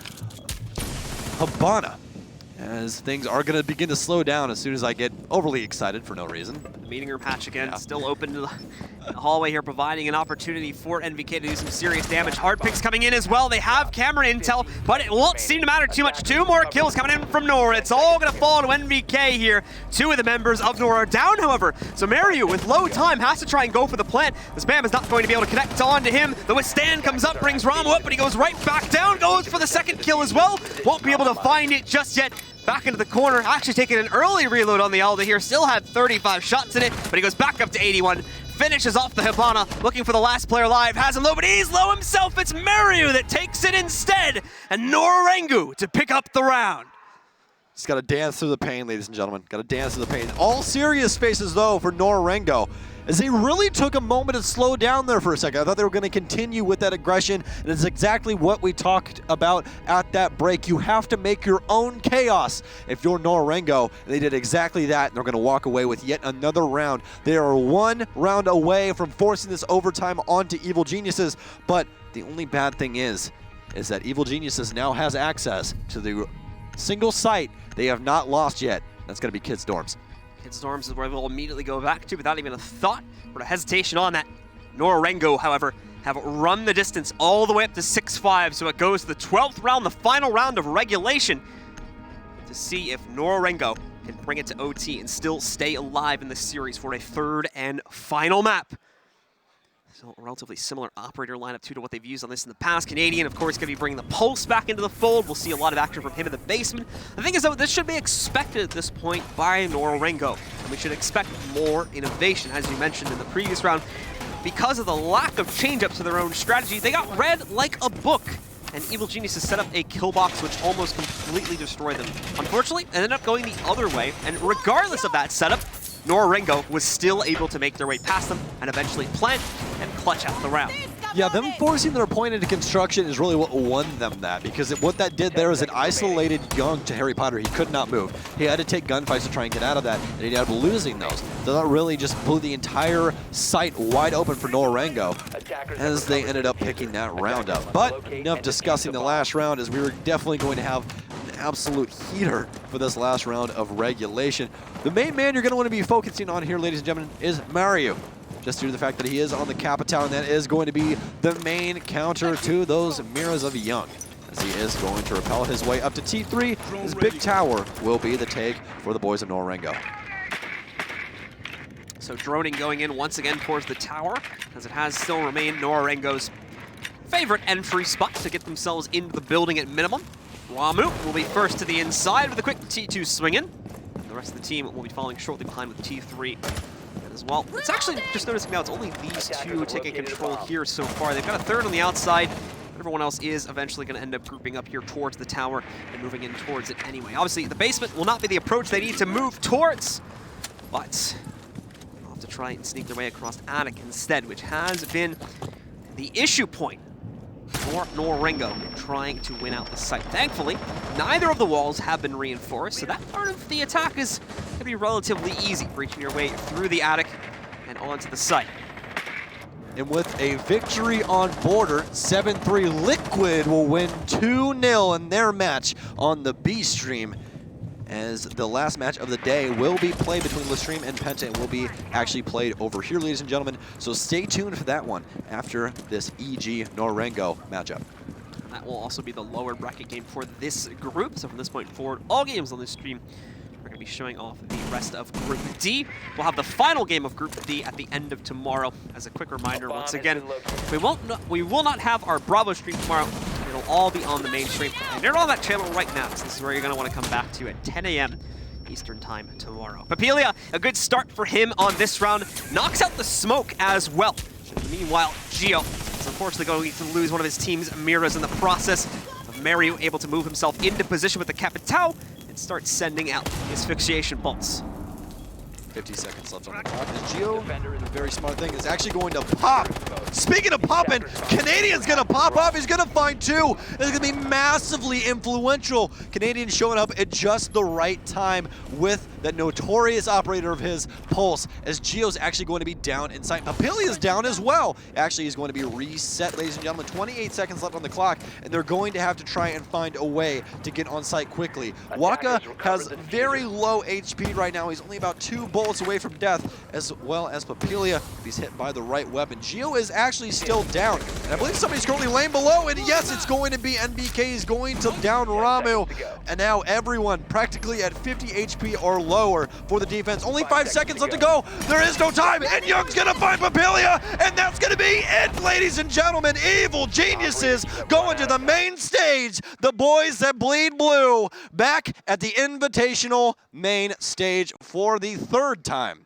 Habana, as things are going to begin to slow down as soon as I get overly excited for no reason. The meeting room hatch again, still open to the hallway here, providing an opportunity for NVK to do some serious damage. Hard picks coming in as well. They have camera intel, but it won't seem to matter too much. 2 more kills coming in from Nora. It's all going to fall to NVK here. 2 of the members of Nora are down, however. So Mario, with low time, has to try and go for the plant. The spam is not going to be able to connect on to him. The withstand comes up, brings Ramo up, but he goes right back down, goes for the second kill as well. Won't be able to find it just yet. Back into the corner, actually taking an early reload on the Alda here. Still had 35 shots in it, but he goes back up to 81. Finishes off the Hibana, looking for the last player alive. Has him low, but he's low himself. It's Mario that takes it instead. And Nora Rengo to pick up the round. Just got to dance through the pain, ladies and gentlemen. Got to dance through the pain. All serious faces, though, for Nora Rengo, as they really took a moment to slow down there for a second. I thought they were going to continue with that aggression, and it's exactly what we talked about at that break. You have to make your own chaos if you're Nora Rengo, and they did exactly that, and they're going to walk away with yet another round. They are 1 round away from forcing this overtime onto Evil Geniuses, but the only bad thing is that Evil Geniuses now has access to the single site they have not lost yet. That's going to be Kids Dorms. Kids Dorms is where they'll immediately go back to without even a thought or a hesitation on that. Nora Rengo, however, have run the distance all the way up to 6-5, so it goes to the 12th round, the final round of regulation, to see if Nora Rengo can bring it to OT and still stay alive in the series for a 3rd and final map. So a relatively similar operator lineup too to what they've used on this in the past. Canadian, of course, going to be bringing the Pulse back into the fold. We'll see a lot of action from him in the basement. The thing is, though, this should be expected at this point by Nora Rengo, and we should expect more innovation, as you mentioned in the previous round. Because of the lack of change-ups to their own strategy, they got read like a book, and Evil Geniuses set up a kill box which almost completely destroyed them. Unfortunately, it ended up going the other way, and regardless of that setup, Nora Rengo was still able to make their way past them and eventually plant and clutch out the round. Yeah, them forcing their point into construction is really what won them that, because what that did there is it isolated Young to Harry Potter. He could not move. He had to take gunfights to try and get out of that, and he ended up losing those. So that really just blew the entire site wide open for Nora Rengo as they ended up picking that round up. But enough discussing the last round, as we were definitely going to have an absolute heater for this last round of regulation. The main man you're going to want to be focusing on here, ladies and gentlemen, is Mario. Just due to the fact that he is on the Capital, and that is going to be the main counter to those Mirrors of Young, as he is going to rappel his way up to T3. His big tower will be the take for the boys of Nora Rengo. So droning going in once again towards the tower, as it has still remained Nora Rengo's favorite entry spot to get themselves into the building at minimum. Ramu will be first to the inside with a quick T2 swing in. The rest of the team will be following shortly behind with T3 as well. It's actually, just noticing now, it's only these 2 taking control here so far. They've got a 3rd on the outside. Everyone else is eventually going to end up grouping up here towards the tower and moving in towards it anyway. Obviously, the basement will not be the approach they need to move towards, but they'll have to try and sneak their way across attic instead, which has been the issue point for Nora Rengo trying to win out the site. Thankfully, neither of the walls have been reinforced, so that part of the attack is going to be relatively easy, breaching your way through the attic and onto the site. And with a victory on border, 7-3, Liquid will win 2-0 in their match on the B stream, as the last match of the day will be played between Lestream and Penta and will be actually played over here, ladies and gentlemen. So stay tuned for that one after this EG Nora Rengo matchup. That will also be the lower bracket game for this group. So from this point forward, all games on this stream are going to be showing off the rest of Group D. We'll have the final game of Group D at the end of tomorrow. As a quick reminder, once again, we will not have our Bravo stream tomorrow. It'll all be on the main stream. And you're on that channel right now, so this is where you're going to want to come back to at 10 a.m. Eastern time tomorrow. Papilia, a good start for him on this round. Knocks out the smoke as well. Meanwhile, Gio is unfortunately going to lose one of his team's mirrors in the process. Of Mario able to move himself into position with the Capitao and start sending out asphyxiation bolts. 50 seconds left on the clock. As Geo, the very smart thing, is actually going to pop. Speaking of popping, Canadian's going to pop up. He's going to find two. It's going to be massively influential. Canadian showing up at just the right time with that notorious operator of his, Pulse, as Geo's actually going to be down inside. Papilia's down as well. Actually, he's going to be reset, ladies and gentlemen. 28 seconds left on the clock, and they're going to have to try and find a way to get on site quickly. Waka has very low HP right now. He's only about 2 bullets away from death, as well as Papilia if he's hit by the right weapon. Geo is actually still down, and I believe somebody's currently laying below, and yes, it's going to be NBK. He's going to down Ramu, and now everyone practically at 50 HP or lower for the defense. Only 5 seconds left to go. There is no time, and Young's gonna find Papilia, and that's gonna be it, ladies and gentlemen. Evil Geniuses going to the main stage. The boys that bleed blue back at the Invitational main stage for the 3rd time.